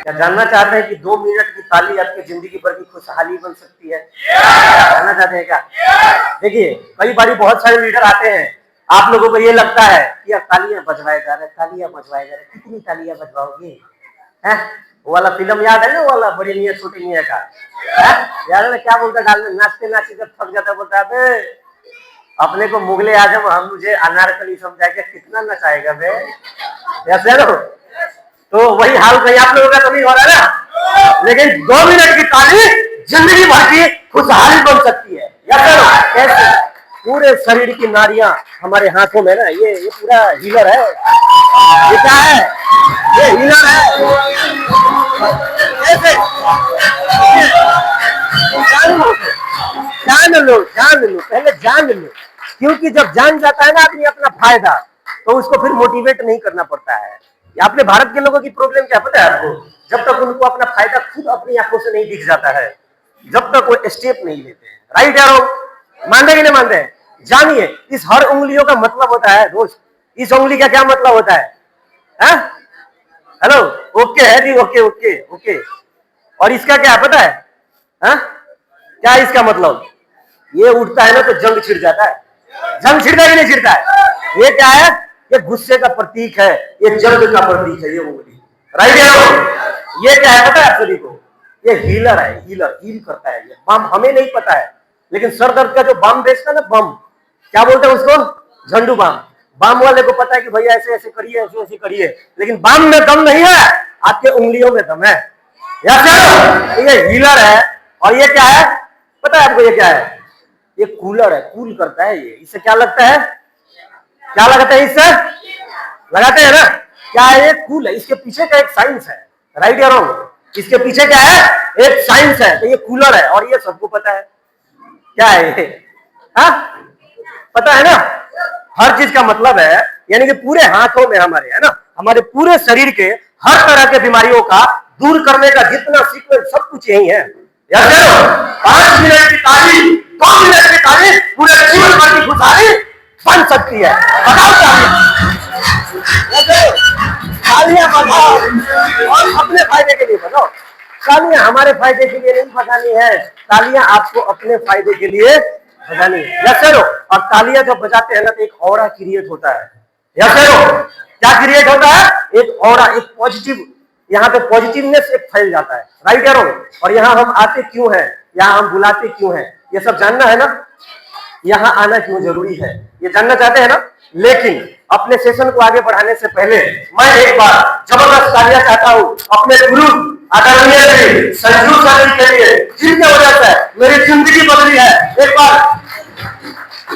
क्या जानना चाहते हैं कि 2 मिनट की ताली आपकी जिंदगी भर की खुशहाली बन सकती है? जानना चाहते हैं क्या? देखिए, कई बार बहुत सारे लीडर आते हैं, आप लोगों को ये लगता है कि यार तालियां बजवाए जा रहे, तालियां बजवाए जा रहे, कितनी तालियां बजवाओगे? हैं? वो वाला फिल्म याद है ना, वो वाला बड़ी मियां छोटी मियां का? याद है ना, क्या बोलता डाल में नाचते नाचते जब थक जाता बोलता है अपने को मुगले आजम हम मुझे अनारकली समझा के कितना नचाएगा बे? ऐसे लो तो वही हाल कहीं आप लोगों का तो नहीं हो रहा ना, लेकिन 2 मिनट की ताली जिंदगी भर की खुशहाली बन सकती है। या कैसे पूरे शरीर की नाड़ियां हमारे हाथों में ना, ये पूरा हीलर है। ये क्या है? ये हीलर है। कैसे? जान लो, पहले जान लो, क्योंकि जब जान जाता है ना आदमी अपना फायदा, तो उसको फिर मोटिवेट नहीं करना पड़ता है। अपने भारत के लोगों की प्रॉब्लम क्या पता है आपको? जब तक उनको अपना फायदा खुद अपनी आंखों से नहीं दिख जाता है, जब तक वो स्टेप नहीं लेते हैं। राइट या रॉन्ग? मानते कि नहीं मानते हैं? जानिए, इस हर उंगलियों का मतलब होता है दोस्त। इस उंगली का क्या मतलब होता है? हेलो, ओके है जी, ओके ओके ओके। और इसका क्या पता है? क्या इसका मतलब? ये उठता है ना तो जंग छिड़ जाता है। जंग छिड़ता है कि नहीं छिड़ता है? ये क्या है? ये गुस्से का प्रतीक है, ये जंग का प्रतीक है, ये उंगली। राइट या रॉन्ग? ये क्या है पता है आप सभी को? ये हीलर है, हीलर हील करता है। ये बम हमें नहीं पता है, लेकिन सर दर्द का जो बम बेचता है ना, बम क्या बोलते हैं उसको? झंडू बम। बम वाले को पता है कि भैया ऐसे ऐसे करिए, ऐसे ऐसे करिए, लेकिन बम में दम नहीं है, आपके उंगलियों में दम है। ये हीलर है। और ये क्या है पता है आपको? ये क्या है? ये कूलर है, कूल करता है। ये इससे क्या लगता है? क्या लगता है इससे? लगाते हैं ना, क्या है? ये कूल है। इसके पीछे का एक साइंस है। राइट या रॉन्ग? इसके पीछे क्या है? एक साइंस है। तो ये कूलर है और ये सबको पता है। क्या है ये? पता है ना? हर चीज का मतलब है, यानी कि पूरे हाथों में हमारे है ना, हमारे पूरे शरीर के हर तरह के बीमारियों का दूर करने का जितना सीक्वेंस सब कुछ यही है। 5 मिनट की ताली, 2 मिनट की ताली पूरे जीवन भर की खुशहाली बन सकती है। बताओ तालियां बजाओ और अपने फायदे के लिए बजाओ। तालियां हमारे फायदे के लिए नहीं बजानी है, तालियां आपको अपने फायदे के लिए बजानी है। Yes sir. और तालियां जब बजाते हैं ना तो एक ऑरा क्रिएट होता है। Yes sir. क्या क्रिएट होता है? एक ऑरा, एक पॉजिटिव, यहाँ पे पॉजिटिवनेस एक फैल जाता है। राइट या रॉन्ग? और यहाँ हम आते क्यों हैं, यहाँ हम बुलाते क्यों हैं, ये सब जानना है ना। यहाँ आना क्यों जरूरी है, ये जानना चाहते हैं ना। लेकिन अपने सेशन को आगे बढ़ाने से पहले मैं एक बार जबरदस्त तालियां चाहता हूँ अपने गुरु आदरणीय संजू सर के लिए, जिनकी वजह से मेरी जिंदगी बदली है। एक बार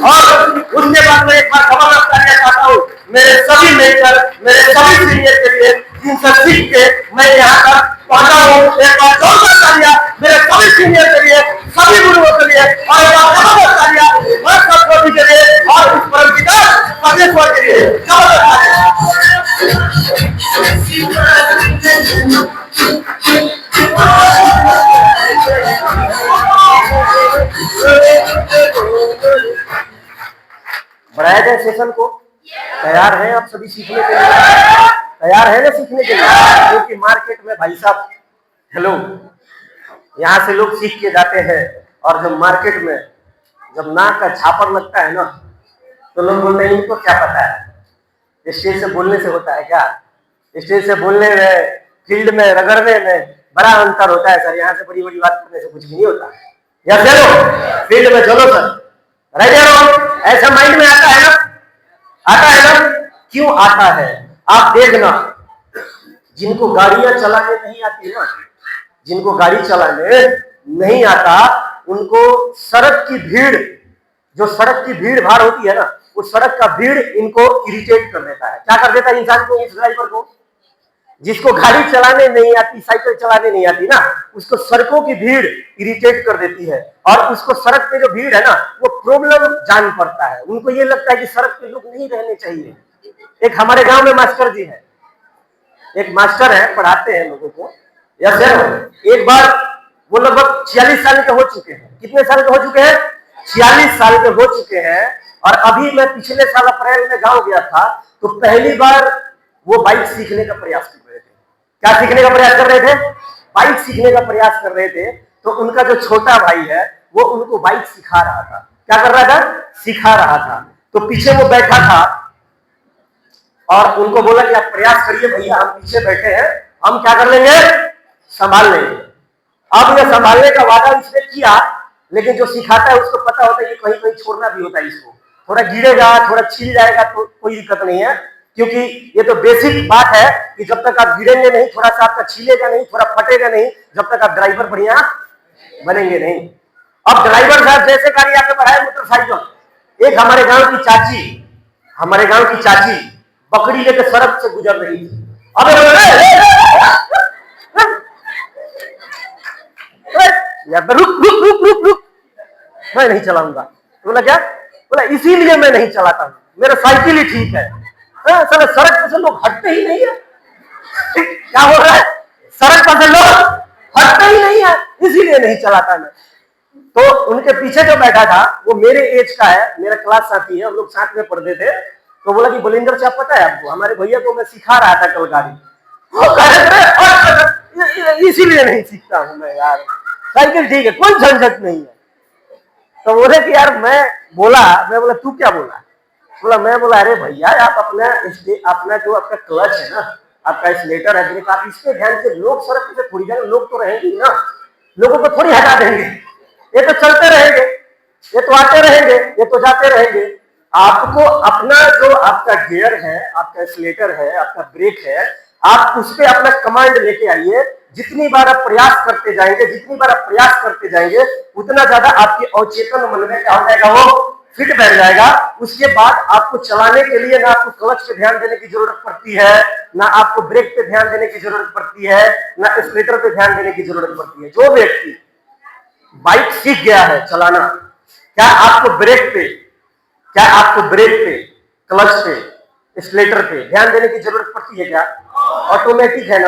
और उसके बाद मैं एक बार जबरदस्त तालियां चाहता हूँ मेरे सभी मेंटर, मेरे सभी सीनियर के लिए, जिनसे सीख के मैं यहाँ तक पहुंचा हूँ। एक बार जोरदार तालियां मेरे सभी सीनियर के लिए, सभी गुरुओं के लिए, और एक बार जबरदस्त तालियां मैं सब के लिए और उस परम पिता परमेश्वर के लिए। बढ़ाया जाए सेशन को। तैयार हैं आप सभी सीखने के लिए? तैयार है ना सीखने के लिए? क्योंकि मार्केट में भाई साहब, हेलो, यहाँ से लोग सीख के जाते हैं और जब मार्केट में जब नाक का झापर लगता है ना तो लोग बोलते हैं इनको क्या पता है। स्टेज से बोलने से होता है क्या? स्टेज से बोलने में, फील्ड में रगड़ने में बड़ा अंतर होता है सर। यहाँ से बड़ी बड़ी बात करने से कुछ भी नहीं होता। या चलो फील्ड में चलो सर। राइट या रॉन्ग? ऐसा माइंड में आता है ना, आता है ना। क्यों आता है? आप देखना, जिनको गाड़ियां चलाने नहीं आती ना, जिनको गाड़ी चलाने नहीं आता, उनको सड़क की भीड़, जो सड़क की भीड़ भाड़ होती है ना, उस सड़क का भीड़ इनको इरिटेट कर देता है। क्या कर देता है इंसान को, उस ड्राइवर को? जिसको गाड़ी चलाने नहीं आती, साइकिल चलाने नहीं आती ना, उसको सड़कों की भीड़ इरिटेट कर देती है। और उसको सड़क पे जो भीड़ है ना, वो प्रॉब्लम जान पड़ता है। उनको ये लगता है कि सड़क पे लोग नहीं रहने चाहिए। एक हमारे गांव में मास्टर जी है, एक मास्टर है, पढ़ाते हैं लोगों को। Yes sir. एक बार वो लगभग 46 साल के हो चुके हैं। कितने साल के हो चुके हैं? 46 साल के हो चुके हैं। और अभी मैं पिछले साल अप्रैल में गांव गया था, तो पहली बार वो बाइक सीखने का प्रयास कर रहे थे। क्या सीखने का प्रयास कर रहे थे? बाइक सीखने का प्रयास कर रहे थे। तो उनका जो छोटा भाई है वो उनको बाइक सिखा रहा था। क्या कर रहा था? सिखा रहा था। तो पीछे वो बैठा था और उनको बोला कि आप प्रयास करिए भैया, हम पीछे बैठे हैं, हम क्या कर लेंगे? संभाल लेंगे। अब यह संभालने का वादा इसने किया, लेकिन जो सिखाता है उसको पता होता है कि कहीं कहीं छोड़ना भी होता है इसको। थोड़ा गिरेगा, थोड़ा छिल जाएगा तो कोई दिक्कत नहीं है, क्योंकि ये तो बेसिक बात है कि जब तक आप गिरेंगे नहीं, थोड़ा सा आपका छिलेगा नहीं, थोड़ा फटेगा नहीं, जब तक आप ड्राइवर बढ़िया बनेंगे नहीं। अब ड्राइवर साहब जैसे गाड़ी आगे बढ़ाए मोटरसाइकिल, एक हमारे गांव की चाची बकरी लेकर सड़क से गुजर रही थी। अब रुक रुक रुक रुक रुक, मैं नहीं चलाऊंगा। तो बोला क्या? बोला इसीलिए मैं नहीं चलाता हूं, मेरा साइकिल ही ठीक है। सारे सड़क पर से लोग हटते ही नहीं है। क्या हो रहा है? सड़क पर से लोग हटते ही नहीं है, इसीलिए नहीं चलाता मैं। तो उनके पीछे जो बैठा था वो मेरे एज का है, मेरा क्लास साथी है, हम लोग साथ में पढ़ते थे। तो बोला कि बलिंदर साहब पता है आपको, हमारे भैया को मैं सिखा रहा था कल गाड़ी। इसीलिए नहीं सीखता हूं मैं यार, साइकिल ठीक है, कोई झंझट नहीं है। तो बोले कि यार मैं बोला तू क्या बोला? बोला मैं बोला अरे भैया आप अपना जो आपका क्लच है ना, आपका स्लेटर है ब्रेक, आप इस पे ध्यान से, लोग सड़क पे थोड़ी जाएंगे, लोग तो रहेंगे ना, लोगों को थोड़ी हटा देंगे, ये तो चलते रहेंगे, ये तो आते रहेंगे, ये तो जाते रहेंगे। आपको अपना जो आपका गियर है, आपका स्लेटर है, आपका ब्रेक है, आप उस पर अपना कमांड लेके आइए। जितनी बार आप प्रयास करते जाएंगे उतना ज्यादा आपके अवचेतन मन में क्या हो जाएगा? वो फिट बैठ जाएगा। उसके बाद आपको चलाने के लिए ना आपको क्लच पे ध्यान देने की जरूरत पड़ती है, ना आपको ब्रेक पे ध्यान देने की जरूरत पड़ती है, ना स्लेटर पे ध्यान देने की जरूरत पड़ती है। जो व्यक्ति बाइक सीख गया है चलाना, क्या आपको ब्रेक पे, क्लच पे, स्लेटर पे ध्यान देने की जरूरत पड़ती है क्या? ऑटोमेटिक है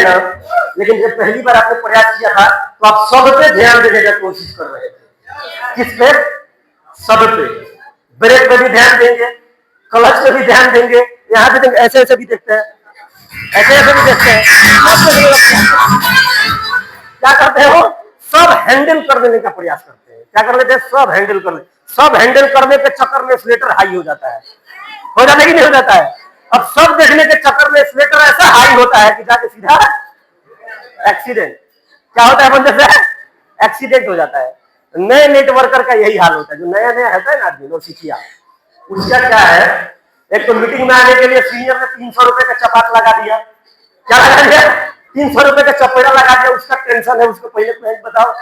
ना, लेकिन जब पहली बार आपने प्रयास किया था तो आप सब पे ध्यान देने की कोशिश कर रहे थे। किस पे? सब पे। ब्रेक पे भी ध्यान देंगे, क्लच पे भी ध्यान देंगे, यहाँ पे देंगे, ऐसे भी देखते हैं, ऐसे भी देखते हैं। क्या करते हो? सब हैंडल कर देने का प्रयास करते हैं। क्या कर लेते हैं? सब हैंडल करने के चक्कर में स्लेटर हाई हो जाता है कि नहीं हो जाता है? अब सब देखने के चक्कर में स्लेटर ऐसा हाई होता है कि जाके सीधा एक्सीडेंट। क्या होता है बंदे से? एक्सीडेंट हो जाता है। नए नेटवर्कर का यही हाल होता है, जो नया रहता है ना आदमी, वो सीखिया, उसका क्या है, एक तो मीटिंग में आने के लिए सीनियर ने 300 रुपए का चपाट लगा दिया। क्या लगा दिया? 300 रुपए का चपेड़ा लगा दिया। उसका टेंशन है, उसको पहले बताओ,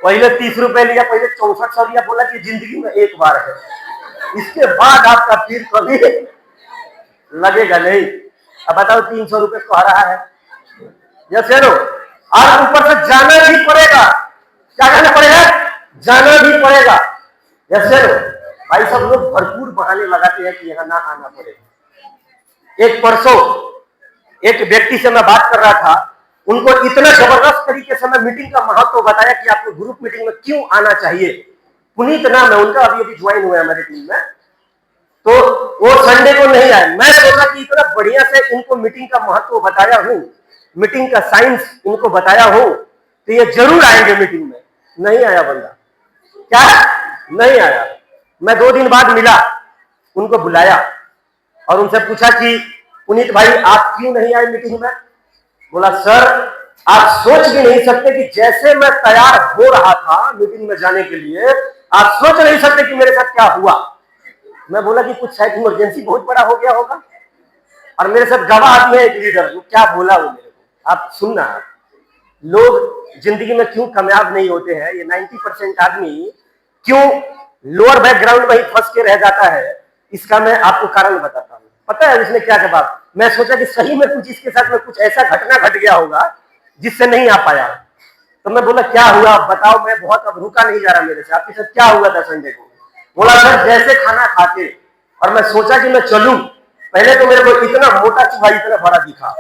पहले 30 रुपए लिया, पहले 6400 लिया, बोला कि जिंदगी में एक बार है, इसके बाद आपका फिर कभी लगेगा नहीं। अब बताओ 300 रुपए को आ रहा है, जैसे लो, और ऊपर से जाना भी पड़ेगा। क्या करना पड़ेगा? जाना भी पड़ेगा। जैसे लो भाई, सब लोग भरपूर बहाने लगाते हैं कि यहाँ ना आना पड़ेगा। एक परसों एक व्यक्ति से मैं बात कर रहा था, उनको इतना जबरदस्त तरीके से मैं मीटिंग का महत्व बताया कि आपको ग्रुप मीटिंग में क्यों आना चाहिए। पुनीत नाम है उनका, अभी ज्वाइन हुआ है हमारी टीम में। तो वो संडे को नहीं आए। मैं सोचा कि इतना बढ़िया से इनको मीटिंग का महत्व बताया हूं, मीटिंग का साइंस इनको बताया हूं, तो ये जरूर आएंगे मीटिंग में। नहीं आया बंदा। क्या? नहीं आया। मैं 2 दिन बाद मिला, उनको बुलाया और उनसे पूछा कि पुनीत भाई आप क्यों नहीं आए मीटिंग में? बोला सर आप सोच भी नहीं सकते कि जैसे मैं तैयार हो रहा था मीटिंग में जाने के लिए, आप सोच नहीं सकते कि मेरे साथ क्या हुआ। मैं बोला कि कुछ शायद इमरजेंसी बहुत बड़ा हो गया होगा। और मेरे साथ गवाह भी है एक लीडर, वो क्या बोला वो मेरे को आप सुनना। लोग जिंदगी में क्यों कामयाब नहीं होते हैं, ये 90% आदमी क्यों लोअर बैकग्राउंड में ही फंस के रह जाता है, इसका मैं आपको कारण बताता हूँ। पता है उसने क्या जवाब? मैं सोचा कि सही में कुछ इसके साथ में कुछ ऐसा घटना घट गया होगा जिससे नहीं आ पाया। तो मैं बोला क्या हुआ बताओ, मैं बहुत अब रुका नहीं जा रहा मेरे से, आपके साथ क्या हुआ था संडे को? बोला सर जैसे खाना खाते और मैं सोचा कि मैं चलूं, पहले तो मेरे को इतना मोटा चूहा इतना बड़ा दिखा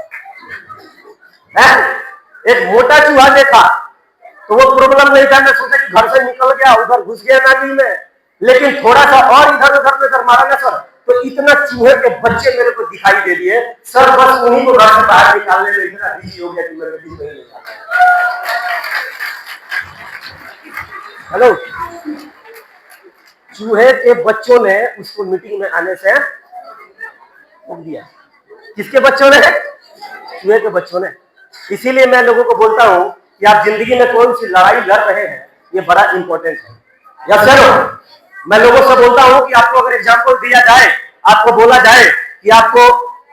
है, एक मोटा चूहा देखा तो वो प्रॉब्लम नहीं था। मैं सोचा कि घर से निकल गया, उधर घुस गया नाली में, लेकिन थोड़ा सा और इधर उधर नजर मारा ना सर, तो इतना चूहे के बच्चे मेरे को दिखाई दे दिए सर, बस उन्हीं को घर से बाहर निकालने में इतना बिजी हो गया कि मेरे को नहीं निकाला। हेलो, चूहे के बच्चों ने उसको मीटिंग में आने से रोक दिया। किसके बच्चों ने? चूहे के बच्चों ने। इसीलिए मैं लोगों को बोलता हूं कि आप जिंदगी में कौन सी लड़ाई लड़ रहे हैं, ये बड़ा इंपॉर्टेंट है। या चलो, मैं लोगों से बोलता हूं कि आपको अगर एग्जाम्पल दिया जाए, आपको बोला जाए कि आपको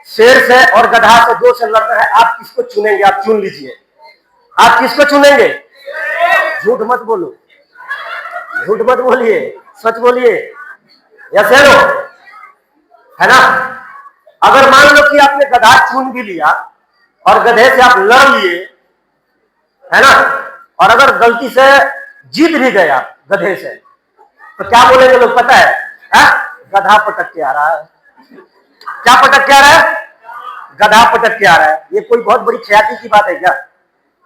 शेर से और गधा से दो से लड़ना है, आप किसको चुनेंगे? आप चुन लीजिए, आप किसको चुनेंगे? झूठ मत बोलो, झूठ मत बोलिए, सच बोलिए। या चलो, है ना? अगर मान लो कि आपने गधा चुन भी लिया और गधे से आप लड़ लिए, है ना, और अगर गलती से जीत भी गया गधे से, तो क्या बोलेंगे लोग पता है? गधा पटक के आ रहा है। क्या पटक के आ रहा है? गधा पटक के आ रहा है। ये कोई बहुत बड़ी ख्याति की बात है क्या?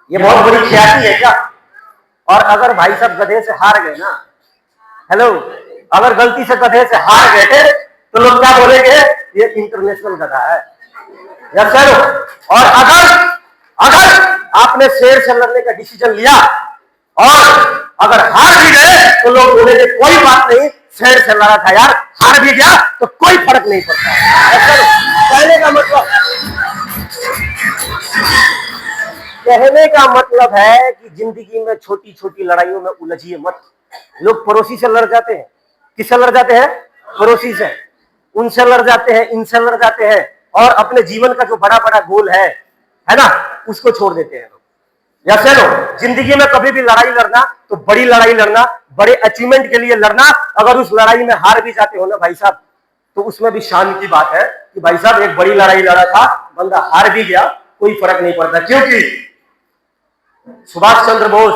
ये बहुत बड़ी ख्याति है क्या? और अगर भाई साहब गधे से हार गए ना, हेलो, अगर गलती से गधे से हार गए तो लोग क्या बोलेंगे? ये इंटरनेशनल गधा है। या चलो, और अगर आपने शेर से लड़ने का डिसीजन लिया और अगर हार भी गए तो लोग बोलेंगे कोई बात नहीं, शेर से लड़ा था यार, हार भी गया तो कोई फर्क नहीं पड़ता। कहने का मतलब है कि जिंदगी में छोटी छोटी लड़ाइयों में उलझिए मत। लोग पड़ोसी से लड़ जाते हैं, किससे लड़ जाते हैं? पड़ोसी से, उनसे लड़ जाते हैं, इनसे लड़ जाते हैं, और अपने जीवन का जो बड़ा बड़ा गोल है ना, उसको छोड़ देते हैं लोग। या चलो, जिंदगी में कभी भी लड़ाई लड़ना तो बड़ी लड़ाई लड़ना, बड़े अचीवमेंट के लिए लड़ना। अगर उस लड़ाई में हार भी जाते हो ना भाई साहब, तो उसमें भी शान की बात है कि भाई साहब एक बड़ी लड़ाई लड़ा था, बंदा हार भी गया, कोई फर्क नहीं पड़ता। क्योंकि सुभाष चंद्र बोस,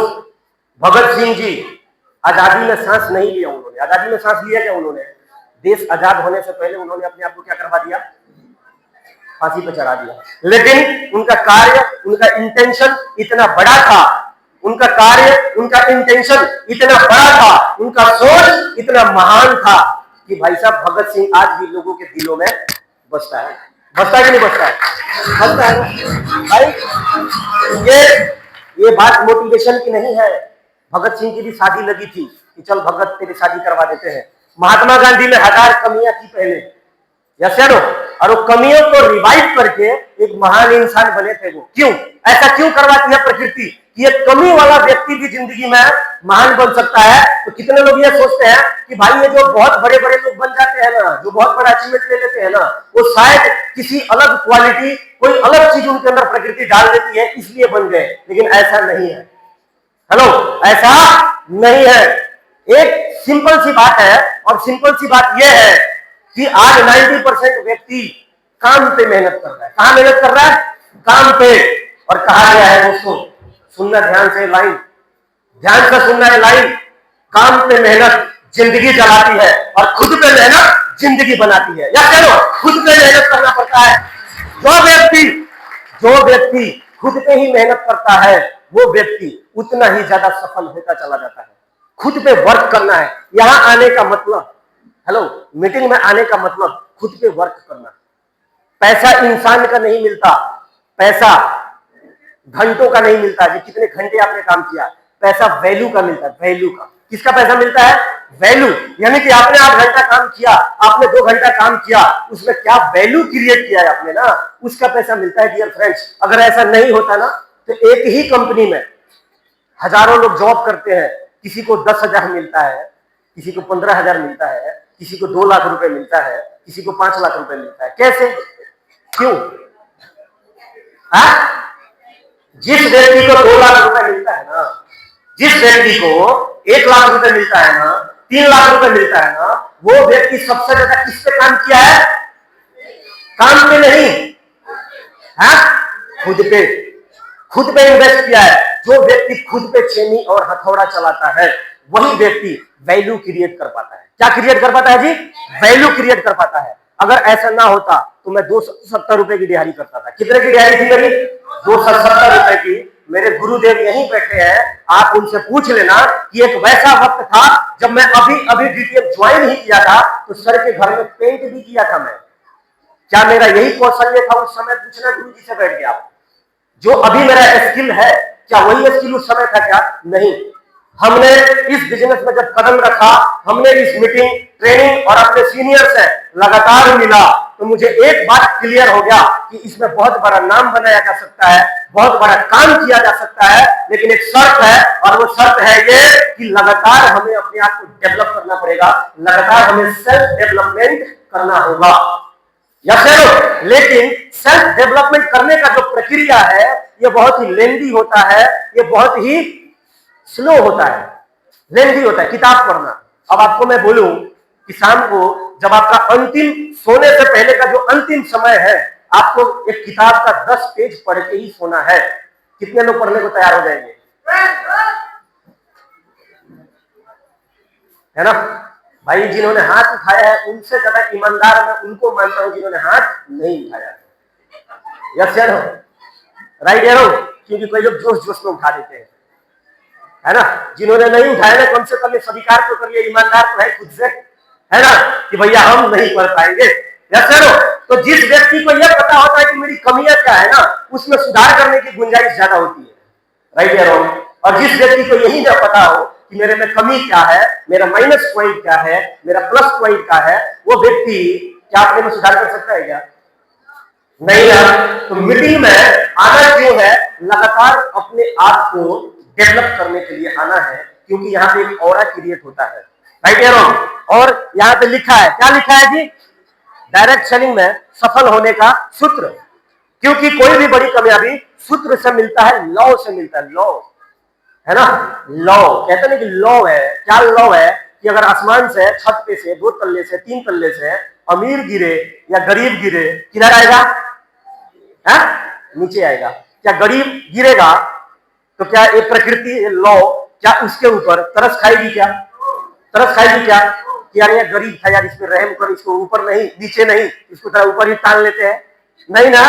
भगत सिंह जी आजादी में सांस नहीं लिया उन्होंने। आजादी में सांस लिया क्या उन्होंने? देश आजाद होने से पहले उन्होंने अपने आप को क्या करवा दिया? फांसी पर चढ़ा दिया। लेकिन उनका कार्य, उनका इंटेंशन इतना बड़ा था, उनका कार्य, उनका इंटेंशन इतना बड़ा था, उनका सोच इतना महान था कि भाई साहब भगत सिंह आज भी लोगों के दिलों में बसता है। बसता है कि नहीं बसता है? बसता है भाई। ये बात मोटिवेशन की नहीं है। भगत सिंह की भी शादी लगी थी कि चल भगत तेरी शादी करवा देते हैं। महात्मा गांधी में 1000 कमियां थी पहले, या चलो, और वो कमियों को रिवाइव करके एक महान इंसान बने थे। वो क्यों ऐसा क्यों करवाती है प्रकृति कि एक कमी वाला व्यक्ति भी जिंदगी में महान बन सकता है? तो कितने लोग ये सोचते हैं कि भाई ये जो बहुत बड़े बड़े लोग बन जाते हैं ना, जो बहुत बड़ा अचीवमेंट ले लेते हैं ना, वो शायद किसी अलग क्वालिटी, कोई अलग चीज उनके अंदर प्रकृति डाल देती है, इसलिए बन गए। लेकिन ऐसा नहीं है। हेलो, ऐसा नहीं है। एक सिंपल सी बात है, और सिंपल सी बात यह है कि आज 90% व्यक्ति काम पे मेहनत कर रहा है। कहां मेहनत कर रहा है? काम पे। और कहा गया है दोस्तों, सुनना ध्यान से लाइन, ध्यान से सुनना है लाइन, काम पे मेहनत जिंदगी जलाती है और खुद पे मेहनत जिंदगी बनाती है। या चलो, खुद पे मेहनत करना पड़ता है। जो व्यक्ति खुद पे ही मेहनत करता है, वो व्यक्ति उतना ही ज्यादा सफल होता चला जाता है। खुद पे वर्क करना है। यहां आने का मतलब, हेलो, मीटिंग में आने का मतलब खुद पे वर्क करना। पैसा इंसान का नहीं मिलता, पैसा घंटों का नहीं मिलता जी, कितने घंटे आपने काम किया। पैसा वैल्यू का मिलता है, वैल्यू का। किसका पैसा मिलता है? वैल्यू। यानी कि आपने 8 घंटा काम किया, आपने 2 घंटा काम किया, उसमें क्या वैल्यू क्रिएट किया है आपने ना, उसका पैसा मिलता है डियर फ्रेंड्स। अगर ऐसा नहीं होता ना, तो एक ही कंपनी में हजारों लोग जॉब करते हैं, किसी को 10,000 मिलता है, किसी को 15,000 मिलता है, किसी को 2 लाख रुपए मिलता है, किसी को 5 लाख रुपए मिलता है। कैसे? क्यों? जिस व्यक्ति को 2 लाख रुपए मिलता है ना, जिस व्यक्ति को 1 लाख रुपए मिलता है ना, 3 लाख रुपए मिलता है ना, वो व्यक्ति सबसे ज्यादा किस पे काम किया है? काम पे नहीं, खुद पे, खुद पे इन्वेस्ट किया है। जो व्यक्ति खुद पे छेनी और हथौड़ा चलाता है, वही व्यक्ति वैल्यू क्रिएट कर पाता है। क्या क्रिएट कर पाता है जी? वैल्यू क्रिएट कर पाता है। अगर ऐसा ना होता तो मैं 270 रुपए की दिहाड़ी करता था। कितने की दिहाड़ी थी मेरी? 270 रुपए की मेरे गुरुदेव यहीं बैठे हैं, आप उनसे पूछ लेना कि एक वैसा वक्त था जब मैं अभी अभी डीटीएफ ज्वाइन ही किया था, तो सर के घर में पेंट भी किया था मैं। क्या मेरा यही कौशल्य था उस समय? पूछना गुरु जी से बैठ के आप। जो अभी मेरा स्किल है, क्या वही स्किल उस समय था क्या? नहीं। हमने इस बिजनेस में जब कदम रखा, हमने इस मीटिंग, ट्रेनिंग और अपने सीनियर से लगातार मिला, तो मुझे एक बात क्लियर हो गया कि इसमें बहुत बड़ा नाम बनाया जा सकता है, बहुत बड़ा काम किया जा सकता है, लेकिन एक शर्त है, और वो शर्त है ये कि लगातार हमें अपने आप को डेवलप करना पड़ेगा, लगातार हमें सेल्फ डेवलपमेंट करना होगा। लेकिन सेल्फ डेवलपमेंट करने का जो प्रक्रिया है, ये बहुत ही लेंदी होता है, ये बहुत ही स्लो होता है, लेंदी होता है। किताब पढ़ना, अब आपको मैं बोलूं कि शाम को जब आपका अंतिम सोने से पहले का जो अंतिम समय है, आपको एक किताब का 10 पेज पढ़ के ही सोना है। कितने लोग पढ़ने को तैयार हो जाएंगे? है ना भाई? जिन्होंने हाथ उठाया है उनसे ज्यादा ईमानदार मैं उनको मानता हूं जिन्होंने हाथ नहीं उठाया। यस यार, राइट यार, क्योंकि कोई लोग जोश जोश में उठा देते हैं, है ना? जिन्होंने नहीं उठाया ना, कम से कम स्वीकार तो करिए, ईमानदार तो है खुद से, है ना, कि भैया हम नहीं कर पाएंगे। यस यार, तो जिस व्यक्ति को यह पता होता है कि मेरी कमियां क्या है ना, उसमें सुधार करने की गुंजाइश ज्यादा होती है। राइट यार, और जिस व्यक्ति को यही ना पता हो कि मेरे में कमी क्या है, मेरा माइनस पॉइंट क्या है, मेरा प्लस पॉइंट क्या है, वो व्यक्ति क्या अपने में सुधार कर सकता है क्या? नहीं यार। तो मीटिंग में आना क्यों है? लगातार अपने आप को डेवलप करने के लिए आना है, क्योंकि यहाँ पे एक ऑरा क्रिएट होता है। राइट यार, और यहाँ पे लिखा है, क्या लिखा है जी? डायरेक्ट सेलिंग में सफल होने का सूत्र, क्योंकि कोई भी बड़ी कामयाबी सूत्र से मिलता है, लॉ से मिलता है। लॉ, है ना? लॉ कहते हैं कि लॉ है। क्या लॉ है? कि अगर आसमान से, छत पे से, 2 तल्ले से, 3 तल्ले से अमीर गिरे या गरीब गिरे, किधर आएगा? है? नीचे आएगा। क्या गरीब गिरेगा तो क्या ये प्रकृति लॉ क्या उसके ऊपर तरस खाएगी? क्या तरस खाएगी? क्या कि यार ये गरीब था यार, इसमें रहम कर, इसको ऊपर नहीं, नीचे नहीं, इसको थोड़ा ऊपर ही टान लेते हैं। नहीं ना,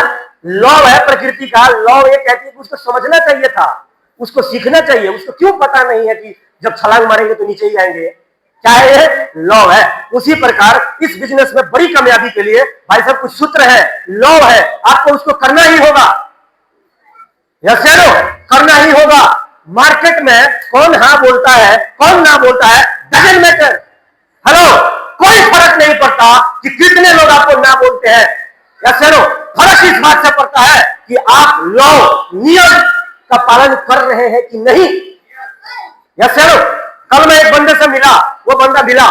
लॉ है प्रकृति का। लॉ ये कहती है कि उसको समझना चाहिए था, उसको सीखना चाहिए। उसको क्यों पता नहीं है कि जब छलांग मारेंगे तो नीचे ही आएंगे? क्या है ये? लॉ है। उसी प्रकार इस बिजनेस में बड़ी कामयाबी के लिए भाई साहब कुछ सूत्र है, लॉ है, आपको उसको करना ही होगा। यस नो, करना ही होगा। मार्केट में कौन हाँ बोलता है, कौन ना बोलता है, डजंट मैटर। हेलो, कोई फर्क नहीं पड़ता कि कितने लोग आपको ना बोलते हैं। यस नो, फर्क इस बात से पड़ता है कि आप लॉ, नियम का पालन कर रहे हैं कि नहीं। यस नो, कल मैं एक बंदे से मिला, वो बंदा मिला,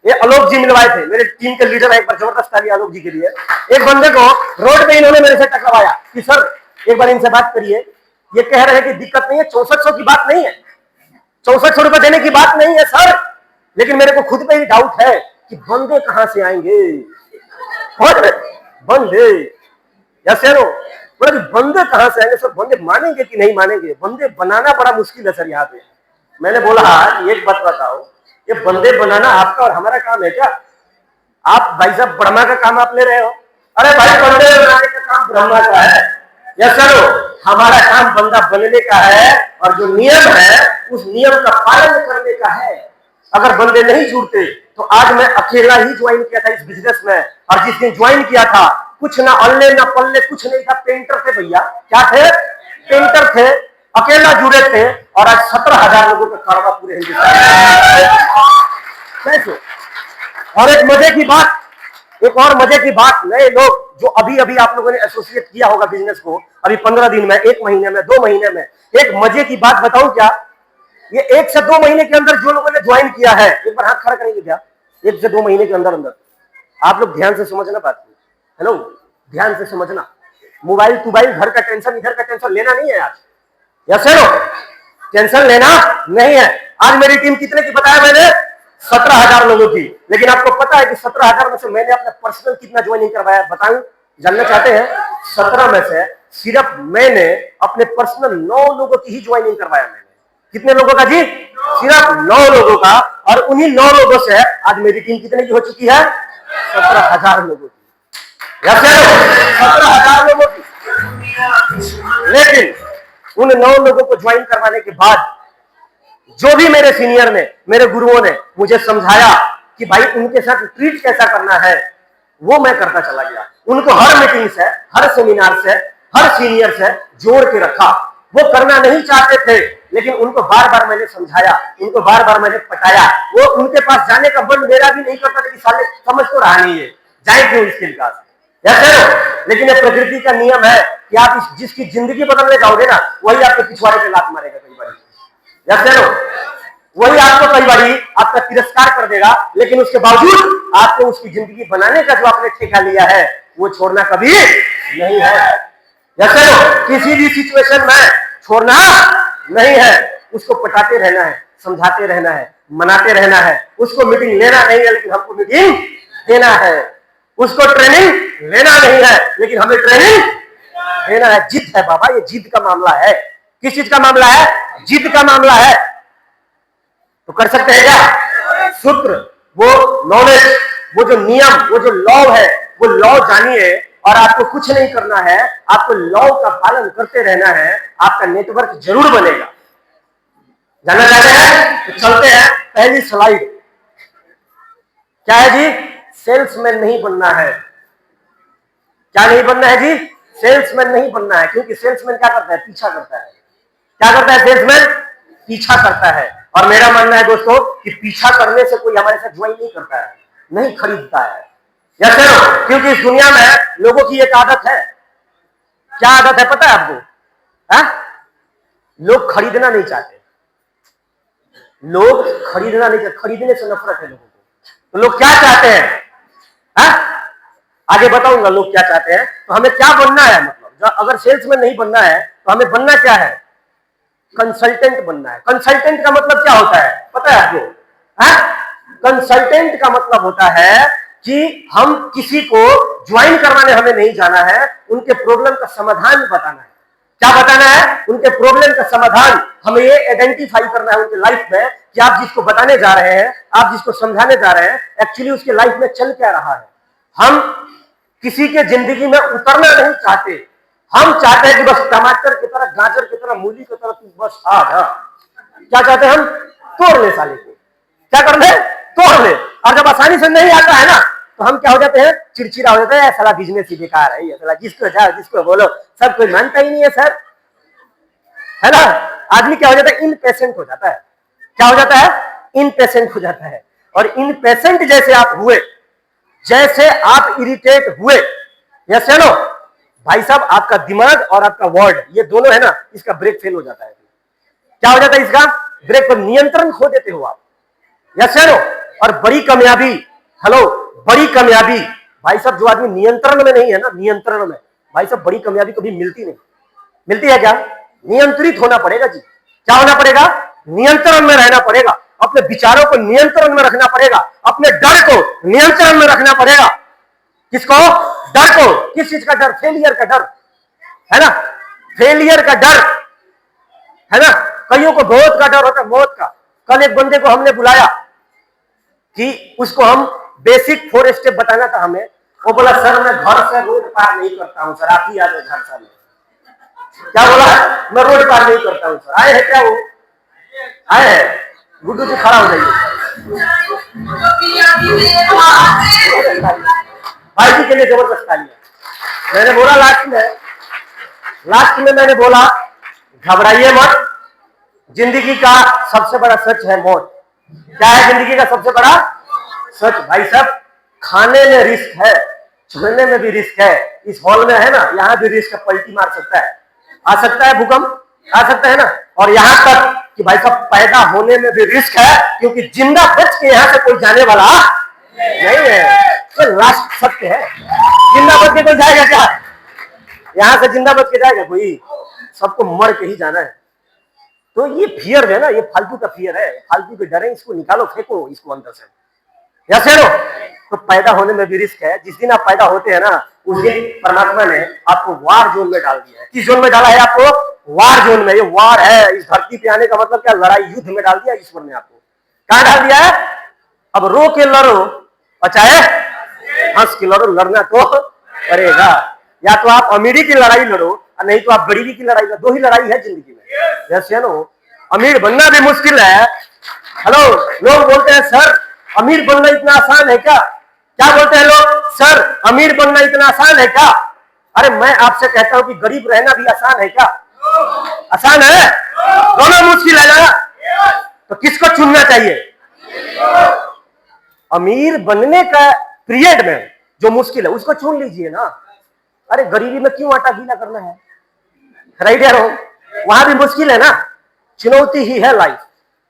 ये आलोक जी मिलवाए थे, मेरे टीम के लीडर है। एक बार जबरदस्त ताली आलोक जी के लिए। एक बंदे को रोड पे इन्होंने मेरे से टकराया कि सर एक बार इनसे बात करिए, ये कह रहे हैं कि दिक्कत नहीं है, 6400 की बात नहीं है, 6400 रुपए देने की बात नहीं है सर, लेकिन मेरे को खुद पे ही डाउट है कि बंदे कहां से आएंगे। बंदे, यस नो, बोले बंदे कहां से आएंगे सर, बंदे मानेंगे कि नहीं मानेंगे? बंदे बनाना बड़ा मुश्किल है सर यहाँ पे। मैंने बोला एक बात बताओ, ये बंदे बनाना आपका और हमारा काम है क्या? आप भाई साहब ब्रह्मा का काम आप ले रहे हो? अरे भाई, बंदे बनाने का काम ब्रह्मा का है। यस नो, हमारा काम बंदा बनने का है, और जो नियम है उस नियम का पालन करने का है। अगर बंदे नहीं जुड़ते तो आज मैं अकेला ही ज्वाइन किया था इस बिजनेस में, और जिस दिन ज्वाइन किया था कुछ ना अल्ले ना पल्ले, कुछ नहीं था, पेंटर थे भैया। क्या थे? पेंटर थे, अकेला जुड़े थे, और आज 17,000 लोगों का कारोबार पूरे हिंदुस्तान। कैसे? और एक मजे की बात, एक और मजे की बात, नए लोग जो अभी अभी आप लोगों ने एसोसिएट किया होगा बिजनेस को, अभी 15 दिन में, 1 महीने में, 2 महीने में, एक मजे की बात बताऊं क्या? ये 1 से 2 महीने के अंदर जो लोगों ने ज्वाइन किया है, एक बार हाथ खड़ा करेंगे क्या? 1 से 2 महीने के अंदर अंदर आप लोग ध्यान से समझना बात को। हेलो, ध्यान से समझना। मोबाइल टूबाइल, घर का टेंशन, इधर का टेंशन लेना नहीं है आज। यस नो, टेंशन लेना नहीं है। आज मेरी टीम कितने की बताया मैंने? 17,000 लोगों की। लेकिन आपको पता है कि 17,000 में से मैंने अपना पर्सनल कितना ज्वाइनिंग करवाया? बताऊं, जानना चाहते हैं? 17 में से सिर्फ मैंने अपने पर्सनल 9 लोगों की ही ज्वाइनिंग करवाया। मैंने कितने लोगों का जी? सिर्फ 9 लोगों का। और उन्हीं 9 लोगों से आज मेरी टीम कितने की हो चुकी है? 17,000 लोगों की। 17,000 लोगों की। लेकिन उन 9 लोगों को ज्वाइन करवाने के बाद जो भी मेरे सीनियर ने, मेरे गुरुओं ने मुझे समझाया कि भाई उनके साथ ट्रीट कैसा करना है, वो मैं करता चला गया। उनको हर मीटिंग से, हर सेमिनार से, हर सीनियर से जोड़ के रखा। वो करना नहीं चाहते थे, लेकिन उनको बार बार मैंने समझाया, उनको बार बार मैंने पटाया। वो उनके पास जाने का मन मेरा भी नहीं करता था कि साले समझ तो रहा नहीं है, जाए क्यों इसके पास, लेकिन ये प्रकृति का नियम है कि आप जिसकी जिंदगी बदलने जाओगे ना, वही आपके पिछवाड़े पे लात मारेगा कई बार। वही आपको कई बारी आपका तिरस्कार कर देगा, लेकिन उसके बावजूद आपको उसकी जिंदगी बनाने का जो आपने ठेका लिया है वो छोड़ना कभी नहीं है। किसी भी सिचुएशन में छोड़ना नहीं है, उसको पटाते रहना है, समझाते रहना है, मनाते रहना है। उसको मीटिंग लेना नहीं है, लेकिन हमको मीटिंग देना है। उसको ट्रेनिंग लेना नहीं है, लेकिन हमें ट्रेनिंग देना है। जिद है बाबा, ये जिद का मामला है। किस चीज का मामला है? जिद का मामला है। तो कर सकते हैं क्या? सूत्र, वो नॉलेज, वो जो नियम, वो जो लॉ है, वो लॉ जानिए और आपको कुछ नहीं करना है, आपको लॉ का पालन करते रहना है। आपका नेटवर्क जरूर बनेगा। जानना चाहते हैं तो चलते हैं। पहली स्लाइड क्या है जी? सेल्समैन नहीं बनना है। क्या नहीं बनना है जी? सेल्समैन नहीं बनना है। क्योंकि सेल्समैन क्या करता है? पीछा करता है। क्या करता है सेल्समैन? पीछा करता है। और मेरा मानना है दोस्तों कि पीछा करने से कोई हमारे साथ ज्वाइन नहीं करता है, नहीं खरीदता है। या चलो, क्योंकि इस दुनिया में लोगों की एक आदत है। क्या आदत है पता है आपको? लोग खरीदना नहीं चाहते। लोग खरीदना नहीं चाहते, खरीदने से नफरत है लोगों को। तो लोग क्या चाहते हैं? आगे बताऊंगा लोग क्या चाहते हैं। तो हमें क्या बनना है? मतलब अगर सेल्समैन नहीं बनना है तो हमें बनना क्या है? कंसल्टेंट बनना है। कंसल्टेंट का मतलब क्या होता है पता है आपको? कंसल्टेंट का मतलब होता है कि हम किसी को ज्वाइन करवाने हमें नहीं जाना है, उनके प्रॉब्लम का समाधान बताना है। क्या बताना है? उनके प्रॉब्लम का समाधान। हमें ये आइडेंटिफाई करना है उनके लाइफ में कि आप जिसको बताने जा रहे हैं, आप जिसको समझाने जा रहे हैं, एक्चुअली उसके लाइफ में चल क्या रहा है। हम किसी के जिंदगी में उतरना नहीं चाहते। हम चाहते हैं कि बस टमाटर की तरह, गाजर की तरह, मूली की तरह तू बस आ जा। क्या चाहते हैं हम? तोड़ ले साले को। क्या कर ले? तोड़ ले। और जब आसानी से नहीं आता है ना, तो हम क्या हो जाते हैं? चिड़चिड़ा हो जाते हैं। साला बिजनेस ही बेकार है, ये साला जिसको जाओ जिसको बोलो सब कोई मानता ही नहीं है सर, है ना। आदमी क्या हो जाता है? इनपेशेंट हो जाता है। क्या हो जाता है? इनपेशेंट हो जाता है। और इनपेशेंट जैसे आप हुए, जैसे आप इरिटेट हुए, या चलो भाई साहब, आपका दिमाग और आपका वर्ड, ये दोनों है ना, इसका ब्रेक फेल हो जाता है। क्या हो जाता है? इसका ब्रेक पर नियंत्रण खो देते हो आप। या चलो, और बड़ी कामयाबी, हेलो, बड़ी कामयाबी भाई साहब, जो आदमी नियंत्रण में नहीं है ना, नियंत्रण में, भाई साहब बड़ी कामयाबी कभी मिलती नहीं। मिलती है क्या? नियंत्रित होना पड़ेगा जी। क्या होना पड़ेगा? नियंत्रण में रहना पड़ेगा। अपने विचारों को नियंत्रण में रखना पड़ेगा। अपने डर को नियंत्रण में रखना पड़ेगा। किसको? डर को। किस चीज का डर? फेलियर का डर, है ना। फेलियर का डर, है ना। कईयों को मौत का डर होता है, मौत का। कल एक बंदे को हमने बुलाया कि उसको हम बेसिक 4 स्टेप बताना था हमें। वो बोला सर मैं घर से रोड पार नहीं करता हूं सर, आप ही आ जाए घर से। क्या बोला? मैं रोड पार नहीं करता हूं सर। आए हैं क्या? वो आए हैं? गुड्डू जी खड़ा हो जाइए। भाई जी के लिए जबरदस्त तालियां। मैंने बोला लास्ट में मैंने बोला घबराइए मत, जिंदगी का सबसे बड़ा सच है मौत। क्या है जिंदगी का सबसे बड़ा सच? भाई साहब, खाने में रिस्क है, छोड़ने में भी रिस्क है। इस हॉल में है ना, यहाँ भी रिस्क है, पलटी मार सकता है, आ सकता है भूकंप, आ सकता है ना। और यहाँ तक कि भाई साहब पैदा होने में भी रिस्क है, क्योंकि जिंदा बच के यहाँ से कोई जाने वाला नहीं है। तो लास्ट सत्य है, जिंदा बच के कोई जाएगा क्या? यहाँ से जिंदा बच के जाएगा कोई? सबको मर के ही जाना है। तो ये फियर है ना, ये फालतू का फियर है, फालतू के डर है, इसको निकालो, फेंको इसको अंदर से। या चलो, तो पैदा होने में भी रिस्क है। जिस दिन आप पैदा होते हैं ना, उस दिन परमात्मा ने आपको वार जोन में डाल दिया है। किस जोन में डाला है आपको? वार जोन में। ये वार है, इस धरती पे आने का मतलब क्या? लड़ाई, युद्ध में डाल दिया ईश्वर ने आपको। कहां डाल दिया है? अब रो के लड़ो और चाहे हंस के लड़ो, लड़ना तो पड़ेगा। या तो आप अमीरी की लड़ाई लड़ो नहीं तो आप गरीबी की लड़ाई में, दो ही लड़ाई है जिंदगी में। यस या नो? अमीर बनना भी मुश्किल है। हेलो, लोग बोलते हैं सर अमीर बनना इतना आसान है क्या? क्या बोलते हैं लोग? सर अमीर बनना इतना आसान है क्या? अरे मैं आपसे कहता हूं कि गरीब रहना भी आसान है क्या? आसान है? दोनों मुश्किल है ना? तो किसको चुनना चाहिए? अमीर बनने का पीरियड में जो मुश्किल है उसको चुन लीजिए ना। अरे गरीबी में क्यों आटा गीला करना है? राइट या रॉन्ग? वहां भी मुश्किल है ना, चुनौती ही है लाइफ।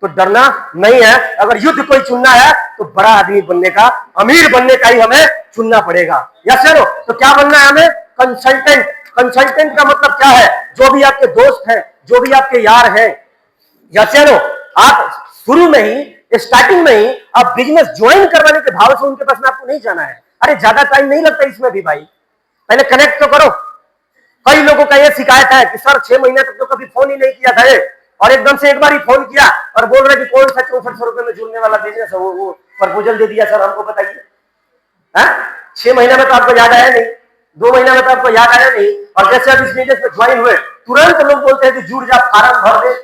तो डरना नहीं है। अगर युद्ध कोई चुनना है तो बड़ा आदमी बनने का, अमीर बनने का ही हमें चुनना पड़ेगा। यस या नो? तो क्या बनना है हमें? कंसल्टेंट। कंसल्टेंट का मतलब क्या है? जो भी आपके दोस्त हैं, जो भी आपके यार हैं, यस या नो? आप शुरू में ही, स्टार्टिंग में ही आप बिजनेस ज्वाइन करवाने के भाव से उनके पास में आपको नहीं जाना है। अरे ज्यादा टाइम नहीं लगता इसमें भी भाई, पहले कनेक्ट तो करो। कई लोगों का ये शिकायत है कि सर 6 महीने तक तो कभी फोन ही नहीं किया था और एकदम से एक बार ही फोन किया और बोल रहे कि कौन सा 6400 रुपए में जुड़ने वाला बिजनेस है, वो प्रपोजल दे दिया सर, हमको बताइए। 6 महीने में तो आपको याद आया नहीं, 2 महीने में तो आपको याद आया नहीं, और जैसे आप इस बिजनेस में ज्वाइन हुए तुरंत लोग बोलते हैं कि जुड़ जा, फार्म भर दे।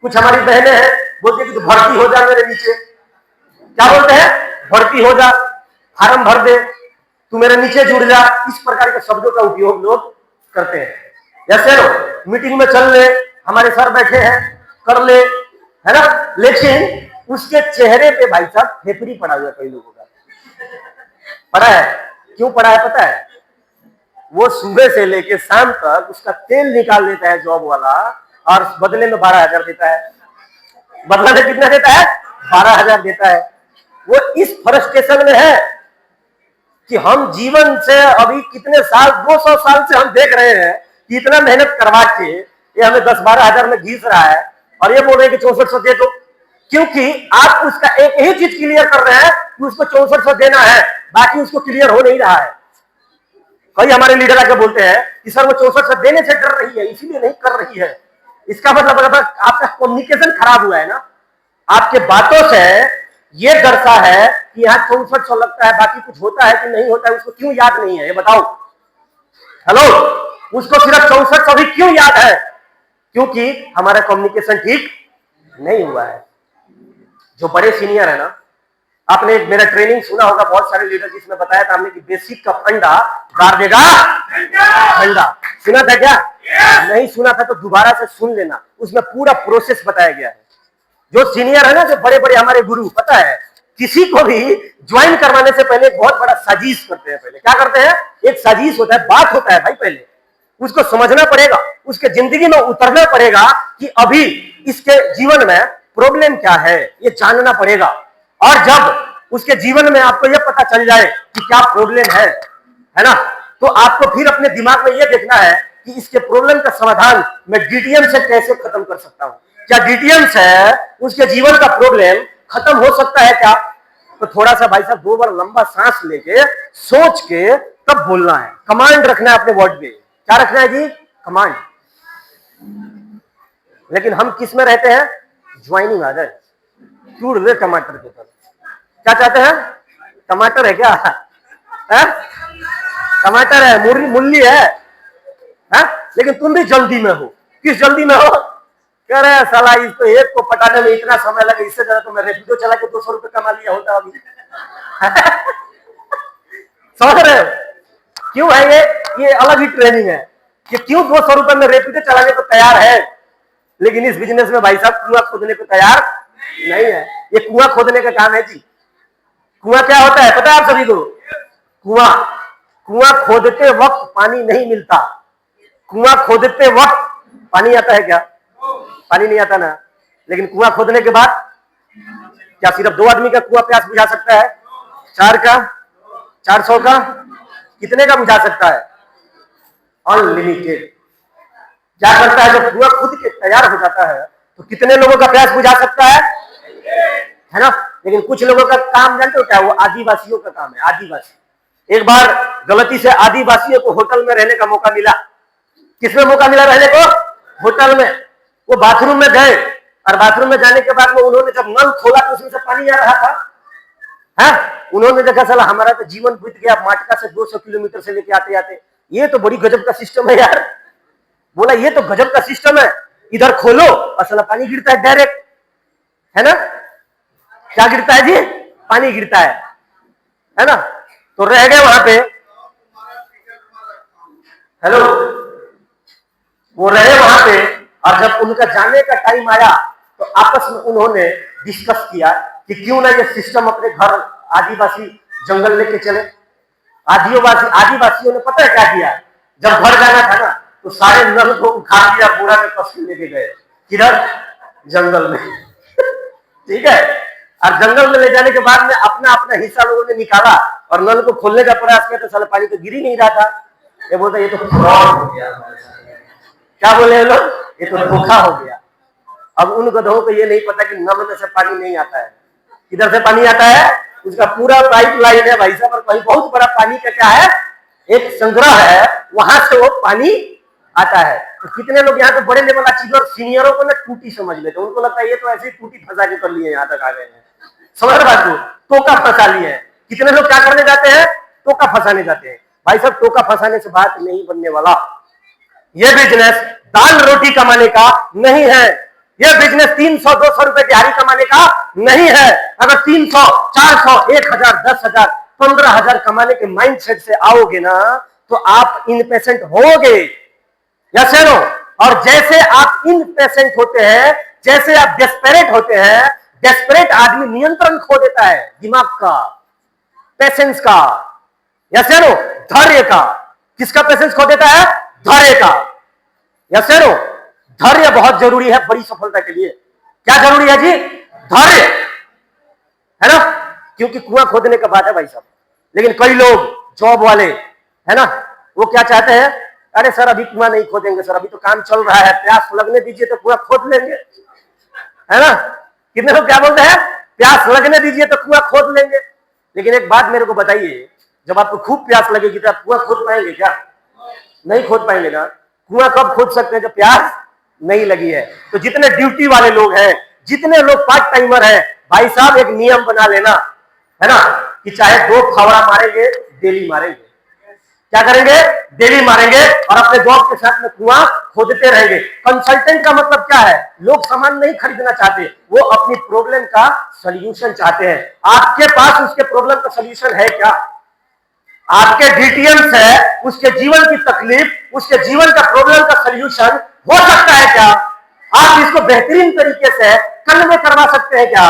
कुछ हमारी बहनें हैं बोलती है कि तू भर्ती हो जा मेरे नीचे। क्या बोलते हैं? भर्ती हो जा, फार्म भर दे, तू मेरे नीचे जुड़ जा। इस प्रकार के शब्दों का उपयोग लोग करते हैं। जैसे लो मीटिंग में चल ले, हमारे सर बैठे हैं, कर ले, है ना? लेकिन उसके चेहरे पे भाई साहब फेफड़ी पड़ा हुआ कई लोगों का पड़ा है। क्यों पड़ा है पता है? वो सुबह से लेके शाम तक उसका तेल निकाल देता है जॉब वाला, और बदले में 12,000 देता है। बदला में कितना देता है? 12,000 देता है। वो इस फ्रस्ट्रेशन में है कि हम जीवन से अभी कितने साल, 200 साल से हम देख रहे हैं कि इतना मेहनत करवा के ये हमें 10-12 हजार में घिस रहा है, और ये बोल रहे हैं कि 6400 दे दो। क्योंकि आप उसका एक ही चीज क्लियर कर रहे हैं कि उसको 6400 देना है, बाकी उसको क्लियर हो नहीं रहा है। कई हमारे लीडर आके बोलते हैं कि सर वो 6400 देने से डर रही है, इसीलिए नहीं कर रही है। इसका मतलब आपका कम्युनिकेशन खराब हुआ है ना। आपके बातों से ये डरता है कि यहाँ 6400 लगता है, बाकी कुछ होता है कि नहीं होता है, उसको क्यों याद नहीं है? ये बताओ। हेलो, उसको सिर्फ 6400 भी क्यों याद है? क्योंकि हमारा कम्युनिकेशन ठीक नहीं हुआ है। जो बड़े सीनियर है ना, आपने मेरा ट्रेनिंग सुना होगा, बहुत सारे लीडर जिसमें बताया था हमने कि बेसिक का फंडा गाड़ देगा फंडा। सुना था क्या? नहीं सुना था तो दोबारा से सुन लेना, उसमें पूरा प्रोसेस बताया गया है। जो सीनियर है ना, जो बड़े बड़े हमारे गुरु, पता है किसी को भी ज्वाइन करवाने से पहले एक बहुत बड़ा साजिश करते हैं। पहले क्या करते हैं? एक साजिश होता है, बात होता है भाई। पहले उसको समझना पड़ेगा, उसके जिंदगी में उतरना पड़ेगा कि अभी इसके जीवन में प्रॉब्लम क्या है, ये जानना पड़ेगा। और जब उसके जीवन में आपको यह पता चल जाए कि क्या प्रॉब्लम है ना, तो आपको फिर अपने दिमाग में यह देखना है कि इसके प्रॉब्लम का समाधान मैं डीटीएम से कैसे खत्म कर सकता हूं। क्या डीटीएम से उसके जीवन का प्रॉब्लम खत्म हो सकता है क्या? तो थोड़ा सा भाई साहब 2 बार लंबा सांस लेके सोच के तब बोलना है। कमांड रखना है अपने वर्ड पे। क्या रखना है जी? कमांड। लेकिन हम किस में रहते हैं? ज्वाइनिंग आ जाए, टूट दे टमाटर के ऊपर। क्या चाहते हैं? टमाटर है क्या? है? टमाटर है, मूली है? लेकिन तुम भी जल्दी में हो। किस जल्दी में हो? कह रहे हैं साला इसको एक को पटाने में इतना समय लगे, इससे ज्यादा तो मैं रेपिडो चला के 200 रुपए कमा लिया होता अभी। समझ रहे हो? क्यों है ये अलग ही ट्रेनिंग है कि क्यों 200 रुपए में रेपिडो चलाने को तैयार है, लेकिन इस बिजनेस में भाई साहब कुआं खोदने को तैयार नहीं है। ये कुआं खोदने का काम है जी। कुआं क्या होता है पता है आप सभी को? कुआं खोदते वक्त पानी नहीं मिलता। कुआं खोदते वक्त पानी आता है क्या? पानी नहीं आता ना। लेकिन कुआं खोदने के बाद क्या सिर्फ 2 आदमी का कुआं प्यास बुझा सकता है? 4 का, 400 का, कितने का बुझा सकता है? अनलिमिटेड। क्या करता है जब कुआं खुद के तैयार हो जाता है तो कितने लोगों का प्यास बुझा सकता है ना? लेकिन कुछ लोगों का काम जानते हो क्या? वो आदिवासियों का काम है। आदिवासी, एक बार गलती से आदिवासियों को होटल में रहने का मौका मिला। किसमें मौका मिला रहने को? होटल में। वो बाथरूम में गए और बाथरूम में जाने के बाद में उन्होंने जब नल खोला तो उसमें से पानी आ रहा था। उन्होंने देखा साला हमारा तो जीवन बीत गया, माटका से 200 किलोमीटर से लेके आते आते। ये तो बड़ी गजब का सिस्टम है यार। बोला ये तो गजब का सिस्टम है, इधर खोलो और साला पानी गिरता है डायरेक्ट, है ना? क्या गिरता है जी? पानी गिरता है ना? तो रह गए वहां पे, हेलो, वो रहे वहां पे। और जब उनका जाने का टाइम आया तो आपस में उन्होंने डिस्कस किया कि क्यों ना ये सिस्टम अपने घर आदिवासी जंगल लेके चले। आदिवासियों ने पता है क्या किया? जब घर जाना था ना तो सारे नल को उठा दिया, बोरा में कस के लेके गए। किधर? जंगल में। ठीक है। और जंगल में ले जाने के बाद में अपना अपना हिस्सा लोगों ने निकाला और नल को खोलने का प्रयास किया तो साला पानी तो गिर ही नहीं रहा था। ये बोलता ये तो फ्रॉड हो गया। क्या बोले लोग? ये तो धोखा हो गया। अब उन गधों को ये नहीं पता कि नल में से पानी नहीं आता है, किधर से पानी आता है? उसका पूरा पाइप लाइन है भाई साहब, और कहीं बहुत बड़ा पानी का क्या है, एक संग्रह है, वहां से वो पानी आता है। तो कितने लोग यहाँ पे बड़े लेवल अचीवर सीनियरों को ना टूटी समझ लेते, उनको लगता है ये तो ऐसे ही टूटी फंसा के कर लिए, यहाँ तक आ गए हैं। समझ रहे बात को? टोका फंसा लिए हैं। कितने लोग क्या करने जाते हैं? टोका फंसाने जाते हैं। भाई साहब टोका फंसाने से बात नहीं बनने वाला। ये बिजनेस दाल रोटी कमाने का नहीं है। यह बिजनेस 300-200 रुपए दिहाड़ी कमाने का नहीं है। अगर 300, 400, 1000, 10,000, 15,000 कमाने के माइंडसेट से आओगे ना तो आप इनपेशेंट होगे। Yes no? और जैसे आप इनपेशेंट होते हैं, जैसे आप डेस्परेट होते हैं, डेस्परेट आदमी नियंत्रण खो देता है, दिमाग का, पेशेंस का, यस नो? धैर्य का। किसका पेशेंस खो देता है? धैर्य का। Yes no? धैर्य बहुत जरूरी है बड़ी सफलता के लिए। क्या जरूरी है जी? धैर्य, है ना? क्योंकि कुआं खोदने का बात है भाई साहब, लेकिन कई लोग जॉब वाले, है ना, वो क्या चाहते हैं? अरे सर अभी कुआं नहीं खोदेंगे सर, अभी तो काम चल रहा है, प्यास लगने दीजिए तो कुआं खोद लेंगे, है ना? कितने लोग क्या बोलते हैं? प्यास लगने दीजिए तो कुआं खोद लेंगे। लेकिन एक बात मेरे को बताइए, जब आपको खूब प्यास लगेगी तो आप कुआं खोद पाएंगे क्या? नहीं खोद पाएंगे ना। कुआं कब खोद सकते हैं? जब प्यास नहीं लगी है। तो जितने ड्यूटी वाले लोग हैं, जितने लोग पार्ट टाइमर हैं, भाई साहब एक नियम बना लेना, है ना, कि चाहे 2 फावड़ा मारेंगे, डेली मारेंगे। क्या करेंगे? डेली मारेंगे और अपने जॉब के साथ में कुआं खोदते रहेंगे। कंसल्टेंट का मतलब क्या है? लोग सामान नहीं खरीदना चाहते, वो अपनी प्रॉब्लम का सॉल्यूशन चाहते हैं। आपके पास उसके प्रॉब्लम का सॉल्यूशन है क्या? आपके डिटेल्स है, उसके जीवन की तकलीफ, उसके जीवन का प्रॉब्लम का सॉल्यूशन हो सकता है क्या? आप इसको बेहतरीन तरीके से कल में करवा सकते हैं क्या?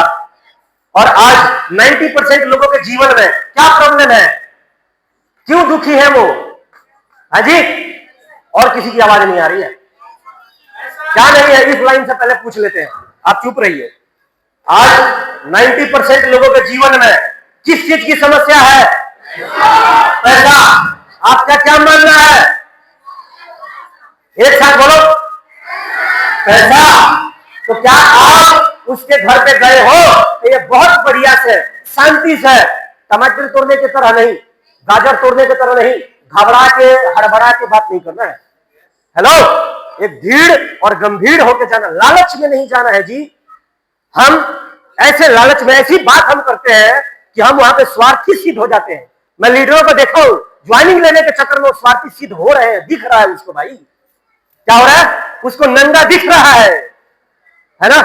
और आज 90% लोगों के जीवन में क्या प्रॉब्लम है? क्यों दुखी है वो? हाँ जी? और किसी की आवाज नहीं आ रही है? क्या नहीं है? इस लाइन से पहले पूछ लेते हैं, आप चुप रहिए। आज 90% लोगों के जीवन में किस चीज की समस्या है? पैसा। आपका क्या मानना है? एक साथ बोलो, पैसा। तो क्या आप उसके घर पे गए हो तो ये बहुत बढ़िया से शांति से टमाटर तोड़ने की तरह नहीं, गाजर तोड़ने की तरह नहीं, घबरा के हड़बड़ा के बात नहीं करना है। हेलो, एक धीर और गंभीर होकर जाना, लालच में नहीं जाना है जी। हम ऐसे लालच में ऐसी बात हम करते हैं कि हम वहां पे स्वार्थी सिद्ध हो जाते हैं। मैं लीडरों को देखा हूं, ज्वाइनिंग लेने के चक्कर में स्वार्थी सिद्ध हो रहे हैं, दिख रहा है उसको। भाई क्या हो रहा है? उसको नंगा दिख रहा है ना?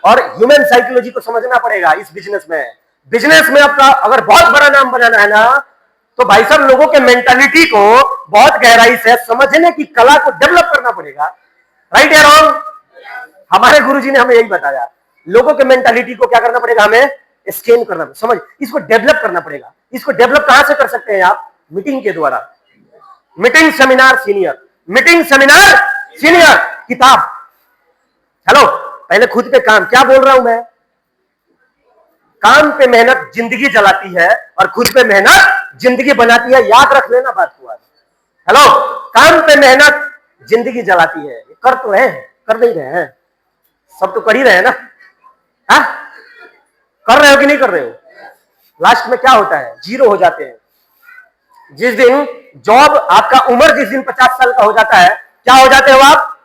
और ह्यूमन साइकोलॉजी को समझना पड़ेगा इस बिजनेस में। बिजनेस में आपका अगर बहुत बड़ा नाम बनाना है ना, तो भाई साहब लोगों के मेंटालिटी को बहुत गहराई से समझने की कला को डेवलप करना पड़ेगा। राइट या रॉन्ग? हमारे गुरुजी ने हमें यही बताया, लोगों के मेंटालिटी को क्या करना पड़ेगा? हमें स्कैन करना, समझ, इसको डेवलप करना पड़ेगा। इसको डेवलप कहां से कर सकते हैं आप? मीटिंग के द्वारा। Meeting seminar senior, meeting seminar senior, किताब। हेलो, पहले खुद पे काम। क्या बोल रहा हूं मैं? काम पे मेहनत जिंदगी जलाती है और खुद पे मेहनत जिंदगी बनाती है। याद रख लेना बात को आज। हेलो, काम पे मेहनत जिंदगी जलाती है। कर तो रहे हैं, कर नहीं रहे हैं? सब तो कर ही रहे हैं ना? हा? कर रहे हो कि नहीं कर रहे हो? लास्ट में क्या होता है? जीरो हो जाते हैं। जिस दिन जॉब आपका उम्र जिस दिन 50 साल का हो जाता है, क्या हो जाते हो आप?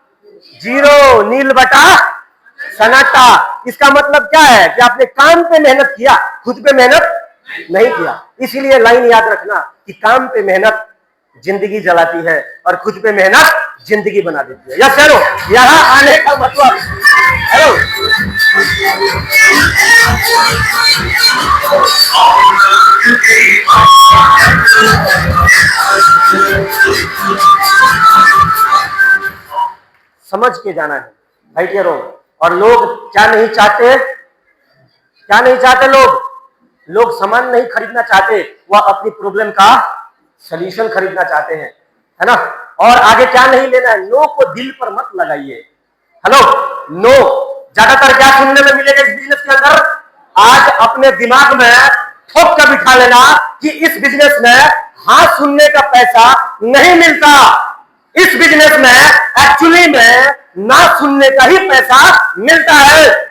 जीरो, नील बटा सन्नाटा। इसका मतलब क्या है? कि आपने काम पे मेहनत किया, खुद पे मेहनत नहीं किया। इसीलिए लाइन याद रखना कि काम पे मेहनत जिंदगी जलाती है और खुद पे मेहनत जिंदगी बना देती है। यस हेलो, यहाँ आने का मतलब हेलो, समझ के जाना है भाई के रोग। और लोग क्या नहीं चाहते, क्या नहीं चाहते लोग सामान नहीं खरीदना चाहते, वह अपनी प्रॉब्लम का सॉल्यूशन खरीदना चाहते हैं, है ना। और आगे क्या नहीं लेना है, नो को दिल पर मत लगाइए। हेलो, नो ज्यादातर क्या सुनने में मिलेगा इस बिजनेस के अंदर, आज अपने दिमाग में ठोक कर बिठा लेना कि इस बिजनेस में हाँ सुनने का पैसा नहीं मिलता। इस बिजनेस में एक्चुअली में ना सुनने का ही पैसा मिलता है।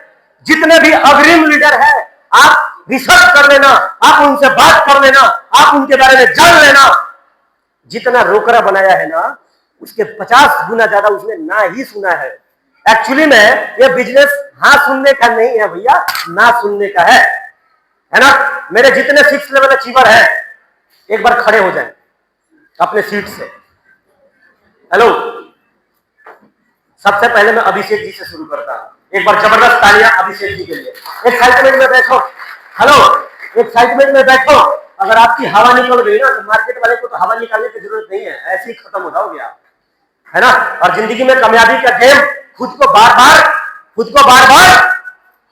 जितने भी अग्रिम लीडर है, आप रिसर्च कर लेना, आप उनसे बात कर लेना, आप उनके बारे में जान लेना। जितना रोकड़ा बनाया है ना, उसके 50 गुना ज्यादा उसने ना ही सुना है। एक्चुअली में ये बिजनेस हाँ सुनने का नहीं है भैया, ना सुनने का है ना। मेरे जितने 6 लेवल अचीवर है, एक बार खड़े हो जाएं अपने सीट से। हेलो, सबसे पहले मैं अभिषेक जी से शुरू करता हूं। एक बार जबरदस्त तालियां अभिषेक जी के लिए। एक्साइटमेंट में बैठो, हेलो एक्साइटमेंट में बैठो। अगर आपकी हवा निकल गई ना, तो मार्केट वाले को तो हवा निकालने की जरूरत नहीं है, ऐसे ही खत्म हो जाओगे आप, है ना। और जिंदगी में कामयाबी का गेम खुद को बार बार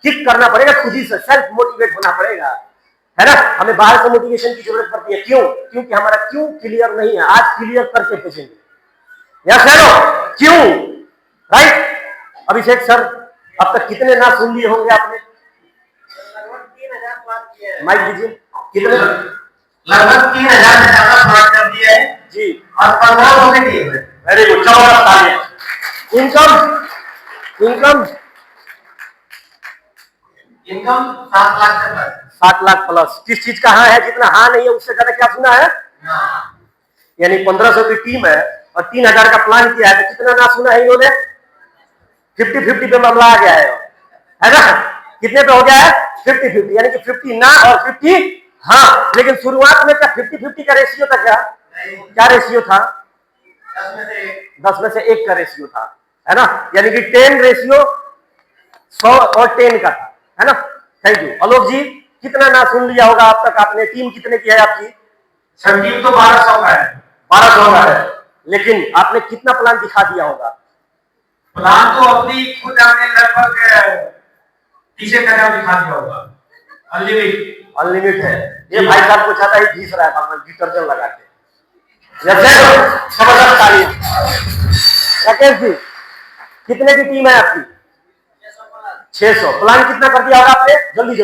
किक करना पड़ेगा, खुद ही से सेल्फ मोटिवेट होना पड़ेगा, है ना। हमें बाहर से मोटिवेशन की जरूरत पड़ती है। क्यों? क्योंकि हमारा क्यों क्लियर नहीं है। आज क्लियर करके भेजेंगे। यस हेलो, क्यों, राइट। अभिषेक सर, अब तक कितने ना सुन लिए होंगे आपने? माइक दीजिए। कितने? लगभग 3000 से ज्यादा बात कर दिए है जी, और 15 होने दिए हुए। वेरी गुड, जबरदस्त तालियां। इनकम 7 लाख से प्लस। 7 लाख प्लस। किस चीज का हाँ है? जितना हाँ नहीं है उससे ज्यादा क्या सुना है? यानी 1500 की टीम है और 3000 का प्लान किया है, तो कितना ना सुना है इन्होंने? 50-50 पे मामला आ गया है ना। कितने पे हो गया है? 50-50, यानी कि 50 ना और 50 हाँ। लेकिन शुरुआत में क्या 50-50 का रेशियो था? क्या रेशियो था? 10 में से 1 का रेशियो था, है ना। यानी कि 10 रेशियो 100 और 10 का था, है ना। Thank you. आलोक जी, कितना ना सुन लिया होगा अब तक आपने? टीम कितने की है आपकी? सर टीम तो 1200 का है। 1200 का है, लेकिन आपने कितना प्लान दिखा दिया होगा? प्लान तो अपनी खुद हमने लगभग 30 कदम दिखा दिया होगा। अनलिमिट है। ये भाई साहब को चाहता ही घीस रहा है भगवान डिटर्जेंट लगा के। जबरदस्त तालियां। राकेश जी, कितने की टीम है आपकी? 600। प्लान कितना कर दिया होगा आपने? जल्दी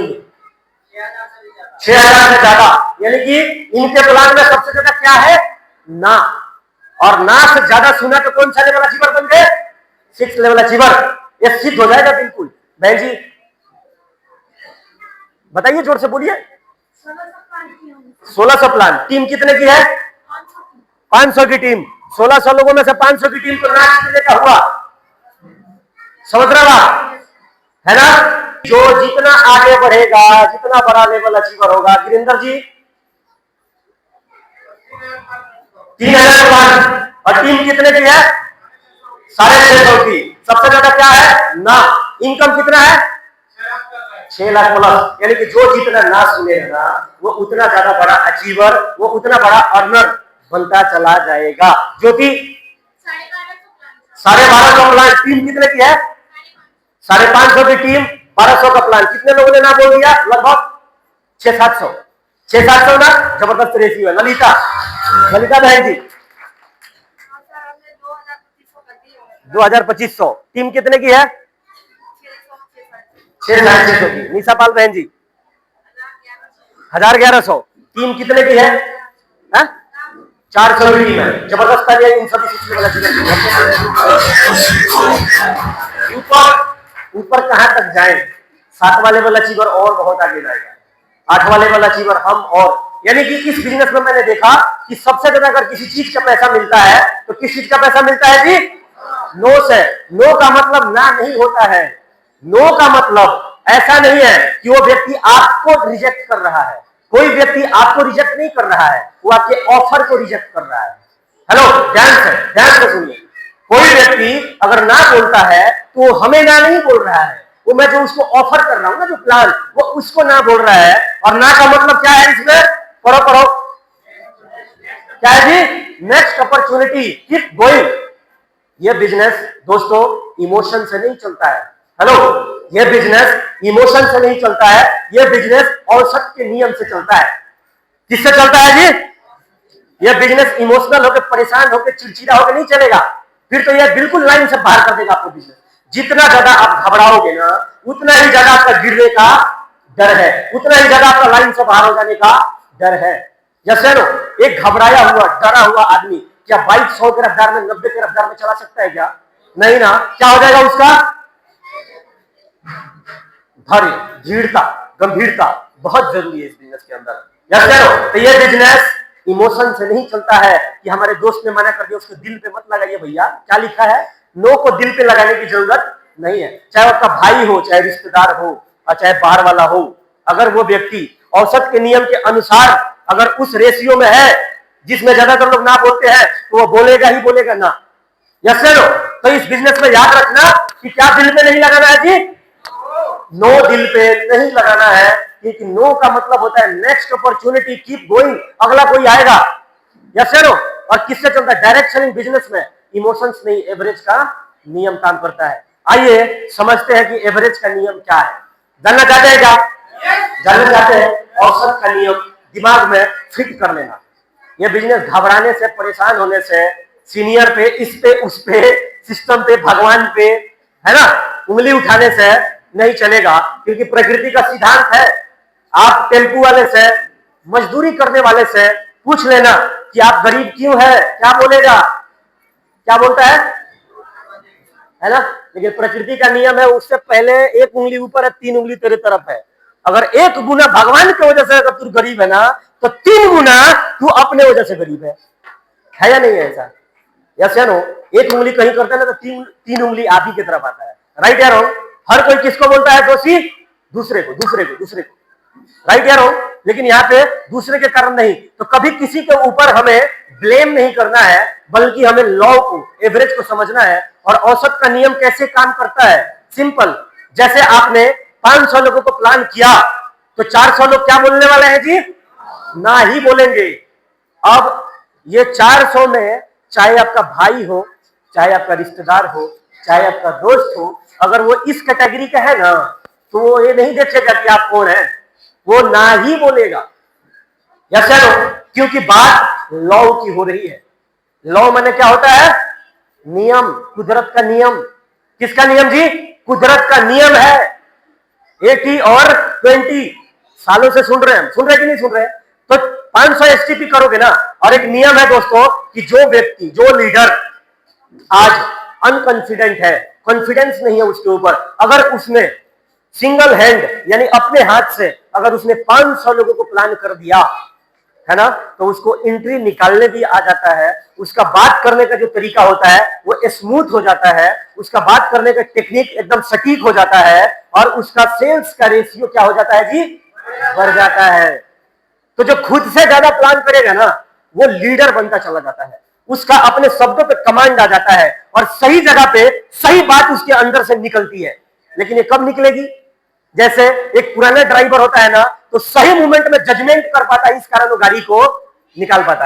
6000 से ज्यादा। यानी कि इनके प्लान में सबसे ज्यादा क्या है? ना। और ना से ज्यादा सुना तो कौन सा लेवल अचीवर बन गए? 6 लेवल अचीवर। ये सिद्ध हो जाएगा बिल्कुल। बहन जी बताइए, जोर से बोलिए। 1600 प्लान। टीम कितने की है? 500 की टीम। 1600 लोगों में से 500 की टीम को ना जीतने का हुआ, समझ रहा है ना। जो जितना आगे बढ़ेगा, जितना बड़ा लेवल अचीवर होगा। गिरिंदर जी, 3000 प्लान और टीम कितने की है? 650 की। सबसे ज्यादा क्या है? ना। इनकम कितना है? 6 लाख प्लस। यानी कि जो जितना ना सुनेगा वो उतना ज्यादा बड़ा अचीवर, वो उतना बड़ा अर्नर बनता चला जाएगा। जो कि 1250 प्लान। टीम कितने की है? 550 की टीम, 1200 का प्लान। कितने लोगों ने ना बोल दिया? लगभग 600-700 ना। जबरदस्त रेशियो है। ललिता बहन जी, 2200। टीम कितने की है? 600 की। निशा पाल बहन जी, 1100। टीम कितने की है? 400 की टीम है। जबरदस्त है इन सभी ऊपर कहां तक जाए? 7वां लेवल अचीवर और बहुत आगे जाएगा। 8वां लेवल अचीवर हम। और यानी कि इस बिजनेस में मैंने देखा कि सबसे ज्यादा अगर किसी चीज का पैसा मिलता है तो किस चीज का पैसा मिलता है जी? नो से। नो का मतलब ना नहीं होता है। नो का मतलब ऐसा नहीं है कि वो व्यक्ति आपको रिजेक्ट कर रहा है। कोई व्यक्ति आपको रिजेक्ट नहीं कर रहा है, वो आपके ऑफर को रिजेक्ट कर रहा है। हेलो, ध्यान से सुनिए। कोई व्यक्ति अगर ना बोलता है तो हमें ना नहीं बोल रहा है, वो मैं जो उसको ऑफर कर रहा हूं ना, जो प्लान, वो उसको ना बोल रहा है। और ना का मतलब क्या है इसमें? पढ़ो क्या है जी? Next opportunity, keep going. ये बिजनेस दोस्तों इमोशन से नहीं चलता है। हेलो, ये बिजनेस इमोशन से नहीं चलता है, ये बिजनेस औसत के नियम से चलता है। किससे चलता है जी? ये बिजनेस इमोशनल होकर, परेशान होकर, चिड़चिड़ा होकर नहीं चलेगा। फिर तो ये बिल्कुल लाइन से बाहर कर देगा आपको बिजनेस। जितना ज्यादा आप घबराओगे ना, उतना ही ज्यादा आपका गिरने का डर है, उतना ही ज्यादा आपका लाइन से बाहर हो जाने का डर है। जैसे नो, एक घबराया हुआ, डरा हुआ आदमी क्या बाइक 100 की रफ्तार में, 90 की रफ्तार में चला सकता है क्या? नहीं ना। क्या हो जाएगा उसका? धैर्य, दृढ़ता, गंभीरता बहुत जरूरी है इस बिजनेस के अंदर। जैसे नो, तो ये बिजनेस इमोशन से नहीं चलता है कि हमारे दोस्त ने मना कर दिया, उसको दिल पे मत लगाइए भैया। क्या लिखा है? नो को दिल पे लगाने की जरूरत नहीं है। चाहे आपका भाई हो, चाहे रिश्तेदार हो, और चाहे बाहर वाला हो, अगर वो व्यक्ति औसत के नियम के अनुसार अगर उस रेशियो में है जिसमें ज्यादातर लोग ना बोलते हैं, तो वो बोलेगा ही बोलेगा ना। Yes no. तो इस बिजनेस में याद रखना कि क्या दिल पे नहीं लगाना है जी? नो दिल पे नहीं लगाना है, क्योंकि नो का मतलब होता है नेक्स्ट अपॉर्चुनिटी, कीप गोइंग, अगला कोई आएगा। Yes no. और किससे चलता है? डायरेक्ट सेलिंग बिजनेस में इमोशंस नहीं, एवरेज का नियम काम करता है। आइए समझते हैं कि एवरेज का नियम क्या है। जानना चाहते हैं क्या? जानना चाहते हैं? औसत का नियम दिमाग में फिट कर लेना। ये बिजनेस घबराने से, परेशान होने से, सीनियर पे, इस पे, उस पे, सिस्टम पे, भगवान पे, है ना, उंगली उठाने से नहीं चलेगा। क्योंकि प्रकृति का सिद्धांत है, आप टेम्पू वाले से, मजदूरी करने वाले से पूछ लेना कि आप गरीब क्यों है, क्या बोलेगा? क्या बोलता है ना? लेकिन प्रकृति का नियम है, उससे पहले एक उंगली ऊपर है, 3 उंगली तेरे तरफ है। अगर 1 गुना भगवान की वजह से अगर तू गरीब है ना, तो 3 गुना तू अपने वजह से गरीब है या नहीं है? ऐसा यस या नो? 1 उंगली कहीं करता है ना, तो 3 उंगली आप ही की तरफ आता है। राइट या रॉन्ग? हर कोई किसको बोलता है दोषी? दूसरे को। राइट या रॉन्ग? लेकिन यहाँ पे दूसरे के कारण नहीं, तो कभी किसी के ऊपर हमें ब्लेम नहीं करना है, बल्कि हमें लॉ को, एवरेज को समझना है। और औसत का नियम कैसे काम करता है? सिंपल। जैसे आपने 500 लोगों को प्लान किया, तो 400 लोग क्या बोलने वाले हैं जी? ना ही बोलेंगे। अब ये 400 में चाहे आपका भाई हो, चाहे आपका रिश्तेदार हो, चाहे आपका दोस्त हो, अगर वो इस कैटेगरी का है ना, तो वो ये नहीं देखेगा कि आप कौन है, वो ना ही बोलेगा। यस या नो? क्योंकि बात लॉ की हो रही है। लॉ माने क्या होता है? नियम, कुदरत का नियम। किसका नियम जी? कुदरत का नियम है। 80 और 20 सालों से सुन रहे हैं, सुन रहे कि नहीं सुन रहे? तो 500 एसटीपी करोगे ना। और एक नियम है दोस्तों कि जो व्यक्ति, जो लीडर आज अनकॉन्फिडेंट है, कॉन्फिडेंस नहीं है उसके ऊपर, अगर उसने सिंगल हैंड यानी अपने हाथ से अगर उसने 500 लोगों को प्लान कर दिया है ना, तो उसको एंट्री निकालने भी आ जाता है। उसका बात करने का जो तरीका होता है वो स्मूथ हो जाता है, उसका बात करने का टेक्निक एकदम सटीक हो जाता है, और उसका सेल्स का रेशियो क्या हो जाता है जी? बढ़ जाता है। तो जो खुद से ज्यादा प्लान करेगा ना, वो लीडर बनता चला जाता है। उसका अपने शब्दों पे कमांड आ जाता है, और सही जगह पे सही बात उसके अंदर से निकलती है। लेकिन ये कब निकलेगी? जैसे एक पुराना ड्राइवर होता है ना, तो सही मोमेंट में जजमेंट कर पाता है, इस कारण वो गाड़ी को निकाल पाता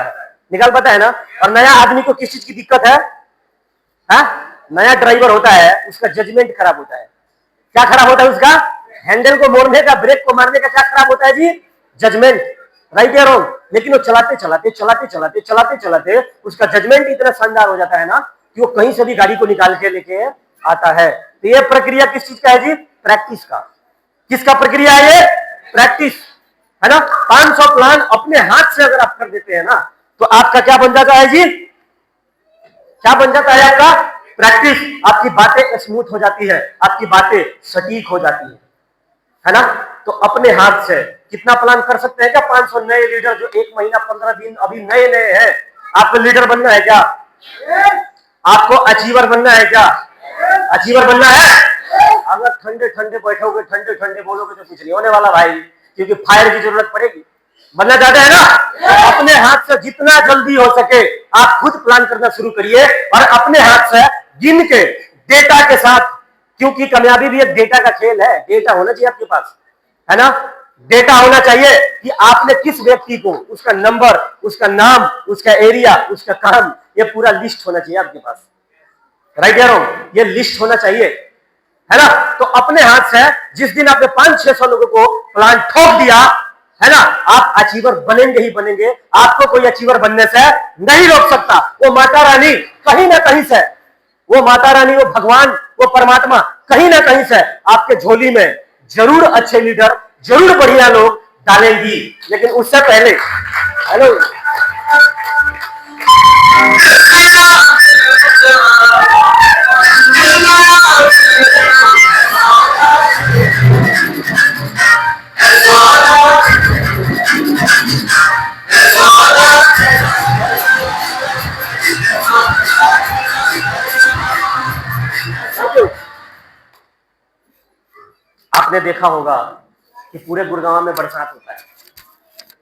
है ना। और नया आदमी को किस चीज की दिक्कत है? नया ड्राइवर होता है, उसका जजमेंट खराब होता है। क्या खराब होता है उसका? हैंडल को मोड़ने का, ब्रेक को मारने का क्या खराब होता है जी? जजमेंट। राइट या रॉन्ग? लेकिन वो चलाते उसका जजमेंट इतना शानदार हो जाता है ना कि वो कहीं से भी गाड़ी को निकाल के लेके आता है। तो ये प्रक्रिया किस चीज का है जी? प्रैक्टिस का। किसका प्रक्रिया है ये? प्रैक्टिस, है ना। 500 प्लान अपने हाथ से अगर आप कर देते हैं ना, तो आपका क्या बन जाता है जी? क्या बन जाता है आपका? प्रैक्टिस। आपकी बातें स्मूथ हो जाती है, आपकी बातें सटीक हो जाती है ना। तो अपने हाथ से कितना प्लान कर सकते हैं क्या? 500 नए लीडर जो 1 महीना 15 दिन अभी नए हैं, आपको लीडर बनना है क्या? आपको अचीवर बनना है क्या? अचीवर बनना है। अगर ठंडे ठंडे बैठोगे, ठंडे ठंडे बोलोगे, तो कुछ नहीं होने वाला भाई, क्योंकि फायर की जरूरत पड़ेगी। बनना चाहते हैं ना? अपने हाथ से जितना जल्दी हो सके आप खुद प्लान करना शुरू करिए और अपने हाथ से गिन के डेटा के साथ, क्योंकि कामयाबी भी एक डेटा का खेल है। डेटा होना चाहिए आपके पास, है ना? डेटा होना चाहिए कि आपने किस व्यक्ति को, उसका नंबर, उसका नाम, उसका एरिया, उसका काम, ये पूरा लिस्ट होना चाहिए आपके पास। राइट या रॉन्ग? ये लिस्ट होना चाहिए, है ना? तो अपने हाथ से जिस दिन आपने 500-600 लोगों को प्लान ठोक दिया, है ना, आप अचीवर बनेंगे ही बनेंगे। आपको कोई अचीवर बनने से नहीं रोक सकता। वो माता रानी कहीं ना कहीं से, वो माता रानी, वो भगवान, वो परमात्मा कहीं ना कहीं से आपके झोली में जरूर अच्छे लीडर, जरूर बढ़िया लोग डालेंगी। लेकिन उससे पहले, हेलो, आपने देखा होगा कि पूरे गुड़गांव में बरसात होता है।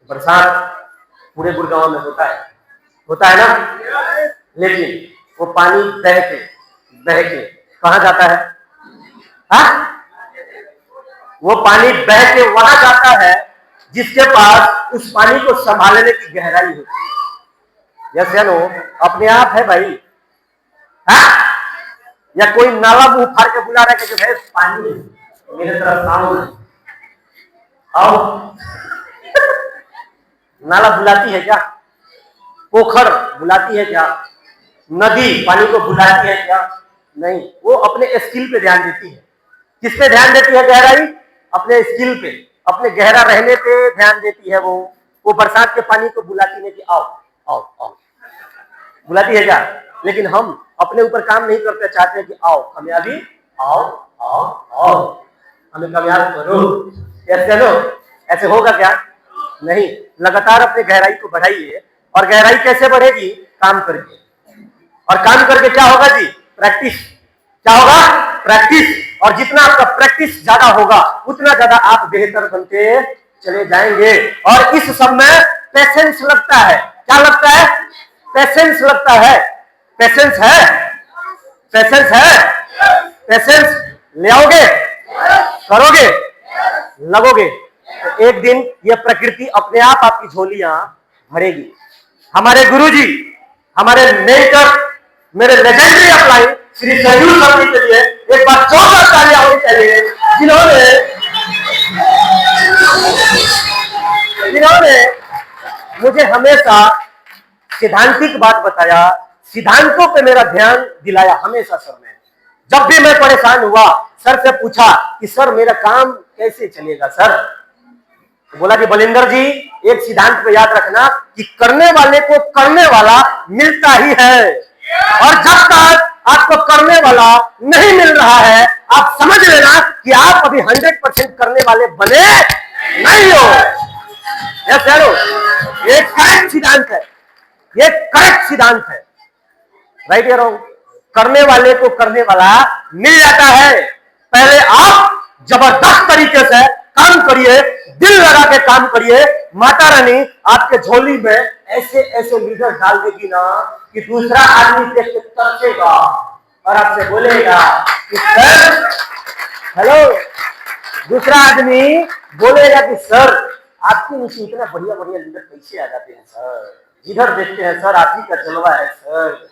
बरसात पूरे गुड़गांव में होता है ना? लेकिन वो पानी बह के कहां जाता है? हाँ? वो पानी बह के वहां जाता है जिसके पास उस पानी को संभालने की गहराई होती है। यस या नो? अपने आप है भाई। हाँ? या कोई नाला मुंह फाड़ के बुला रहा है कि भाई पानी मेरे तरफ आओ। नाला बुलाती है क्या? पोखर बुलाती है क्या? नदी पानी को बुलाती है क्या? नहीं। वो अपने स्किल पे ध्यान देती है। किस पे ध्यान देती है? गहराई, अपने स्किल पे, अपने गहरा रहने पे ध्यान देती है। वो बरसात के पानी को बुलाती है कि आओ आओ आओ, बुलाती है क्या? लेकिन हम अपने ऊपर काम नहीं करते, चाहते हैं कि आओ कामयाबी, आओ आओ आओ, हमें कामयाब करो। ऐसे लो, ऐसे होगा क्या? नहीं। लगातार अपने गहराई को बढ़ाइए। और गहराई कैसे बढ़ेगी? काम करके। और काम करके क्या होगा जी? प्रैक्टिस। क्या होगा? प्रैक्टिस। और जितना आपका प्रैक्टिस ज्यादा होगा उतना ज्यादा आप बेहतर बनते चले जाएंगे। और इस सब में पेशेंस लगता है। क्या लगता है? पेशेंस लगता है। पेशेंस है? पेशेंस है? पेशेंस ले आओगे, करोगे, लगोगे, तो एक दिन ये प्रकृति अपने आप आपकी झोलियां भरेगी। हमारे गुरुजी, हमारे मेंटर, मेरे legendary upline Shri Sanjeev sir ji के लिए एक बार जोरदार तालियां होनी चाहिए, जिन्होंने मुझे हमेशा सिद्धांतिक बात बताया, सिद्धांतों पे मेरा ध्यान दिलाया हमेशा। सर ने जब भी मैं परेशान हुआ, सर से पूछा कि सर मेरा काम कैसे चलेगा सर, तो बोला कि बलिंदर जी एक सिद्धांत पे याद रखना कि करने वाले को करने वाला मिलता ही है। और जब तक आपको करने वाला नहीं मिल रहा है, आप समझ लेना कि आप अभी 100% करने वाले बने नहीं हो। ये करेक्ट सिद्धांत है, ये करेक्ट सिद्धांत है। राइट या रॉन्ग? करने वाले को करने वाला मिल जाता है। पहले आप जबरदस्त तरीके से काम करिए, दिल लगा के काम करिए। माता रानी आपके झोली में ऐसे ऐसे लीडर डाल देगी ना कि दूसरा आदमी देख के तरसेगा और आपसे बोलेगा कि सर, हेलो, दूसरा आदमी बोलेगा कि सर आपके नीचे इतना बढ़िया बढ़िया लीडर कैसे आ जाते हैं सर, जिधर देखते हैं सर आप ही का जलवा है सर।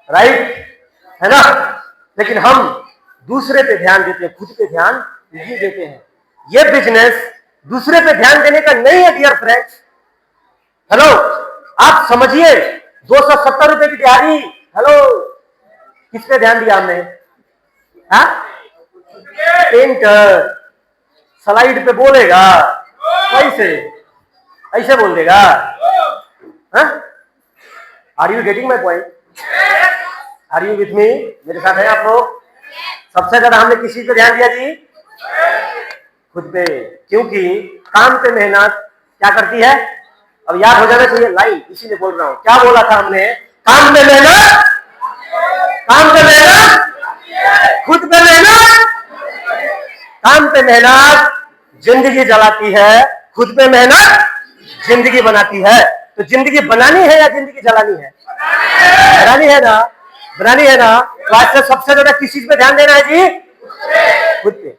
राइट है ना? लेकिन हम दूसरे पे ध्यान देते हैं, खुद पे ध्यान नहीं देते हैं। ये बिजनेस दूसरे पे ध्यान देने का नहीं है डियर फ्रेंड्स। हेलो, आप समझिए 270 रुपए की दिहाड़ी, हेलो, किस पे ध्यान दिया हमने? हाँ, पेंटर स्लाइड पे बोलेगा कैसे, ऐसे बोल देगा। Are you getting my point? Are you with me? मेरे साथ है आप लोग? सबसे ज्यादा हमने किसी पे ध्यान दिया जी? खुद पे। क्योंकि काम पे मेहनत क्या करती है? अब याद हो जाना चाहिए लाइन, इसीलिए बोल रहा हूं। क्या बोला था हमने? काम पे मेहनत, काम पे मेहनत, खुद पे मेहनत। काम पे मेहनत जिंदगी जलाती है, खुद पे मेहनत जिंदगी बनाती है। तो जिंदगी बनानी है या जिंदगी जलानी है? बनानी है ना, बनानी है ना। तो आज से सबसे ज्यादा किस चीज पे ध्यान देना है जी? खुद पे,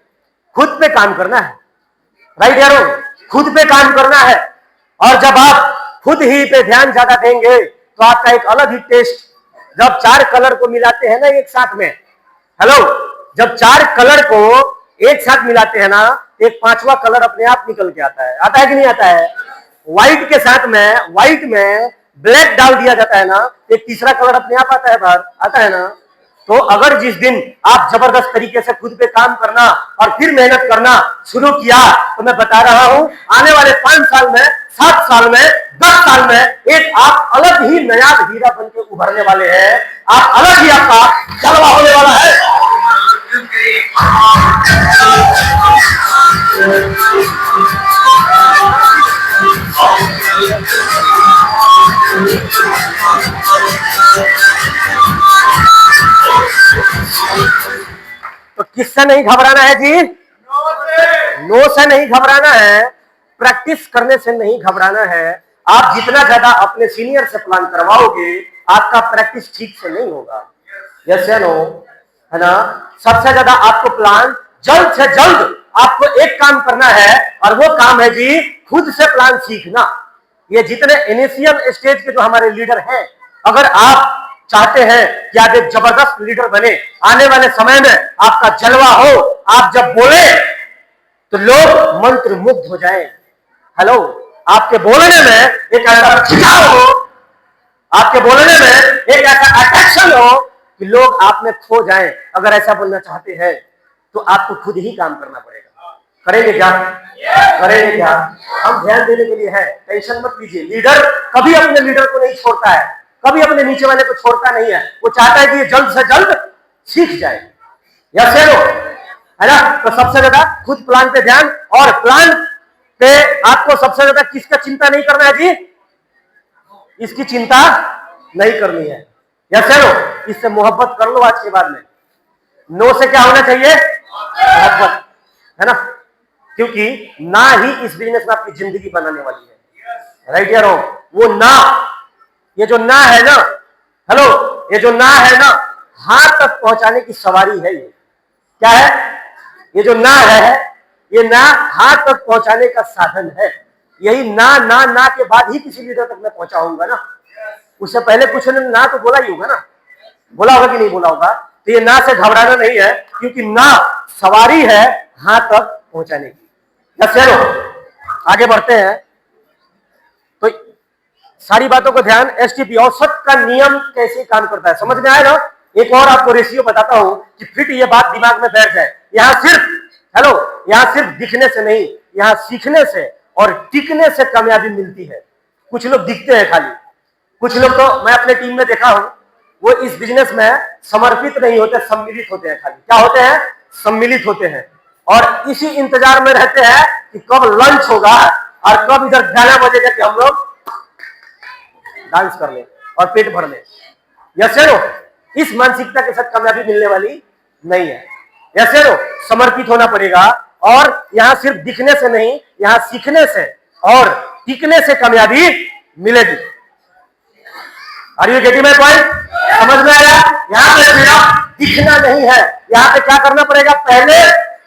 खुद पे काम करना है। राइट यारो, खुद पे काम करना है। और जब आप खुद ही पे ध्यान ज्यादा देंगे तो आपका एक अलग ही टेस्ट, जब 4 कलर को मिलाते हैं ना एक साथ में, हेलो, जब 4 कलर को एक साथ मिलाते हैं ना, एक 5वां कलर अपने आप निकल के आता है कि नहीं आता है? व्हाइट के साथ में, व्हाइट में ब्लैक डाल दिया जाता है ना, एक तीसरा कलर अपने आप आता है बाहर, आता है ना। तो अगर जिस दिन आप जबरदस्त तरीके से खुद पे काम करना और फिर मेहनत करना शुरू किया, तो मैं बता रहा हूं आने वाले 5 साल में, 7 साल में, 10 साल में एक आप अलग ही नया हीरा बन के उभरने वाले हैं। आप अलग ही आपका जलवा होने वाला है। तो किससे नहीं घबराना है जी? नो से नहीं घबराना है, प्रैक्टिस करने से नहीं घबराना है। आप जितना ज्यादा अपने सीनियर से प्लान करवाओगे, आपका प्रैक्टिस ठीक से नहीं होगा। यस या नो, है ना। सबसे ज्यादा आपको प्लान जल्द से जल्द आपको एक काम करना है, और वो काम है जी खुद से प्लान सीखना। ये जितने इनिशियल स्टेज के जो हमारे लीडर हैं, अगर आप चाहते हैं कि आप एक जबरदस्त लीडर बने, आने वाले समय में आपका जलवा हो, आप जब बोले तो लोग मंत्र मुग्ध हो जाएं। हेलो, आपके बोलने में एक ऐसा खिंचाव हो, आपके बोलने में एक ऐसा अट्रैक्शन हो कि लोग आप में खो जाएं। अगर ऐसा बनना चाहते हैं तो आपको खुद ही काम करना पड़ेगा। करेंगे क्या? करेंगे क्या? हम ध्यान देने के लिए है, टेंशन मत लीजिए। लीडर कभी अपने लीडर को नहीं छोड़ता है, कभी अपने नीचे वाले को छोड़ता नहीं है। वो चाहता है कि ये जल्द से जल्द सीख जाए। यस या नो, है ना। तो सबसे ज्यादा खुद प्लान पे ध्यान, और प्लान पे आपको सबसे ज्यादा किसका चिंता नहीं करना है जी? इसकी चिंता नहीं करनी है। यस या नो, इससे मोहब्बत कर लो आज के बाद में। नो से क्या होना चाहिए? मोहब्बत, है ना। क्योंकि ना ही इस बिजनेस में आपकी जिंदगी बनाने वाली है। राइट या रॉन्ग? वो ना, ये जो ना है ना, हेलो, ये जो ना है ना, हाथ तक पहुंचाने की सवारी है। ये क्या है? ये जो ना है, ये ना हाथ तक पहुंचाने का साधन है। यही ना ना ना के बाद ही किसी लीडर तक मैं पहुंचाऊंगा ना। उससे पहले कुछ ने ना तो बोला ही होगा ना, बोला होगा कि नहीं बोला होगा। तो ये ना से घबराना नहीं है, क्योंकि ना सवारी है हाथ तक पहुंचाने की। चलो आगे बढ़ते हैं। तो सारी बातों को ध्यान, एसटीपी औसत का नियम कैसे काम करता है समझ में आया ना। एक और आपको रेशियो बताता हूं कि फिट ये बात दिमाग में बैठ जाए। यहां सिर्फ, हेलो, यहां सिर्फ दिखने से नहीं, यहां सीखने से और टिकने से कामयाबी मिलती है। कुछ लोग दिखते हैं खाली, कुछ लोग तो मैं अपने टीम में देखा हूं, वो इस बिजनेस में समर्पित नहीं होते, सम्मिलित होते हैं। खाली क्या होते हैं? सम्मिलित होते हैं। और इसी इंतजार में रहते हैं कि कब लंच होगा और कब इधर गाना बजेगा कि हम लोग डांस कर ले और पेट भर ले। यस नो, इस मानसिकता के साथ कामयाबी मिलने वाली नहीं है। यस नो, समर्पित होना पड़ेगा। और यहां सिर्फ दिखने से नहीं, यहां सीखने से और टिकने से कामयाबी मिलेगी। Are you getting my point? समझ में आया? यहाँ पे सिर्फ दिखना नहीं है, यहाँ पे क्या करना पड़ेगा?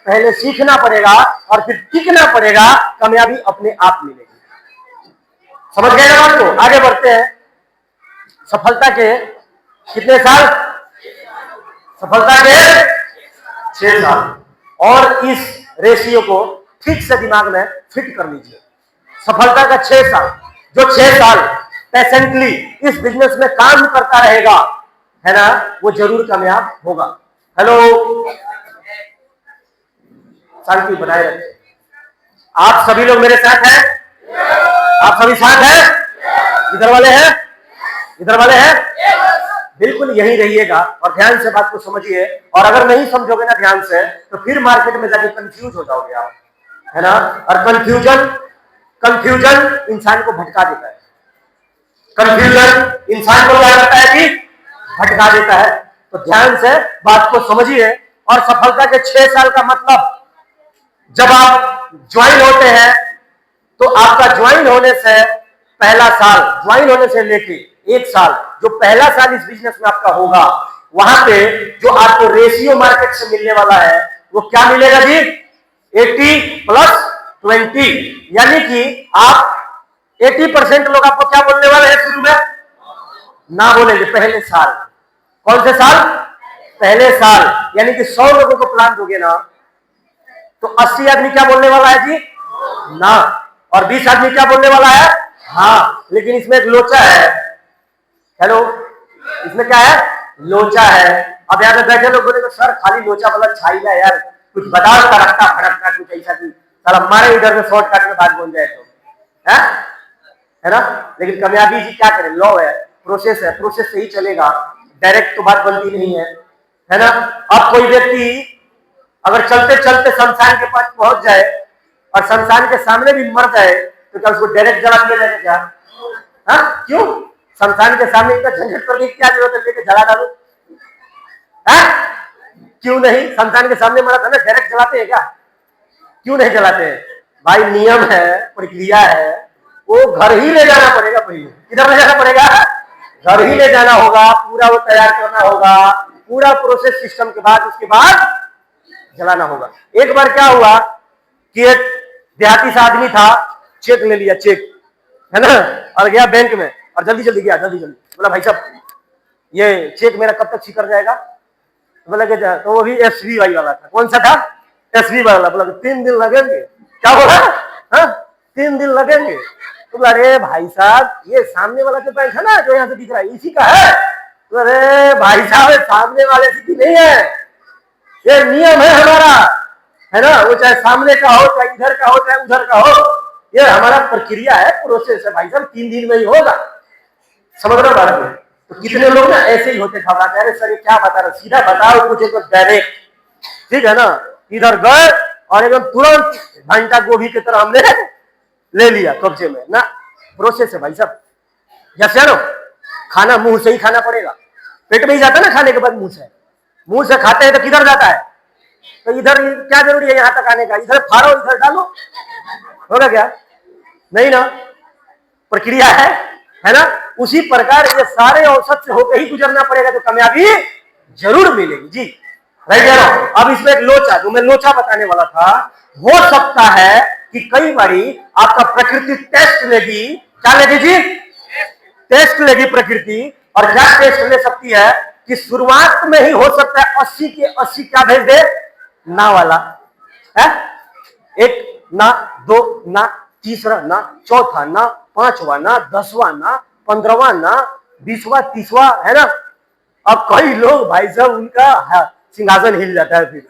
पहले सीखना पड़ेगा और फिर टिकना पड़ेगा, कामयाबी अपने आप मिलेगी। समझ गए ना बात को? आगे बढ़ते हैं। सफलता के कितने साल? सफलता के 6 साल। और इस रेशियो को ठीक से दिमाग में फिट कर लीजिए। सफलता का 6 साल, जो 6 साल पेशेंटली इस बिजनेस में काम करता रहेगा, है ना, वो जरूर कामयाब होगा। हेलो, शांति बनाए रखें। आप सभी लोग मेरे साथ हैं? आप सभी साथ हैं? इधर वाले हैं? इधर वाले हैं? बिल्कुल यही रहिएगा और ध्यान से बात को समझिए। और अगर नहीं समझोगे ना ध्यान से, तो फिर मार्केट में जाके कंफ्यूज हो जाओगे आप, है ना। और कंफ्यूजन इंसान को भटका देता है। कंफ्यूजन इंसान को क्या करता है कि भटका देता है। तो ध्यान से बात को समझिए। और सफलता के 6 साल का मतलब, जब आप ज्वाइन होते हैं तो आपका ज्वाइन होने से पहला साल, ज्वाइन होने से लेके 1 साल, जो पहला साल इस बिजनेस में आपका होगा, वहां पे जो आपको रेशियो मार्केट से मिलने वाला है वो क्या मिलेगा जी? 80 + 20, यानी कि आप 80% लोग आपको क्या बोलने वाले हैं शुरू में? ना बोलेंगे पहले साल। कौन से साल? पहले साल। यानी कि 100 लोगों को प्लान दोगे ना तो 80 आदमी क्या बोलने वाला है जी? ना। और 20 आदमी क्या बोलने वाला है? हाँ। लेकिन इसमें एक लोचा है। हेलो, इसमें क्या है? लोचा है। अब यहाँ पे बैठे लोग बोलेंगे सर खाली लोचा वाला छाइला यार, कुछ बता तड़कता भड़कता कुछ ऐसा की सर हमारे इधर में शॉर्टकट में बात बोल जाए तो है ना। लेकिन कामयाबी जी क्या करें, लॉ है, प्रोसेस है, प्रोसेस से ही चलेगा, डायरेक्ट तो बात बनती नहीं है ना। अब कोई व्यक्ति अगर चलते चलते शमशान के पास पहुंच जाए और शमशान के सामने भी मर जाए तो क्या उसको डायरेक्ट जला दिया जाएगा क्या? हाँ, क्यों? शमशान के सामने इतना झंझट करने की क्या जरूरत है, लेके जला डालो। क्यों नहीं? शमशान के सामने मरा था ना, डायरेक्ट जलाते हैं क्या? क्यों नहीं जलाते हैं भाई? नियम है, प्रक्रिया है, वो घर ही ले जाना पड़ेगा। पहले किधर ले जाना पड़ेगा? घर ही ले जाना होगा, पूरा वो तैयार करना होगा, पूरा प्रोसेस सिस्टम के बाद उसके बाद जलाना होगा। एक बार क्या हुआ कि एक देहाती सा आदमी था, चेक ले लिया, चेक है ना, और गया बैंक में और जल्दी जल्दी गया, जल्दी जल्दी बोला भाई साहब ये चेक मेरा कब तक सिकर जाएगा? बोला कि तो वो भी SBI वाला था। कौन सा था? SBI वाला। बोला 3 दिन लगेंगे। क्या बोला? हाँ, 3 दिन लगेंगे। तो बोला अरे भाई साहब ये सामने वाला जो बैंक है ना जो यहाँ से दिख रहा है इसी का है। तो अरे भाई साहब सामने वाले से नहीं है, ये नियम है हमारा, है ना। वो चाहे सामने का हो, चाहे इधर का हो, चाहे उधर का हो, ये हमारा प्रक्रिया है, प्रोसेस है भाई साहब, 3 दिन में ही होगा। समझ रहे हो बात में? तो कितने लोग ना ऐसे ही होते घबराते, अरे सर ये क्या बता रहा, सीधा बताओ कुछ एक डायरेक्ट, ठीक है ना। इधर गए और एकदम तुरंत घंटा गोभी की तरह हमने ले लिया कब्जे में ना। प्रोसेस है भाई साहब। जैसे ना खाना मुंह से ही खाना पड़ेगा, पेट में ही जाता है ना खाने के बाद मुंह से खाते हैं तो किधर जाता है? तो इधर क्या जरूरी है यहाँ तक आने का? इधर फाड़ो इधर डालो, होगा क्या? नहीं ना, प्रक्रिया है ना। उसी प्रकार ये सारे औसत से होकर ही गुजरना पड़ेगा तो कामयाबी जरूर मिलेगी जी। राइट यारो। अब इसमें एक लोचा, जो मैं लोचा बताने वाला था, हो सकता है कि कई बारी आपका प्रकृति टेस्ट लेगी। क्या लेगी जी? टेस्ट लेगी प्रकृति। और क्या टेस्ट ले सकती है कि शुरुआत में ही हो सकता है 80 के 80 क्या भेज दे? ना वाला है, 1 ना, 2 ना, तीसरा ना, चौथा ना, 5वां ना, 10वां ना, 15वां ना, 20वां 30वां, है ना। अब कई लोग भाई साहब उनका सिंहासन हिल जाता है, फिर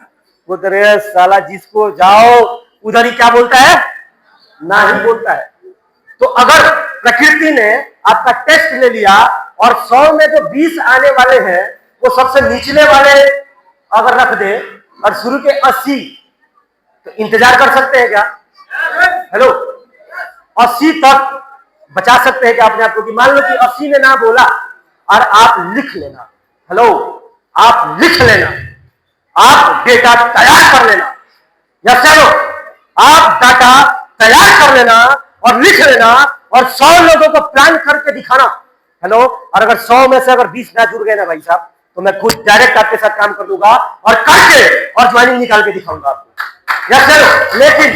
वो तेरे साला जिसको जाओ उधर ही क्या बोलता है? ना ही बोलता है। तो अगर प्रकृति ने आपका टेस्ट ले लिया और 100 में जो 20 आने वाले हैं वो सबसे निचले वाले अगर रख दे और शुरू के 80, तो इंतजार कर सकते हैं क्या? हेलो, 80 तक बचा सकते हैं क्या अपने आप को? कि मान लो कि 80 ने ना बोला और आप लिख लेना, हेलो आप लिख लेना, आप डेटा तैयार कर लेना, या चलो आप डाटा तैयार कर लेना और लिख लेना और 100 लोगों को प्लान करके दिखाना। हेलो, और अगर 100 में से अगर 20 ना जुड़ गए ना भाई साहब, तो मैं खुद डायरेक्ट आपके साथ काम कर दूंगा और करके और ज्वाइनिंग निकाल के दिखाऊंगा आपको। या चलो, लेकिन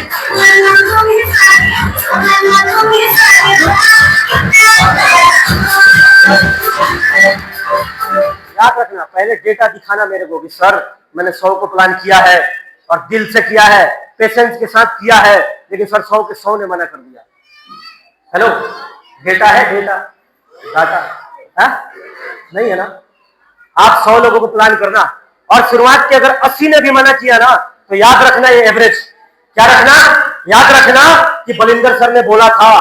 याद रखना, पहले डेटा दिखाना मेरे को कि सर मैंने 100 को प्लान किया है और दिल से किया है, पेशेंस के साथ किया है, लेकिन सर 100 के 100 ने मना कर दिया। हेलो, डेटा है, डेटा डाटा है नहीं है ना। आप 100 लोगों को प्लान करना और शुरुआत के अगर 80 ने भी मना किया ना तो याद रखना ये एवरेज, क्या रखना? याद रखना कि बलिंदर सर ने बोला था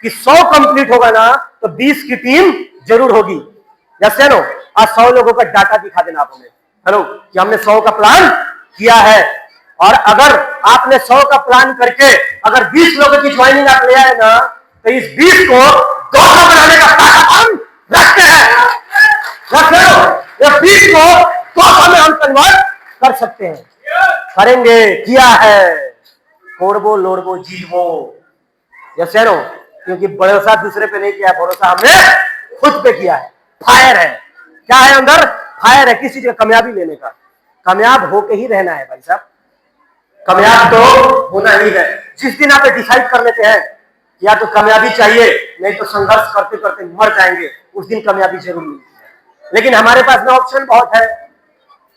कि 100 कंप्लीट होगा ना तो 20 की टीम जरूर होगी। जैसे नो आज 100 लोगों का डाटा दिखा देना आप हमें, हेलो, कि हमने 100 का प्लान किया है। और अगर आपने 100 का प्लान करके अगर 20 लोगों की ज्वाइनिंग आप ले आए ना तो इस 20 को 200 बनाने का ताकत हम रखते हैं। रख लो, ये 20 को 200 में हम कन्वर्ट कर सकते हैं, करेंगे, किया है। कोरबो लोरबो जीवो, यस या नो? क्योंकि भरोसा दूसरे पे नहीं किया, भरोसा हमने खुद पे किया है। फायर है, क्या है अंदर? फायर है किसी चीज का कामयाबी लेने का। कामयाब होके ही रहना है भाई साहब, कामयाब तो होना ही है। जिस दिन आप डिसाइड कर लेते हैं या तो कामयाबी चाहिए, नहीं तो संघर्ष करते करते मर जाएंगे, उस दिन कामयाबी जरूर मिलती है। लेकिन हमारे पास में ऑप्शन बहुत है।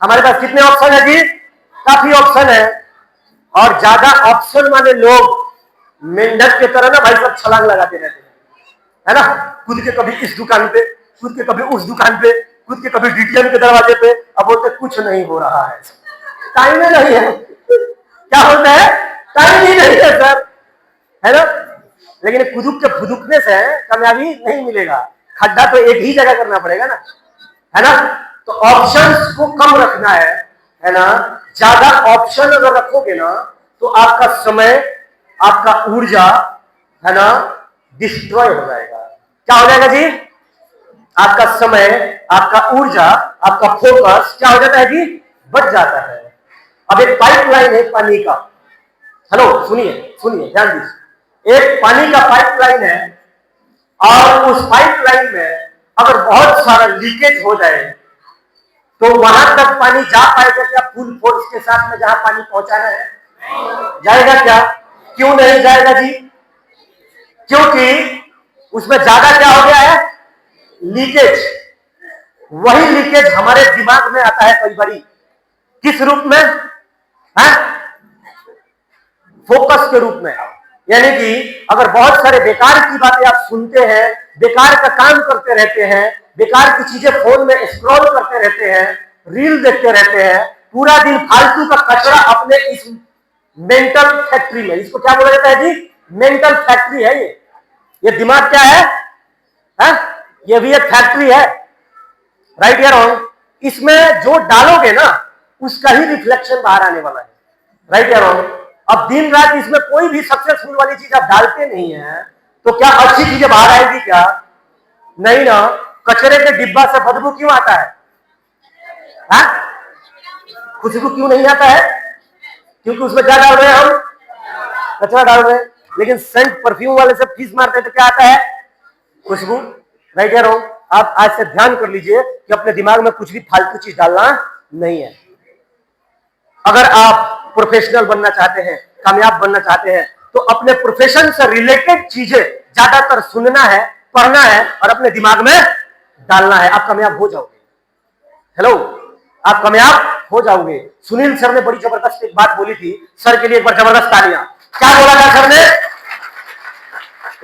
हमारे पास कितने ऑप्शन है जी? काफी ऑप्शन है। और ज्यादा ऑप्शन वाले लोग मेंढक की तरह ना भाई सब छलांग लगाते रहते हैं, है ना? कूद के कभी इस दुकान पे, कूद के कभी उस दुकान पे, कूद के कभी डीटीएम के दरवाजे पे। अब बोलते कुछ नहीं हो रहा है, टाइम ही नहीं है। क्या होता है? टाइम ही नहीं है सर, है ना? लेकिन कुदुक के फुदुकने से कामयाबी नहीं मिलेगा, खड्डा तो एक ही जगह करना पड़ेगा ना, है ना? तो ऑप्शंस को कम रखना है ना? ज्यादा ऑप्शन अगर रखोगे ना तो आपका समय, आपका ऊर्जा, है ना, डिस्ट्रॉय हो जाएगा। क्या हो जाएगा जी? आपका समय, आपका ऊर्जा, आपका फोकस क्या हो जाता है जी? बढ़ जाता है। अब एक पाइपलाइन है पानी का, हेलो सुनिए सुनिए ध्यान दीजिए। एक पानी का पाइपलाइन है और उस पाइपलाइन में अगर बहुत सारा लीकेज हो जाए तो वहां तक पानी जा पाएगा क्या फुल फोर्स के साथ में जहां पानी पहुंचाना है? जाएगा क्या? क्यों नहीं जाएगा जी? क्योंकि उसमें ज्यादा क्या हो गया है? लीकेज। वही लीकेज हमारे दिमाग में आता है कई बारी, किस रूप में? है फोकस के रूप में। यानी कि अगर बहुत सारे बेकार की बातें आप सुनते हैं, बेकार का काम करते रहते हैं, बेकार की चीजें फोन में स्क्रॉल करते रहते हैं, रील देखते रहते हैं, पूरा दिन फालतू का कचरा अपने इस मेंटल फैक्ट्री में, इसको क्या बोला जाता है जी? मेंटल फैक्ट्री है ये दिमाग क्या है? ये भी एक फैक्ट्री है, राइट या रॉन्ग? इसमें जो डालोगे ना उसका ही रिफ्लेक्शन बाहर आने वाला है, राइट या रॉन्ग? अब दिन रात इसमें कोई भी सक्सेसफुल वाली चीज आप डालते नहीं है तो क्या अच्छी चीजें बाहर आएगी क्या? नहीं ना। कचरे के डिब्बा से बदबू क्यों आता है? खुशबू क्यों नहीं आता है? क्योंकि उसमें क्या डाल रहे हैं हम? कचरा डाल रहे हैं। लेकिन सेंट परफ्यूम वाले से फीस मारते हैं तो क्या आता है? खुशबू, राइट या रॉन्ग? आप आज से ध्यान कर लीजिए कि अपने दिमाग में कुछ भी फालतू चीज डालना नहीं है। अगर आप प्रोफेशनल बनना चाहते हैं, कामयाब बनना चाहते हैं, तो अपने प्रोफेशन से रिलेटेड चीजें ज्यादातर सुनना है, पढ़ना है और अपने दिमाग में डालना है। आप कामयाब हो जाओगे। हेलो, आप कामयाब हो जाओगे। सुनील सर ने बड़ी जबरदस्त एक बात बोली थी, सर के लिए एक बार जबरदस्त तालियां। क्या बोला था सर ने?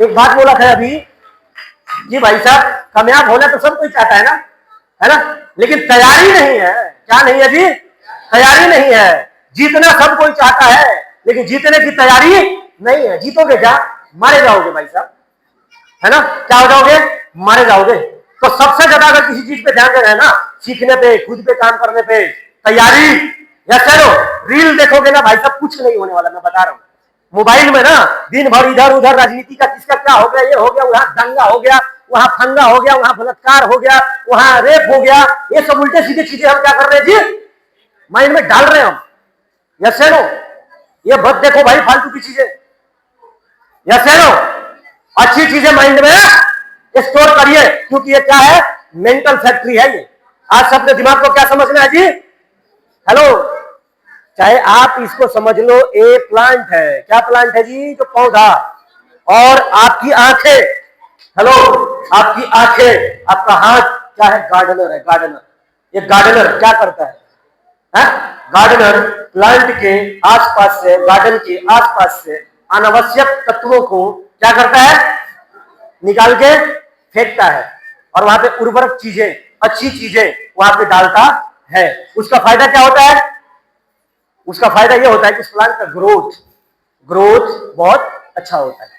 एक बात बोला था अभी जी भाई साहब, कामयाब होना तो सब कोई चाहता है ना? लेकिन तैयारी नहीं है। क्या नहीं है जी? तैयारी नहीं है। जीतना सब कोई चाहता है लेकिन जीतने की तैयारी नहीं है। जीतोगे क्या? मारे जाओगे भाई साहब, है ना? क्या हो जाओगे? मारे जाओगे। तो सबसे ज्यादा अगर किसी चीज पे ध्यान देना है ना, सीखने पे, खुद पे काम करने पे, तैयारी, या चलो रील देखोगे ना भाई साहब, कुछ नहीं होने वाला, मैं बता रहा हूं। मोबाइल में ना दिन भर इधर उधर राजनीति का किसका क्या हो गया, ये हो गया, वहां दंगा हो गया, वहां फंगा हो गया, वहां बलात्कार हो गया, वहां रेप हो गया, ये सब उल्टे सीधे चीजें हम क्या कर रहे हैं जी? माइंड में डाल रहे हैं हम। यस या नो? ये मत देखो भाई फालतू की चीजें। यस या नो? अच्छी चीजें माइंड में स्टोर करिए, क्योंकि ये क्या है? मेंटल फैक्ट्री है ये। आज सबके दिमाग को क्या समझना है जी? हेलो, चाहे आप इसको समझ लो ए प्लांट है। क्या प्लांट है जी? जो पौधा। और आपकी आंखें, हेलो, आपकी आंखें, आपका हाथ क्या है? गार्डनर है, गार्डनर। ये गार्डनर क्या करता है? गार्डनर प्लांट के आसपास से, गार्डन के आसपास से अनावश्यक तत्वों को क्या करता है? निकाल के फेंकता है और वहां पे उर्वरक चीजें, अच्छी चीजें वहां पे डालता है। उसका फायदा क्या होता है? उसका फायदा यह होता है कि इस प्लांट का ग्रोथ बहुत अच्छा होता है।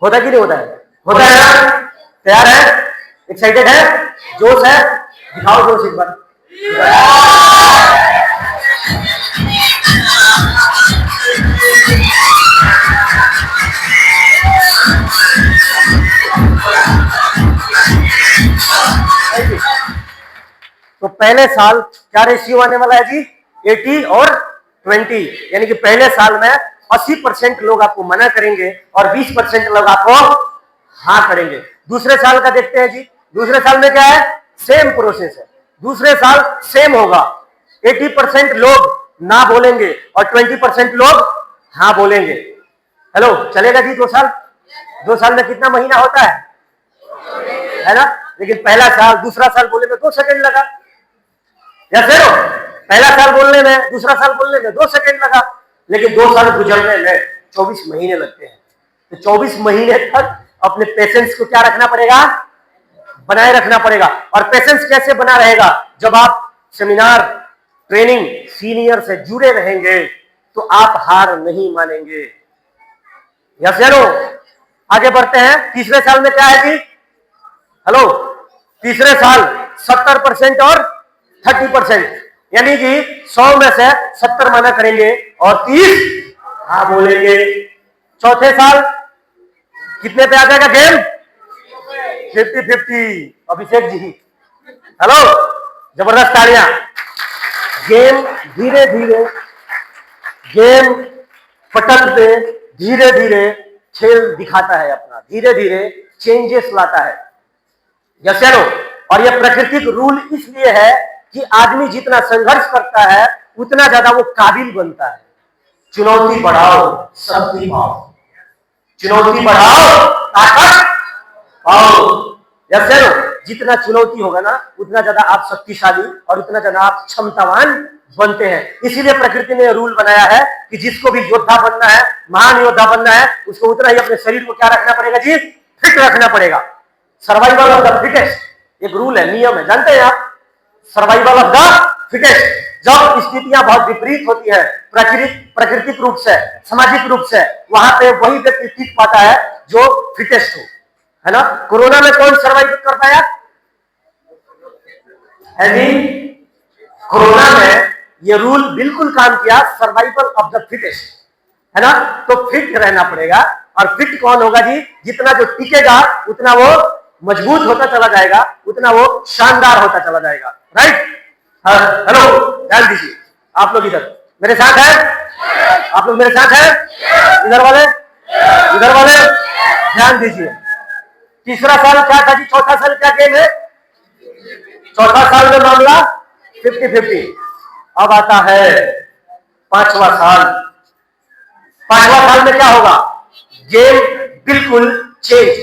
होता कि नहीं होता है? होता है ना? तैयार है? एक्साइटेड है? जोश है? दिखाओ जोश एक बार। तो पहले साल क्या रेशियो आने वाला है जी? 80 और 20, यानी कि पहले साल में 80% लोग आपको मना करेंगे और 20% लोग आपको हाँ करेंगे। दूसरे साल का देखते हैं जी। दूसरे साल में क्या है? सेम प्रोसेस है। दूसरे साल सेम होगा। 80% लोग ना बोलेंगे और 20% लोग हाँ बोलेंगे। हेलो, चलेगा जी 2 साल? 2 साल में कितना महीना होता है ना? लेकिन पहला साल दूसरा साल बोलने में 2 सेकंड लगा, या फिर पहला साल बोलने में दूसरा साल बोलने में 2 सेकंड लगा, लेकिन 2 साल गुजरने में 24 महीने लगते हैं। तो 24 महीने तक अपने पेशेंस को क्या रखना पड़ेगा? बनाए रखना पड़ेगा। और पेशेंस कैसे बना रहेगा? जब आप सेमिनार, ट्रेनिंग, सीनियर से जुड़े रहेंगे तो आप हार नहीं मानेंगे। यस या नो? आगे बढ़ते हैं। तीसरे साल में क्या है जी? हेलो, तीसरे साल 70% और 30%, यानी कि 100 में से 70 मना करेंगे और 30 हाँ बोलेंगे। चौथे साल कितने पे आ जाएगा गेम? 50-50। अभिषेक जी, हेलो, जबरदस्त तालियां। गेम धीरे धीरे, गेम पटल पे धीरे धीरे खेल दिखाता है अपना, धीरे धीरे चेंजेस लाता है। यस या नो? और यह प्राकृतिक रूल इसलिए है कि आदमी जितना संघर्ष करता है उतना ज्यादा वो काबिल बनता है। चुनौती बढ़ाओ, शक्ति पाओ। चुनौती बढ़ाओ, ताकत पाओ। यस या नो? जितना चुनौती होगा ना उतना ज्यादा आप शक्तिशाली और उतना ज्यादा आप क्षमतावान बनते हैं। इसीलिए प्रकृति ने रूल बनाया है कि जिसको भी योद्धा बनना है, महान योद्धा बनना है, उसको उतना ही अपने शरीर को क्या रखना पड़ेगा जी? फिट रखना पड़ेगा। सर्वाइवल ऑफ द फिटेस्ट एक रूल है, नियम है, जानते हैं आप? Survival of the fittest. जब स्थितियां बहुत विपरीत होती है, प्राकृतिक रूप से, सामाजिक रूप से, वहां पे वही व्यक्ति टिक पाता है जो फिटेस्ट हो, है ना? कोरोना में कौन सर्वाइव कर पाया है जी? कोरोना में ये रूल बिल्कुल काम किया, सर्वाइवल ऑफ द फिटेस्ट, है ना? तो फिट रहना पड़ेगा। और फिट कौन होगा जी? जितना जो टिकेगा उतना वो मजबूत होता चला जाएगा, उतना वो शानदार होता चला जाएगा। राइट? हेलो, ध्यान दीजिए। आप लोग इधर मेरे साथ हैं? आप लोग मेरे साथ हैं? इधर वाले, इधर वाले ध्यान दीजिए। तीसरा साल क्या था जी? चौथा साल क्या गेम है? चौथा साल में मामला 50-50। अब आता है 5वां साल। 5वां साल में क्या होगा? गेम बिल्कुल चेंज।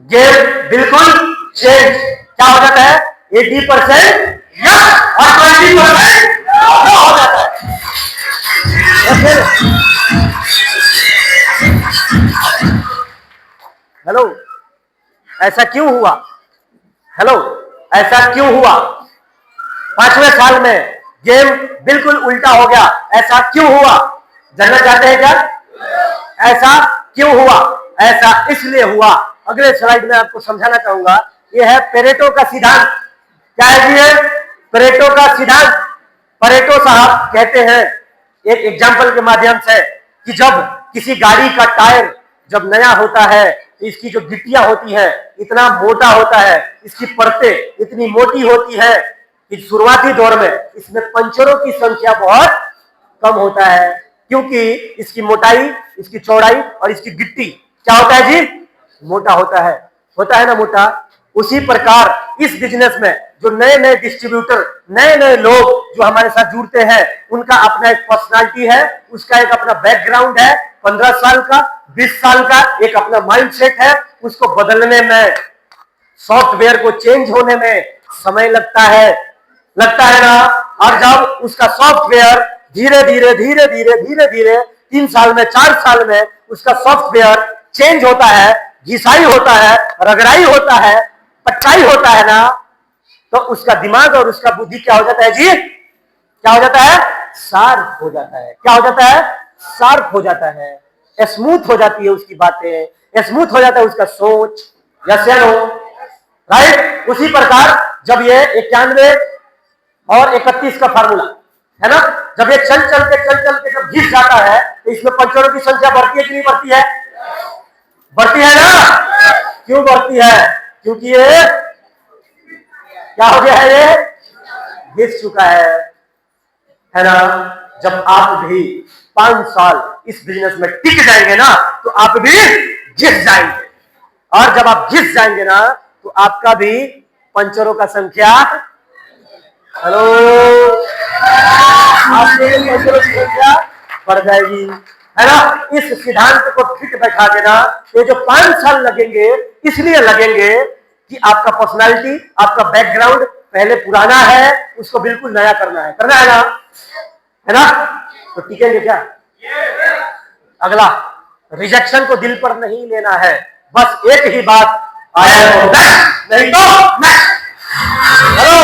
गेम बिल्कुल चेंज। क्या हो जाता है? 80% यस और 20% नो हो जाता है। हेलो, ऐसा क्यों हुआ? हेलो, ऐसा क्यों हुआ? 5वें साल में गेम बिल्कुल उल्टा हो गया। ऐसा क्यों हुआ? जानना चाहते हैं क्या? ऐसा क्यों हुआ? ऐसा इसलिए हुआ। अगले स्लाइड में आपको समझाना चाहूंगा। यह है पेरेटो का सिद्धांत। क्या है जी? ये पेरेटो का सिद्धांत। पेरेटो साहब कहते हैं एक एग्जाम्पल के माध्यम से कि जब किसी गाड़ी का टायर जब नया होता है तो इसकी जो गिट्टियां होती है इतना मोटा होता है, इसकी परतें इतनी मोटी होती है कि शुरुआती दौर में इसमें पंचरों की संख्या बहुत कम होता है, क्योंकि इसकी मोटाई, इसकी चौड़ाई और इसकी गिट्टी क्या होता है जी? मोटा होता है ना मोटा। उसी प्रकार इस बिजनेस में जो नए नए डिस्ट्रीब्यूटर, नए नए लोग जो हमारे साथ जुड़ते हैं, उनका अपना एक पर्सनालिटी है, उसका एक अपना बैकग्राउंड है। 15 साल का, 20 साल का एक अपना माइंडसेट है। उसको बदलने में, सॉफ्टवेयर को चेंज होने में समय लगता है ना। और जब उसका सॉफ्टवेयर धीरे धीरे धीरे धीरे धीरे धीरे 3 साल में, 4 साल में उसका सॉफ्टवेयर चेंज होता है, घिसाई होता है, रगड़ाई होता है, पटाई होता है ना, तो उसका दिमाग और उसका बुद्धि क्या हो जाता है जी? क्या हो जाता है? शार्प हो जाता है। क्या हो जाता है? शार्प हो जाता है। स्मूथ हो जाती है उसकी बातें, स्मूथ हो जाता है उसका सोच। यस या नो? राइट? उसी प्रकार जब ये 91 और 31 का फार्मूला है ना, जब ये चल चल के जब घिस जाता है तो इसमें पंचरों की संख्या बढ़ती है कि नहीं बढ़ती है? बढ़ती है ना? क्यों बढ़ती है? क्योंकि ये क्या हो गया है? ये घिस चुका है ना। जब आप भी 5 साल इस बिजनेस में टिक जाएंगे ना तो आप भी जित जाएंगे, और जब आप जित जाएंगे ना तो आपका भी पंचरों का संख्या, हेलो, आपके पंचरों की संख्या बढ़ जाएगी, है ना। इस सिद्धांत को फिट बैठा देना, ये जो 5 साल लगेंगे इसलिए लगेंगे कि आपका पर्सनालिटी, आपका बैकग्राउंड पहले पुराना है, उसको बिल्कुल नया करना है ना, है ना। तो टिकेंगे क्या? अगला, रिजेक्शन को दिल पर नहीं लेना है, बस एक ही बात, आया तो नेक्स्ट, नहीं तो नेक्स्ट। हेलो,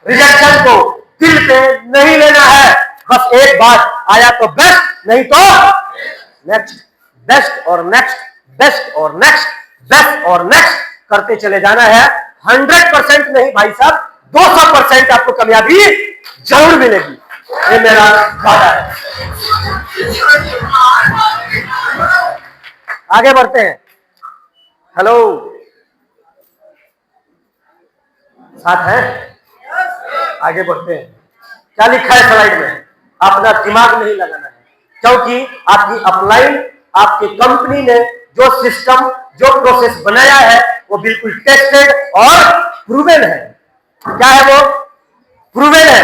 रिजेक्शन को दिल पे नहीं लेना है, बस एक बात, आया तो बेस्ट, नहीं तो नेक्स्ट, बेस्ट और नेक्स्ट, बेस्ट और नेक्स्ट, बेस्ट और नेक्स्ट करते चले जाना है। 100% नहीं भाई साहब, 200% आपको कामयाबी जरूर मिलेगी, ये मेरा वादा है। आगे बढ़ते हैं। हेलो, साथ है? आगे बढ़ते हैं। क्या लिखा है स्लाइड में? अपना दिमाग नहीं लगाना है, क्योंकि आपकी अपलाइन, आपकी कंपनी ने जो सिस्टम, जो प्रोसेस बनाया है वो बिल्कुल टेस्टेड और प्रूवन है। क्या है वो? प्रूवन है।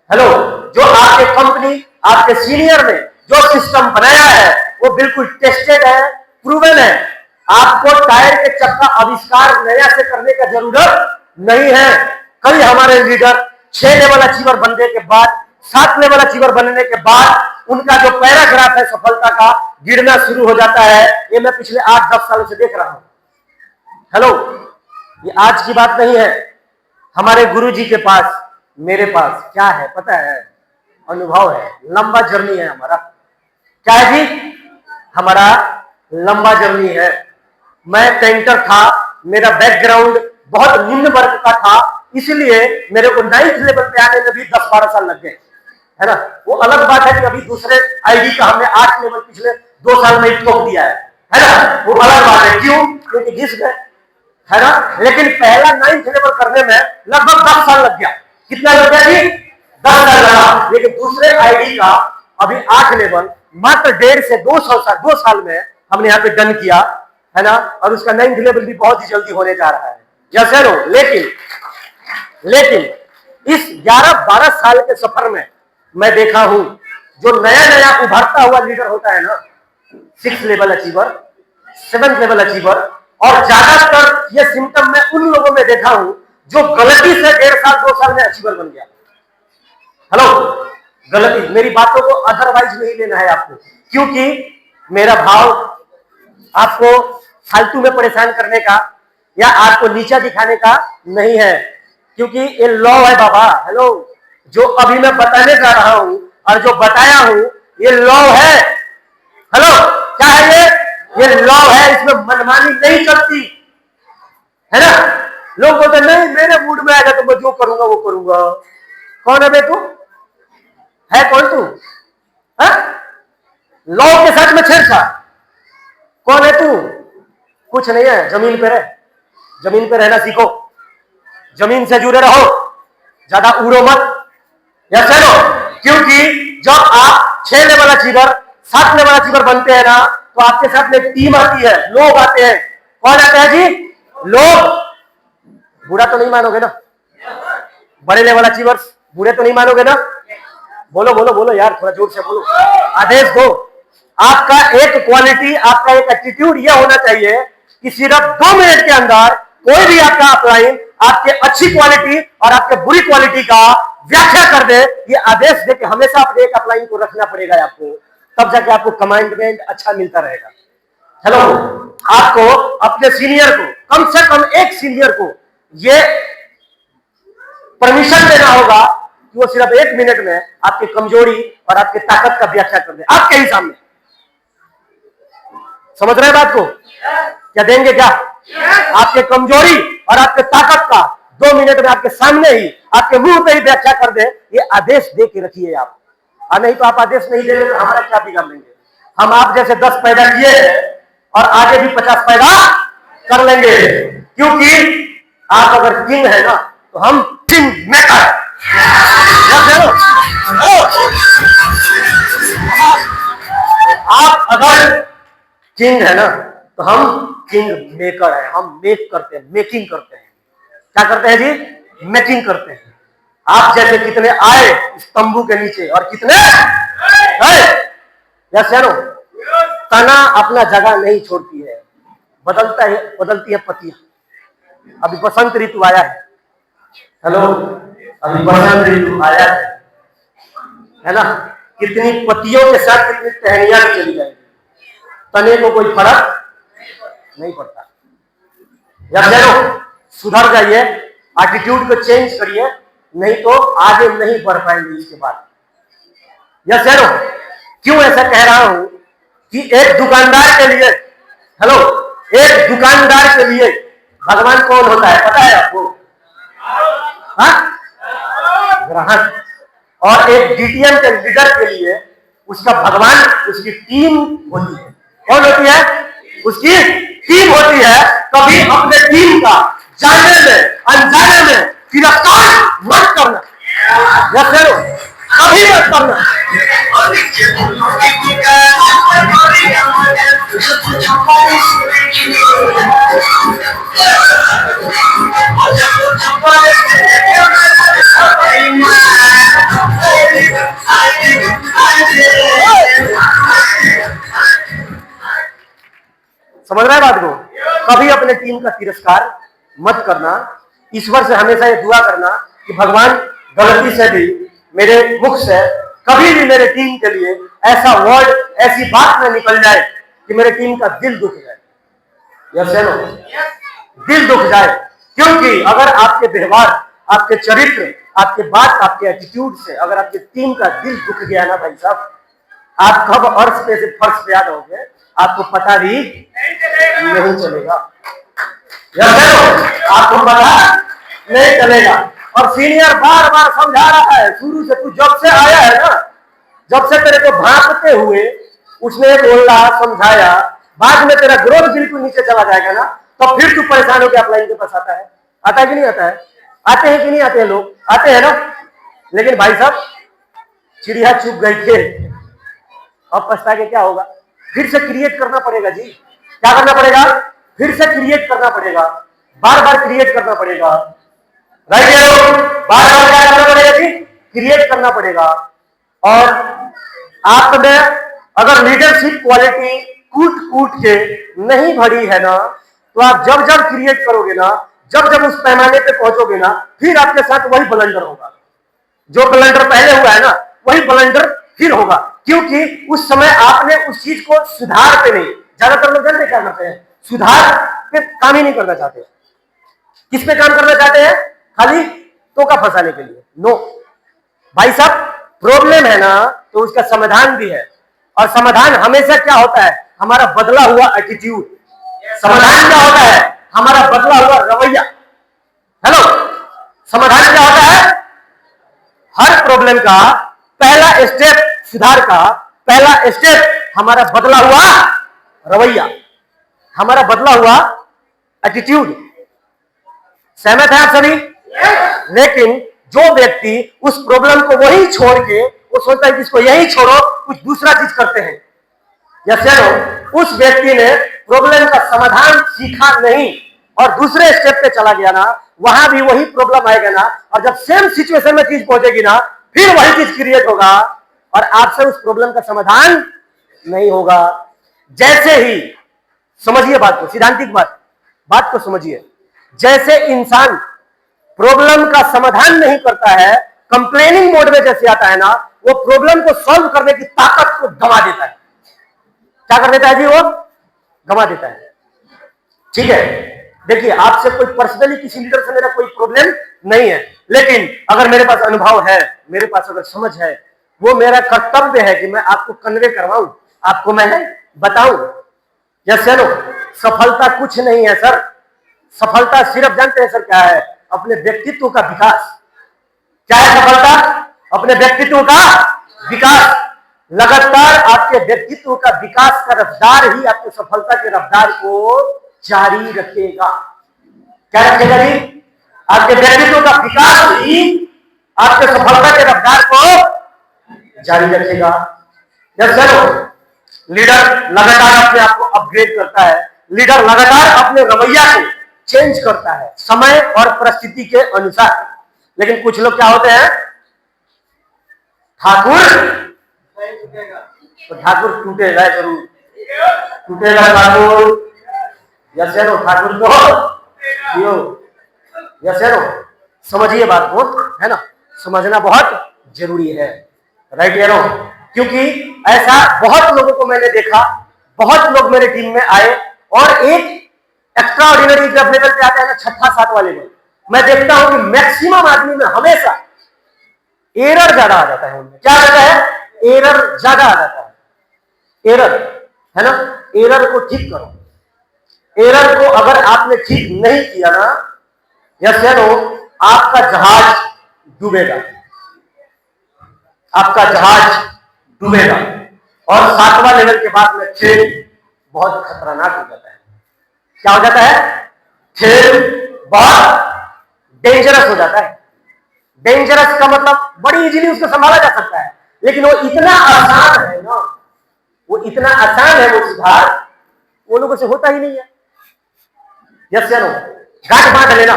हेलो, जो आपके कंपनी, आपके सीनियर ने जो सिस्टम बनाया है वो बिल्कुल टेस्टेड है, प्रूवन है। आपको टायर के चक्का आविष्कार नया से करने का जरूरत नहीं है। कई हमारे लीडर 6 लेवल अचीवर बनने के बाद, 7 लेवल अचीवर बनने के बाद उनका जो पैराग्राफ है सफलता का गिरना शुरू हो जाता है। ये मैं पिछले 8-10 सालों से देख रहा हूं। हेलो, ये आज की बात नहीं है। हमारे गुरुजी के पास, मेरे पास क्या है पता है? अनुभव है, लंबा जर्नी है हमारा। क्या है जी? हमारा लंबा जर्नी है। मैं पेंटर था, मेरा बैकग्राउंड बहुत निम्न वर्ग का था, इसलिए मेरे को 9th लेवल पे आने में भी 10-12 साल लग गए, है ना। वो अलग बात है कि अभी दूसरे आईडी का हमने 8 लेवल पिछले 2 साल में ठोक दिया है ना। वो अलग बात है, क्यों? क्योंकि घिस गए, है ना। लेकिन पहला 9th लेवल करने में लगभग 10 साल लग गया। कितना लग गया जी? 10 साल लगा। लेकिन दूसरे आईडी का अभी 8 लेवल मात्र 1.5 से 2 साल में हमने यहाँ पे डन किया, है ना। और उसका 9th लेवल भी बहुत ही जल्दी होने जा रहा है, यस है नो। लेकिन इस 11-12 साल के सफर में मैं देखा हूं, जो नया नया उभरता हुआ लीडर होता है ना, 6 level achiever, 7th level achiever, और ज्यादातर ये सिम्टम मैं उन लोगों में देखा हूं जो गलती से 1.5 साल 2 साल में अचीवर बन गया। हेलो, गलती, मेरी बातों को अदरवाइज नहीं लेना है आपको, क्योंकि मेरा भाव आपको फालतू में परेशान करने का या आपको नीचा दिखाने का नहीं है, क्योंकि ये लॉ है बाबा। हेलो, जो अभी मैं बताने जा रहा हूं और जो बताया हूं ये लॉ है। हेलो, क्या है ये लॉ है, इसमें मनमानी नहीं चलती, है ना। लोग बोलते नहीं मेरे मूड में आएगा तो मैं जो करूंगा वो करूंगा। कौन है बे तू? है कौन तू? लॉ के साथ में छेड़छाड़? कौन है तू? कुछ नहीं है। जमीन पे रह, जमीन पे रहना सीखो, जमीन से जुड़े रहो, ज्यादा उड़ो मत, या चलो। क्योंकि जब आप 6 लेवल अचीवर, 7 लेवल अचीवर बनते हैं ना, तो आपके साथ में टीम आती है, लोग आते हैं। कौन आता है जी? लोग। बुरा तो नहीं मानोगे ना? बड़े लेवल अचीवर्स, बुरे तो नहीं मानोगे ना? बोलो बोलो बोलो यार, थोड़ा जोर से बोलो, आदेश दो। आपका एक क्वालिटी, आपका एक एटीट्यूड यह होना चाहिए कि सिर्फ 2 मिनट के अंदर कोई भी आपका अपलाइन आपके अच्छी क्वालिटी और आपके बुरी क्वालिटी का व्याख्या कर दे। ये आदेश दे कि हमेशा अपने एक अपलाइन को रखना पड़ेगा आपको, तब जाके आपको कमांडमेंट अच्छा मिलता रहेगा। हेलो, आपको अपने सीनियर को, कम से कम एक सीनियर को ये परमिशन देना होगा कि वो सिर्फ 1 मिनट में आपकी कमजोरी और आपकी ताकत का व्याख्या कर दे आपके ही सामने। समझ रहे हैं बात को? क्या देंगे? क्या आपके कमजोरी और आपके ताकत का 2 मिनट में आपके सामने ही, आपके मुंह पे ही व्याख्या कर दे, ये आदेश दे के रखिए आप। और नहीं तो आप आदेश नहीं देंगे तो हमारा क्या बिगाड़ लेंगे? हम आप जैसे 10 पैदा किए हैं और आगे भी 50 पैदा कर लेंगे, क्योंकि आप अगर किंग है ना तो हम किंग मेकर। आप अगर किंग है ना, तो हम किंग मेकर है, हम मेक करते हैं, मेकिंग करते हैं। क्या करते हैं जी? मेकिंग करते हैं। आप जैसे कितने आए इस तंबू के नीचे और कितने गए? यस या नो? तना अपना जगह नहीं छोड़ती है, बदलती है पत्तियां। अभी बसंत ऋतु आया है, हेलो, अभी बसंत ऋतु आया है ना? कितनी पत्तियों के साथ कितनी टहनियां भी चली जाएगी, तने को कोई फर्क नहीं पड़ता। यस या नो? सुधर जाइए, एटीट्यूड को चेंज करिए, नहीं तो आगे नहीं बढ़ पाएंगे इसके बाद। यस या नो? क्यों ऐसा कह रहा हूं कि एक दुकानदार के लिए, हेलो, एक दुकानदार के लिए भगवान कौन होता है पता है आपको? हाँ, ग्राहक। और एक डीटीएम के लीडर के लिए उसका भगवान उसकी टीम होती है। कौन होती है? उसकी टीम होती है। कभी अपने टीम का जानने में अनजाने में तिरस्कार मत करना। यस या नो? कभी मत करना। समझ रहा है बात को? कभी अपने टीम का तिरस्कार मत करना। ईश्वर से हमेशा ये दुआ करना कि भगवान गलती से भी मेरे मुख से कभी भी मेरे टीम के लिए ऐसा वर्ड, ऐसी बात न निकल जाए कि मेरे टीम का दिल दुख जाए। यस या नो? दिल दुख जाए। क्योंकि अगर आपके व्यवहार, आपके चरित्र, आपके बात, आपके एटीट्यूड से अगर आपकी टीम का दिल दुख गया ना भाई साहब, आप कब अर्थ पे से फर्श पे आ जाओगे आपको पता भी नहीं चलेगा। आपको पता नहीं चलेगा। और सीनियर बार बार समझा रहा है, शुरू से तू जब से आया है ना, जब से तेरे को भांपते हुए उसने बोला, समझाया, बाद में तेरा ग्रोथ बिल्कुल नीचे चला जाएगा ना, तो फिर तू परेशान होकर अपलाइन के पास आता है। आता है कि नहीं आता है? आते हैं कि नहीं आते हैं? लोग आते हैं ना। लेकिन भाई साहब, चिड़िया चुप गई थे, अब पछता के क्या होगा? फिर से क्रिएट करना पड़ेगा जी। क्या करना पड़ेगा? फिर से क्रिएट करना पड़ेगा, बार बार क्रिएट करना पड़ेगा। राइट है लोग? बार बार क्या करना पड़ेगा जी? क्रिएट करना पड़ेगा। और आप में अगर लीडरशिप क्वालिटी कूट कूट के नहीं भरी है ना, तो आप जब जब क्रिएट करोगे ना, जब जब उस पैमाने पे पहुंचोगे ना, फिर आपके साथ वही ब्लंडर होगा। जो ब्लंडर पहले हुआ है ना, वही ब्लंडर फिर होगा। क्योंकि उस समय आपने उस चीज को सुधारते नहीं। ज्यादातर लोग जानते क्या करते हैं? सुधार पे काम ही नहीं करना चाहते। किस पे काम करना चाहते हैं? खाली टोका फंसाने के लिए। नो भाई साहब, प्रॉब्लम है ना, तो उसका समाधान भी है। और समाधान हमेशा क्या होता है? हमारा बदला हुआ एटीट्यूड। समाधान क्या होता है? हमारा बदला हुआ रवैया। हेलो, समाधान क्या होता है? हर प्रॉब्लम का पहला स्टेप, सुधार का पहला स्टेप हमारा बदला हुआ रवैया, हमारा बदला हुआ एटीट्यूड। सहमत है आप सभी? लेकिन जो व्यक्ति उस प्रॉब्लम को वही छोड़ के वो सोचता है कि इसको यही छोड़ो, कुछ दूसरा चीज करते हैं, या चलो उस व्यक्ति ने प्रॉब्लम का समाधान सीखा नहीं और दूसरे स्टेप पे चला गया ना, वहां भी वही प्रॉब्लम आएगा ना। और जब सेम सिचुएशन में चीज पहुंचेगी ना, फिर वही चीज क्रिएट होगा और आपसे उस प्रॉब्लम का समाधान नहीं होगा। जैसे ही, समझिए बात को, सिद्धांतिक बात को समझिए। जैसे इंसान प्रॉब्लम का समाधान नहीं करता है, कंप्लेनिंग मोड में जैसे आता है ना, वो प्रॉब्लम को सॉल्व करने की ताकत को गंवा देता है। क्या कर देता है जी? वो गंवा देता है। ठीक है, देखिए, आपसे कोई पर्सनली किसी लीडर से मेरा कोई प्रॉब्लम नहीं है, लेकिन अगर मेरे पास अनुभव है, मेरे पास अगर समझ है, वो मेरा कर्तव्य है कि मैं आपको कन्वे करवाऊं, आपको मैं बताऊं। यस चलो, सफलता कुछ नहीं है सर। सफलता सिर्फ जानते हैं सर क्या है? अपने व्यक्तित्व का विकास। क्या है सफलता? अपने व्यक्तित्व का विकास। लगातार आपके व्यक्तित्व का विकास का रफ्तार ही आपकी सफलता के रफ्तार को जारी रखेगा। क्या रखेगा जी? आपके व्यक्तित्व का विकास ही आपके सफलता के रफ्तार को जारी रखेगा। यस चलो, लीडर लगातार अपने आप को अपग्रेड करता है, लीडर लगातार अपने रवैया को चेंज करता है समय और परिस्थिति के अनुसार। लेकिन कुछ लोग क्या होते हैं, ठाकुर तो ठाकुर टूटेगा जरूर, टूटेगा ठाकुर, यस नो ठाकुर तो यो, यस नो। समझिए बात को, है ना, समझना बहुत जरूरी है, राइट यारो। क्योंकि ऐसा बहुत लोगों को मैंने देखा, बहुत लोग मेरे टीम में आए और एक एक्स्ट्रा ऑर्डिनरी जब लेवल पे आता है ना, छठा सातवां लेवल, मैं देखता हूं कि मैक्सिमम आदमी में हमेशा एरर ज्यादा आ जाता है। उनमें क्या आ जाता है, एरर ज्यादा आ जाता है। एरर, है ना, एरर को ठीक करो। एरर को अगर आपने ठीक नहीं किया ना, यस या नो, आपका जहाज डूबेगा, आपका जहाज डूबेगा। और सातवां लेवल के बाद में खेल बहुत खतरनाक हो जाता है। क्या हो जाता है, खेल बहुत डेंजरस हो जाता है। डेंजरस का मतलब बड़ी इजीली उसको संभाला जा सकता है, लेकिन वो इतना आसान है ना, वो इतना आसान है वो सुधार, वो लोगों से होता ही नहीं है। यस या नो, गांठ बांध लेना।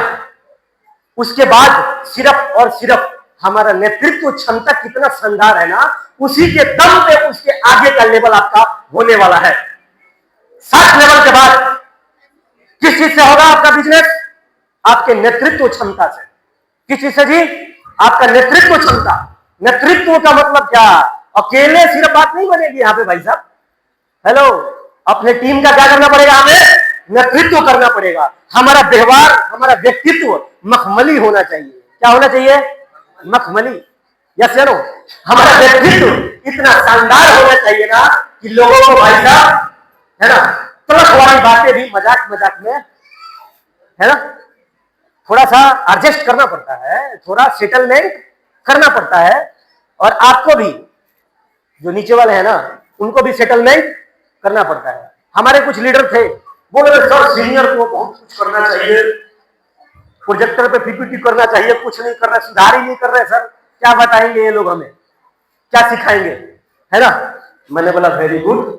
उसके बाद सिर्फ और सिर्फ हमारा नेतृत्व क्षमता कितना शानदार है ना, उसी के दम पे उसके आगे का लेवल आपका होने वाला है। 7 लेवल के बाद किस चीज से होगा आपका बिजनेस, आपके नेतृत्व क्षमता से। किस चीज से जी, आपका नेतृत्व क्षमता। नेतृत्व का मतलब क्या, अकेले सिर्फ बात नहीं बनेगी यहां पे भाई साहब, हेलो। अपने टीम का क्या करना पड़ेगा, हमें नेतृत्व करना पड़ेगा। हमारा व्यवहार, हमारा व्यक्तित्व मखमली होना चाहिए। क्या होना चाहिए, मखमली, यस या नो। हमारा व्यक्तित्व इतना शानदार होना चाहिए ना कि लोगों को भाई साहब, है ना, तलख वाली बातें भी मजाक मजाक में, है ना, थोड़ा सा एडजस्ट करना पड़ता है, थोड़ा सेटलमेंट करना पड़ता है। और आपको भी, जो नीचे वाले हैं ना, उनको भी सेटलमेंट करना पड़ता है। हमारे कुछ लीडर थे, बोले सर सीनियर को बहुत कुछ करना चाहिए, प्रोजेक्टर पे पीपीटी करना चाहिए, कुछ नहीं कर रहे, सुधार ही नहीं कर रहे सर, क्या बताएंगे ये लोग हमें, क्या सिखाएंगे, है ना। मैंने बोला वेरी गुड,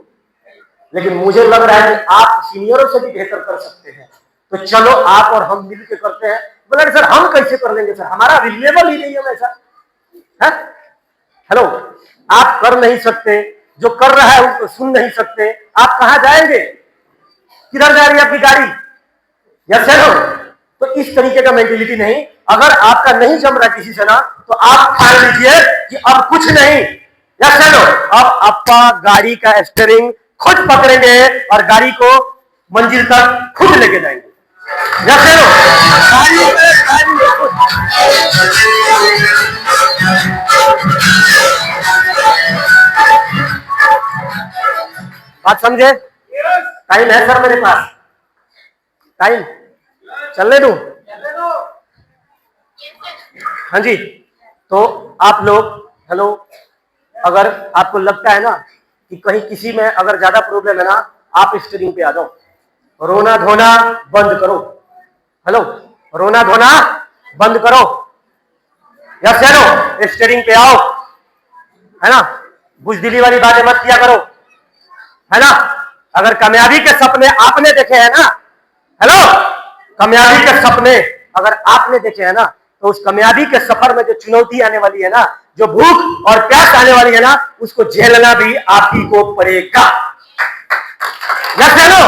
लेकिन मुझे लग रहा है कि आप सीनियरों से भी बेहतर कर सकते हैं, तो चलो आप और हम मिलकर करते हैं। बोला सर हम कैसे कर लेंगे सर, हमारा अवेलेबल ही नहीं है वैसा, है। हेलो, आप कर नहीं सकते, जो कर रहा है उसको सुन नहीं सकते, आप कहां जाएंगे, किधर जा रही है आपकी गाड़ी, यस हेलो। तो इस तरीके का मेंटेलिटी नहीं। अगर आपका नहीं जम रहा किसी से ना, तो आप ठान लीजिए कि अब कुछ नहीं, यस हेलो, अब आपका गाड़ी का स्टीयरिंग खुद पकड़ेंगे और गाड़ी को मंजिल तक खुद लेके जाएंगे, यस हेलो। बात समझे, टाइम है सर मेरे पास, टाइम चलने दूं, हाँ जी। तो आप लोग, हेलो, अगर आपको लगता है ना कि कहीं किसी में अगर ज्यादा प्रॉब्लम है ना, आप स्टीयरिंग पे आ जाओ, रोना धोना बंद करो, हेलो, रोना धोना बंद करो, यस हेलो, स्टीयरिंग पे आओ, है ना, बुजदिली वाली बातें मत किया करो, है ना। अगर कामयाबी के सपने आपने देखे हैं ना, हेलो, कामयाबी के सपने अगर आपने देखे हैं ना, तो उस कामयाबी के सफर में जो चुनौती आने वाली है ना, जो भूख और प्यास आने वाली है ना, उसको झेलना भी आप ही को पड़ेगा, यस हेलो।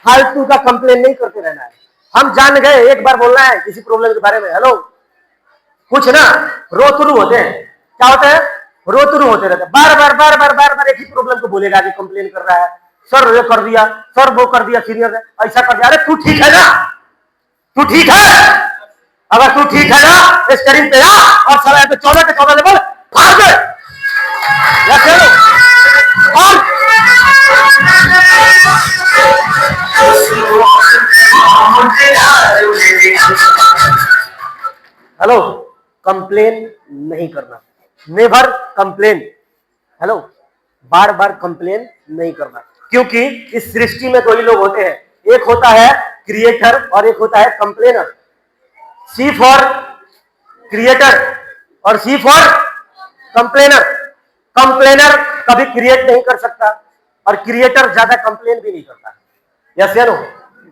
फालतू का कंप्लेन नहीं करते रहना है। हम जान गए, एक बार बोलना है किसी प्रॉब्लम के बारे में, हेलो, कुछ ना रोतरू होते हैं, क्या होते हैं, रोतरू होते रहते हैं, बार बार बार बार बार बार एक ही प्रॉब्लम को बोलेगा कि कंप्लेन कर रहा है, सर ये कर दिया, सर वो कर दिया, सीनियर ने ऐसा कर दिया। अरे तू ठीक है ना, तू ठीक है, अगर तू ठीक है ना, स्टीयरिंग पे आ और साला पे 14 के 14 लेवल फाड़ दे, हेलो। कंप्लेन नहीं करना, नेवर कंप्लेन, हेलो, बार बार कंप्लेन नहीं करना। क्योंकि इस सृष्टि में 2 ही लोग होते हैं, एक होता है क्रिएटर और एक होता है कंप्लेनर। सी फॉर क्रिएटर और सी फॉर कंप्लेनर। कंप्लेनर कभी क्रिएट नहीं कर सकता और क्रिएटर ज्यादा कंप्लेन भी नहीं करता। यस या नो?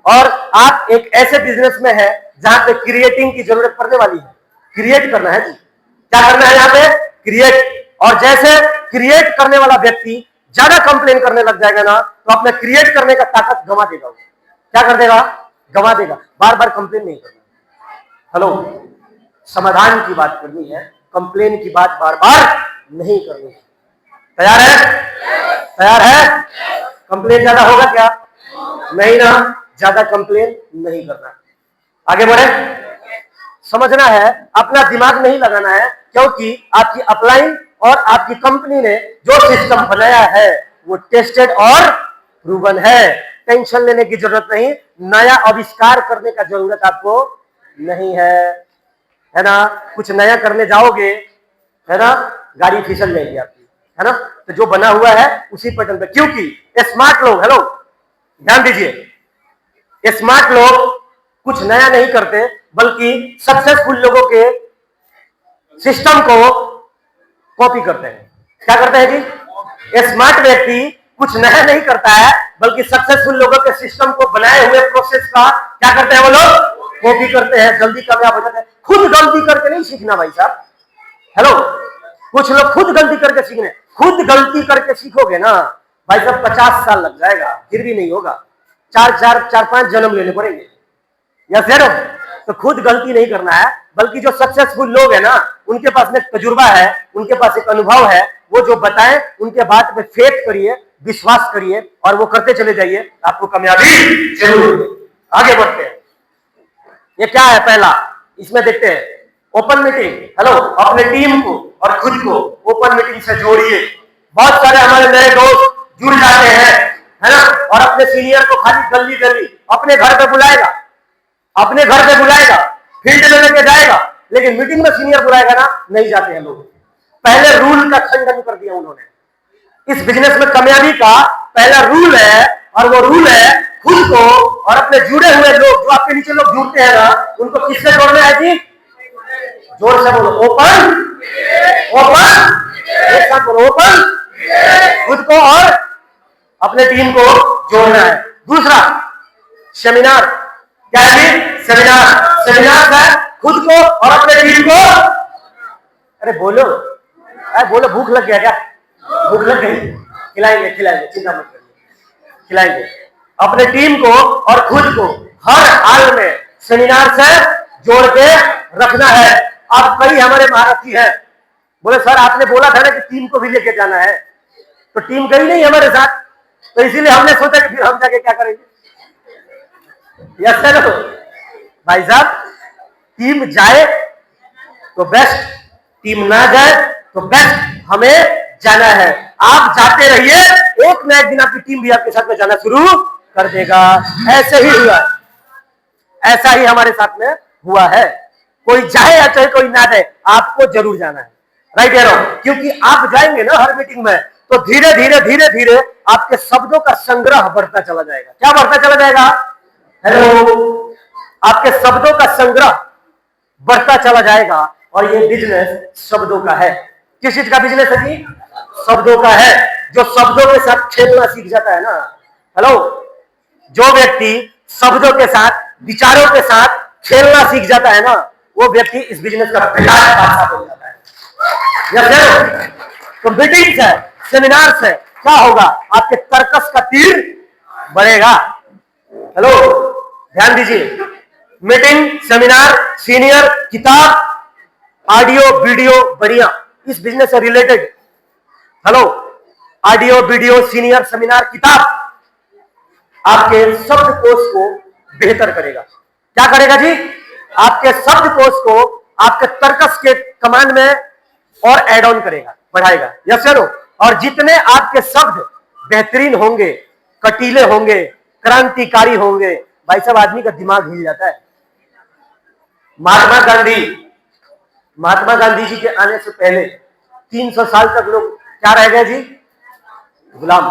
और आप एक ऐसे बिजनेस में है जहां पे क्रिएटिंग की जरूरत पड़ने वाली है। क्रिएट करना है जी। क्या करना है यहाँ पे? क्रिएट। और जैसे क्रिएट करने वाला व्यक्ति ज्यादा कंप्लेन करने लग जाएगा ना, तो अपने क्रिएट करने का ताकत गंवा देगा। क्या कर देगा? गंवा देगा। बार बार कंप्लेन नहीं करना। हेलो, समाधान की बात करनी है, कंप्लेन की बात बार बार नहीं करनी है। तैयार है? तैयार है? कंप्लेन ज्यादा होगा क्या? नहीं ना, ज्यादा कंप्लेन नहीं करना। आगे बढ़े। समझना है, अपना दिमाग नहीं लगाना है, क्योंकि आपकी अपलाइन और आपकी कंपनी ने जो सिस्टम बनाया है वो टेस्टेड और प्रूवन है। टेंशन लेने की जरूरत नहीं, नया आविष्कार करने का जरूरत आपको नहीं है ना? कुछ नया करने जाओगे, है ना, गाड़ी फिसल जाएगी आपकी, है ना? तो जो बना हुआ है उसी पैटर्न पे, क्योंकि स्मार्ट लोग, हेलो ध्यान दीजिए, स्मार्ट लोग कुछ नया नहीं करते, बल्कि सक्सेसफुल लोगों के सिस्टम को कॉपी करते हैं। क्या करते हैं जी? स्मार्ट व्यक्ति कुछ नया नहीं करता है, बल्कि सक्सेसफुल लोगों के सिस्टम को बनाए हुए प्रोसेस का क्या करते हैं वो लोग? कॉपी करते हैं, जल्दी कामयाब हो जाते हैं। खुद गलती करके नहीं सीखना भाई साहब। हेलो, कुछ लोग खुद गलती करके सीखने, खुद गलती करके सीखोगे ना भाई साहब 50 साल लग जाएगा, फिर भी नहीं होगा। 4-5 जन्म लेने पड़ेंगे। या फिर तो खुद गलती नहीं करना है, बल्कि जो सक्सेसफुल लोग है ना, उनके पास में तजुर्बा है, उनके पास एक अनुभव है, वो जो बताएं उनके बात पे फेथ करिए, विश्वास करिए और वो करते चले जाइए, आपको कामयाबी जरूर मिलेगी। आगे बढ़ते हैं। ये क्या है? पहला इसमें देखते हैं, ओपन मीटिंग। हेलो, अपने टीम को और खुद को ओपन मीटिंग से जोड़िए। बहुत सारे हमारे नए दोस्त जुड़ जाते हैं, है ना, और अपने सीनियर को खाली गली गली अपने घर पे बुलाएगा, अपने घर पे बुलाएगा, फील्ड में लेके जाएगा, लेकिन मीटिंग में सीनियर बुलाएगा ना, नहीं जाते हैं लोग। पहले रूल का खंडन कर दिया उन्होंने। इस बिजनेस में कामयाबी का पहला रूल है, और वो रूल है खुद को और अपने जुड़े हुए लोग, जो आपके नीचे लोग जुड़ते हैं ना, उनको किससे जोड़ना है जी? जोर से बोलो, ओपन ओपन, एक साथ बोलो, ओपन। खुद को और अपने टीम को जोड़ना है। दूसरा सेमिनार। क्या है? सेमिनार। सेमिनार है खुद को और अपने टीम को। अरे बोलो, अरे बोलो, भूख लग गया क्या? भूख लग गई? खिलाएंगे खिलाएंगे, चिंता मत करिए, खिलाएंगे। अपने टीम को और खुद को हर हाल में सेमिनार से जोड़ के रखना है। अब कई हमारे महारथी हैं, बोले सर आपने बोला था ना कि टीम को भी लेके जाना है, तो टीम गई नहीं हमारे साथ, तो इसीलिए हमने सोचा कि फिर हम जाके क्या करेंगे। यस सर भाई साहब, टीम जाए तो बेस्ट, टीम ना जाए तो बेस्ट, हमें जाना है। आप जाते रहिए, एक ना एक दिन आपकी टीम भी आपके साथ में जाना शुरू कर देगा। ऐसे ही हुआ, ऐसा ही हमारे साथ में हुआ है। कोई जाए या चाहे कोई ना जाए, आपको जरूर जाना है। राइट या रॉन्ग? क्योंकि आप जाएंगे ना हर मीटिंग में, तो धीरे धीरे धीरे धीरे आपके शब्दों का संग्रह बढ़ता चला जाएगा। क्या बढ़ता चला जाएगा? हेलो, आपके शब्दों का संग्रह बढ़ता चला जाएगा। और ये बिजनेस शब्दों का है। किस चीज का बिजनेस है जी? शब्दों का है। जो शब्दों के साथ खेलना सीख जाता है ना, हेलो, जो व्यक्ति शब्दों के साथ, विचारों के साथ खेलना सीख जाता है ना, वो व्यक्ति इस बिजनेस का बादशाह बन जाता है। या तो मीटिंग है, सेमिनार से क्या होगा? आपके तर्कस का तीर बढ़ेगा। हेलो, ध्यान दीजिए, मीटिंग, सेमिनार, सीनियर, किताब, ऑडियो वीडियो, बढ़िया इस बिजनेस से related. Hello, audio video, senior, seminar, किताब आपके शब्दकोश को बेहतर करेगा। क्या करेगा जी? आपके शब्दकोश को आपके तर्कस के कमांड में और एड ऑन करेगा, बढ़ाएगा। Yes no? और जितने आपके शब्द बेहतरीन होंगे, कटीले होंगे, क्रांतिकारी होंगे, भाई साहब आदमी का दिमाग हिल जाता है। महात्मा गांधी जी के आने से पहले 300 साल तक लोग क्या रह गए जी? गुलाम,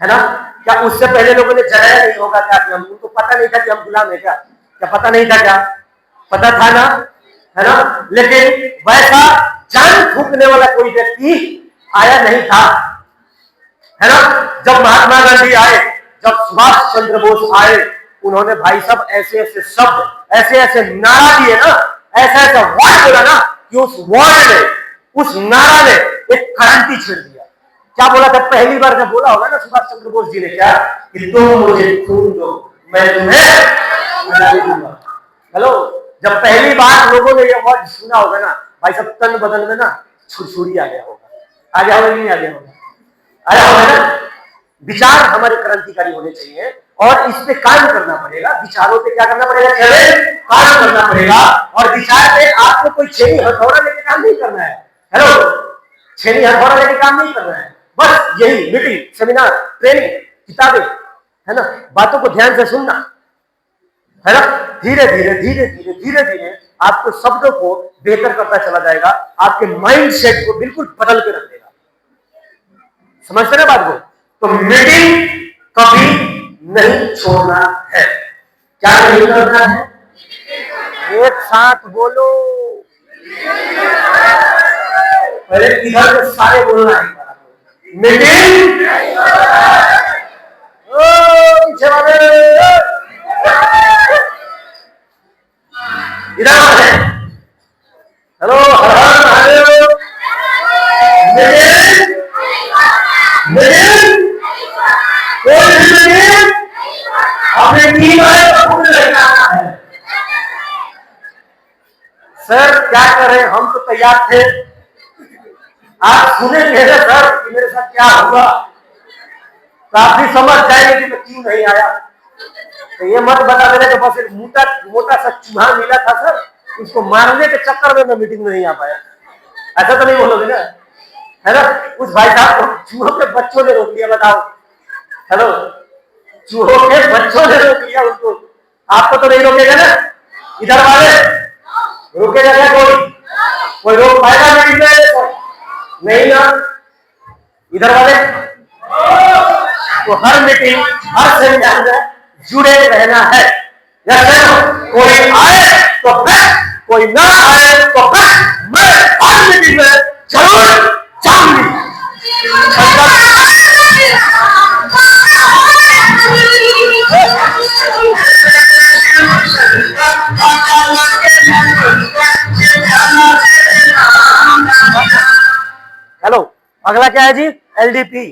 है ना? क्या उससे पहले लोगों ने जलाया नहीं होगा क्या? कि हमको पता नहीं था कि हम गुलाम है क्या? क्या पता नहीं था क्या? पता था ना, है ना? लेकिन वैसा जान फूकने वाला कोई व्यक्ति आया नहीं था, है ना। जब महात्मा गांधी आए, जब सुभाष चंद्र बोस आए, उन्होंने भाई साहब ऐसे ऐसे शब्द, ऐसे ऐसे नारा दिए ना, ऐसा ऐसा वर्ड बोला ना कि उस वर्ड ने, उस नारा ने एक क्रांति छेड़ दिया। क्या बोला था पहली बार जब बोला होगा ना सुभाष चंद्र बोस जी ने, क्या कि तुम मुझे खून दो मैं तुम्हें आजादी दूंगा। हेलो, जब पहली बार लोगों ने ये वर्ड सुना होगा ना भाई साहब, तन बदन में ना छुरछुरी आ गया होगा। आ गया होगा नहीं आ गया होगा? आया होगा ना। विचार हमारे क्रांतिकारी होने चाहिए और इस पे काम करना पड़ेगा। विचारों पे क्या करना पड़ेगा? काम करना पड़ेगा। और विचार पे आपको कोई छेनी हथौड़ा लेके काम नहीं करना है। हेलो, छेनी हथौड़ा लेके काम नहीं करना है। बस यही मीटिंग, सेमिनार, ट्रेनिंग, किताबें, है ना, बातों को ध्यान से सुनना, है ना। धीरे धीरे धीरे धीरे धीरे धीरे आपको शब्दों को बेहतर करता चला जाएगा। आपके माइंड सेट को बिल्कुल बदल के रख देगा। समझते ना बात को? तो मीटिंग कभी नहीं छोड़ना है। क्या नहीं करना है? एक साथ बोलो, पहले इधर के सारे बोलना है। मीटिंग पीछे वाले इधर वाले, हेलो, हर हर महादेव। मीटिंग मीटिंग कोई भी मीटिंग अपने टीम में खुद रहना है। सर क्या करें, हम तो तैयार थे। आप सुनेंगे ना सर कि मेरे साथ क्या हुआ, तो आप भी समझ जाएंगे कि मैं क्यों नहीं आया। तो ये मत बता देना कि बस एक मोटा मोटा सा चूहा मिला था सर, उसको मारने के चक्कर में मैं मीटिंग में नहीं आ पाया। ऐसा तो नहीं बोलोगे ना, है ना। उस भाई साहब को चूहों के बच्चों ने रोक लिया, बताओ। हेलो, चूहों के बच्चों ने रोक लिया उनको, आपको तो नहीं रोकेगा ना। इधर वाले रोकेगा क्या? कोई रोक पाएगा मीटिंग में? नहीं ना। इधर वाले तो हर मीटिंग, हर सेमिनार में जुड़े रहना है। कोई आए तो बैठ, कोई ना आए तो बैठ, मैं हर मीटिंग में जरूर जाऊंगी। हेलो, अगला क्या है जी? एलडीपी।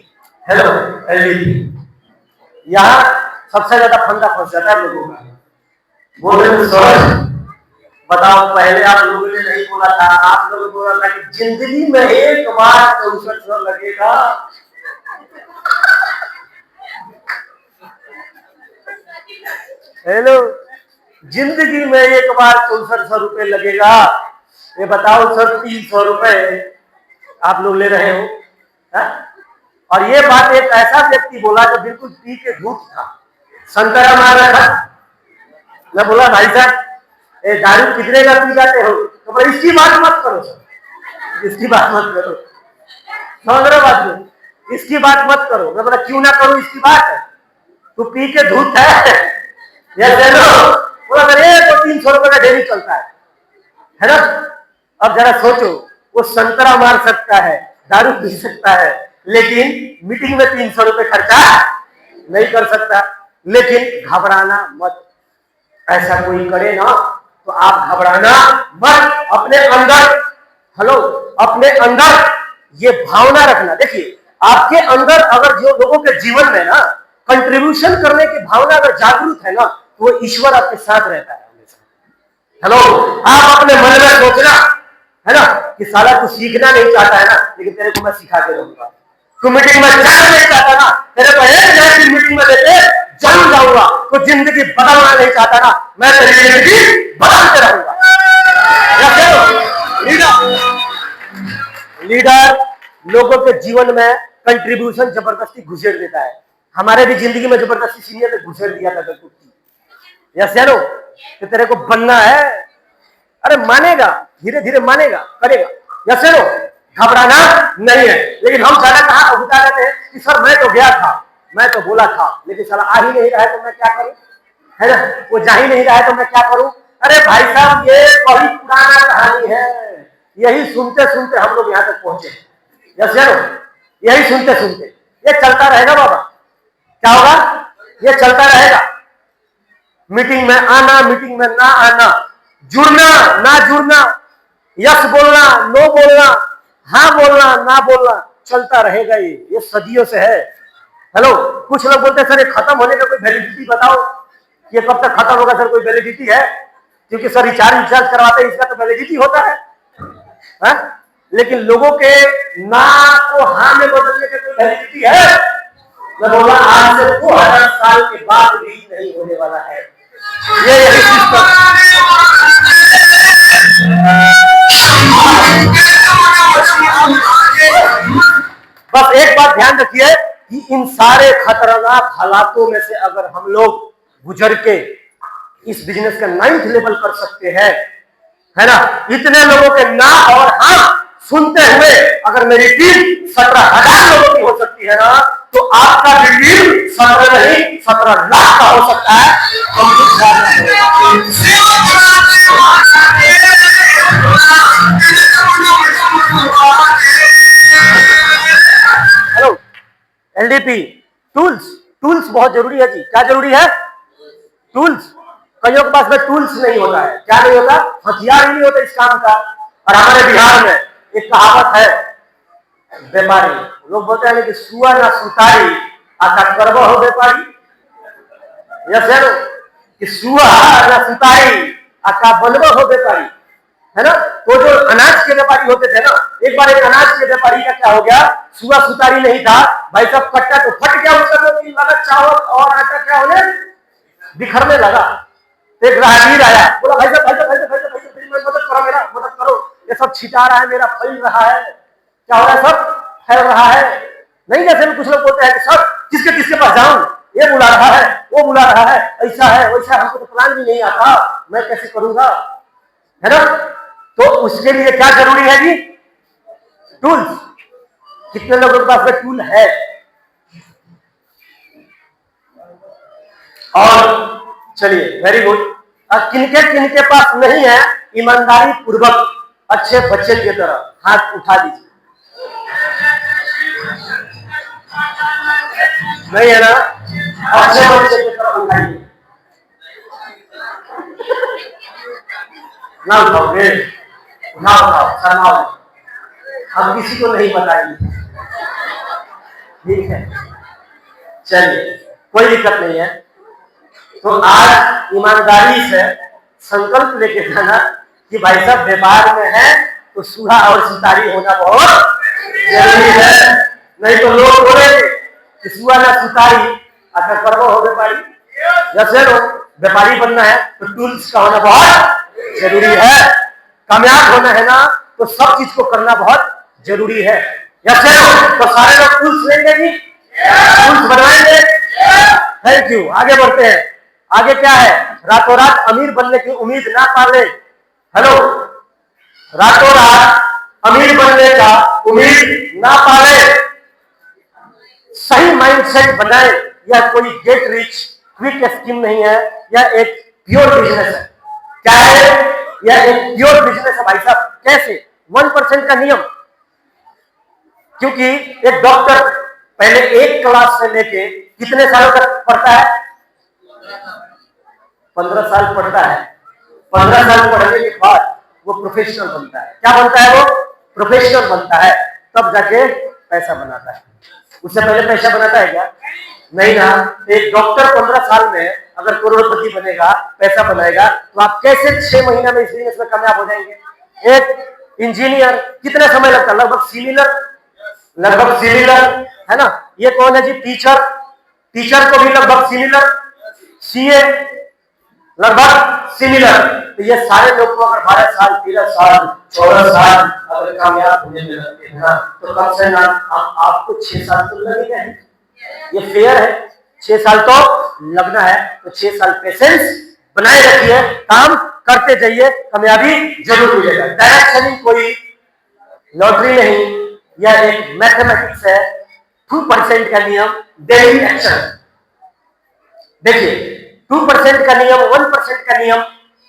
Hello, LDP. यहाँ सबसे ज्यादा फंदा फंस जाता है लोगों का। बोल रहे सर बताओ, पहले आप लोगों ने नहीं बोला था, आप लोगों ने बोला था कि जिंदगी में एक बार 6400 लगेगा। हेलो, जिंदगी में एक बार 6400 रुपए लगेगा। ये बताओ सर, 300 रुपए आप लोग ले रहे हो, है? और ये बात एक ऐसा व्यक्ति बोला जो बिल्कुल पी के धूप था, संतरा मार रहा था। मैं बोला भाई साहब, दारू कितने का पी जाते हो? तो बोला इसकी बात मत करो सर, इसकी बात मत करो। समझ रहे बात में? इसकी बात मत करो। मैं बोला क्यों ना करूं इसकी बात? तू पी के धूत है। बोला सर ये तो 300 रुपए का डेली चलता है ना। अब जरा सोचो, वो संतरा मार सकता है, दारू पी सकता है, लेकिन मीटिंग में 300 रुपए खर्चा नहीं कर सकता। लेकिन घबराना मत, ऐसा कोई करे ना तो आप घबराना मत। अपने अंदर, हेलो, अपने अंदर ये भावना रखना। देखिए, आपके अंदर अगर जो लोगों के जीवन में ना कंट्रीब्यूशन करने की भावना अगर जागरूक है ना, तो वो ईश्वर आपके साथ रहता है हमेशा। हेलो, आप अपने मन में सोचना, है ना, कि साला तू सीखना नहीं चाहता है ना, लेकिन तेरे को मैं सिखा के रहूंगा। तू मीटिंग में जाना नहीं चाहता ना, तेरे को एक दिन मीटिंग में देते जरूर जाऊंगा। तो जिंदगी बदलना नहीं चाहता ना, मैं तेरी जिंदगी बदलते रहूंगा। लीडर लोगों के जीवन में कंट्रीब्यूशन जबरदस्ती घुसेड़ देता है। हमारे भी जिंदगी में जबरदस्ती सीनियर ने घुसेड़ दिया था कुत्ती। यस यारो, कि तेरे को बनना है। अरे मानेगा, धीरे धीरे मानेगा, करेगा। यस यारो, घबराना नहीं है। लेकिन हम ज्यादा कहा बता रहते हैं कि सर मैं तो गया था, मैं तो बोला था, लेकिन साला आ ही नहीं रहा है तो मैं क्या करूं, है ना। वो जा ही नहीं रहा है तो मैं क्या करूं। अरे भाई साहब, ये बड़ी पुराना कहानी है, यही सुनते सुनते हम लोग यहाँ तक पहुंचे। यस या नो? यही सुनते सुनते ये चलता रहेगा बाबा। क्या होगा? ये चलता रहेगा। मीटिंग में आना, मीटिंग में ना आना, जुड़ना ना जुड़ना, यस बोलना, नो बोलना, हाँ बोलना, ना बोलना, चलता रहेगा। ये सदियों से है। हेलो, कुछ लोग बोलते हैं सर ये खत्म होने का कोई वैलिडिटी बताओ, ये कब तक खत्म होगा? सर कोई वैलिडिटी है? क्योंकि सर रिचार्ज करवाते हैं, इसका तो वैलिडिटी होता है। लेकिन लोगों के ना को हाँ में बदलने का कोई वैलिडिटी है? मैं बोला आज से 2000 साल के बाद भी नहीं होने वाला है। ये यही सिस्टम। बस एक बात ध्यान रखिए कि इन सारे खतरनाक हालातों में से अगर हम लोग गुजर के इस बिजनेस का 9th लेवल कर सकते हैं, है ना, इतने लोगों के ना और हाँ सुनते हुए अगर मेरी टीम 17,000 लोगों की हो सकती है ना, तो आपका भी टीम 17 नहीं 17 लाख का हो सकता है। हेलो, एलडीपी टूल्स बहुत जरूरी है जी। क्या जरूरी है? टूल्स। कईयों के पास में टूल्स नहीं होता है। क्या नहीं होता? हथियार ही नहीं होता इस काम का। और हमारे बिहार में एक कहावत है, व्यापारी लोग बोलते हैं कि सुआ ना सुतारी आका करबो हो व्यापारी। यस है कि सुआ ना सुतारी आका बनबो हो व्यापारी, है ना। तो जो अनाज के व्यापारी होते थे ना, एक बार एक अनाज के व्यापारी का क्या हो गया, सुआ सुतारी नहीं था भाई साहब, कट्टा तो फट गया उसका, तो लगा चावल और आटा क्या होने बिखरने लगा। एक राहगीर आया, बोला भाई साहब मदद करो, मेरा मदद करो, ये सब छिटा रहा है, मेरा फैल रहा है। क्या हो रहा है? सब फैल रहा है। नहीं जैसे कुछ लोग बोलते हैं कि सब किसके किसके पास जाऊं, ये बुला रहा है, वो बुला रहा है, ऐसा है वैसा, हमको तो प्लान भी नहीं आता, मैं कैसे करूंगा, है ना। तो उसके लिए क्या जरूरी है जी? टूल्स। कितने लोगों के पास में टूल है? और चलिए वेरी गुड। किनके पास नहीं है, ईमानदारी पूर्वक अच्छे बच्चे की तरह हाथ उठा दीजिए। नहीं है ना? अच्छे बच्चे की तरह उठाइए। ना उठाओगे? उठाओ शर्माओ, हम किसी को नहीं बताएंगे, ठीक है? चलिए कोई दिक्कत नहीं है। तो आज ईमानदारी से संकल्प लेके जाना कि भाई साहब व्यापार में है तो सुहा और सुतारी होना बहुत जरूरी है। नहीं तो लोग बोलेंगे कि सुहा ना सुतारी अगर कर्म हो व्यापारी। जैसे लोग व्यापारी बनना है तो टूल्स का होना बहुत जरूरी है। कामयाब होना है ना तो सब चीज को करना बहुत जरूरी है। जैसे तो सारे लोग टूल्स लेंगे जी, टूल्स बनवाएंगे। Thank you. आगे बढ़ते हैं। आगे क्या है? रातों रात अमीर बनने की उम्मीद ना पाले। हेलो, रातों रात अमीर बनने का उम्मीद ना पाले, सही माइंडसेट बनाए। यह कोई गेट रिच क्विक स्कीम नहीं है, यह एक प्योर बिजनेस है। क्या है? यह एक प्योर बिजनेस है भाई साहब। कैसे? 1% का नियम। क्योंकि एक डॉक्टर पहले 1 क्लास से लेके कितने सालों तक पढ़ता है? 15 साल पढ़ता है। 15 साल पढ़ने के बाद वो प्रोफेशनल बनता है। क्या बनता है? वो प्रोफेशनल बनता है, तब जाके पैसा बनाता है। उससे पहले पैसा बनाता है क्या? नहीं ना। एक डॉक्टर 15 साल में अगर करोड़पति बनेगा, पैसा बनाएगा, तो आप कैसे 6 महीना में इस बिजनेस में कामयाब हो जाएंगे? एक इंजीनियर कितना समय लगता है? लगभग सिमिलर, है ना। ये कौन है जी? टीचर को भी लगभग सिमिलर, सीए लगभग सिमिलर। तो ये सारे लोग को अगर 12 साल 13 साल 14 साल अगर कामयाब होने में लगते हैं ना, तो कम से कम आपको 6 साल तो लगेगा ही। ये फेयर है, 6 साल तो लगना है। तो 6 साल पेशेंस बनाए रखिए, काम करते जाइए, कामयाबी जरूर मिलेगा। डायरेक्शन कोई लॉटरी नहीं, यह एक मैथमेटिक्स है। 2% का नियम, डेली एक्शन। देखिए 2% का नियम, 1% का नियम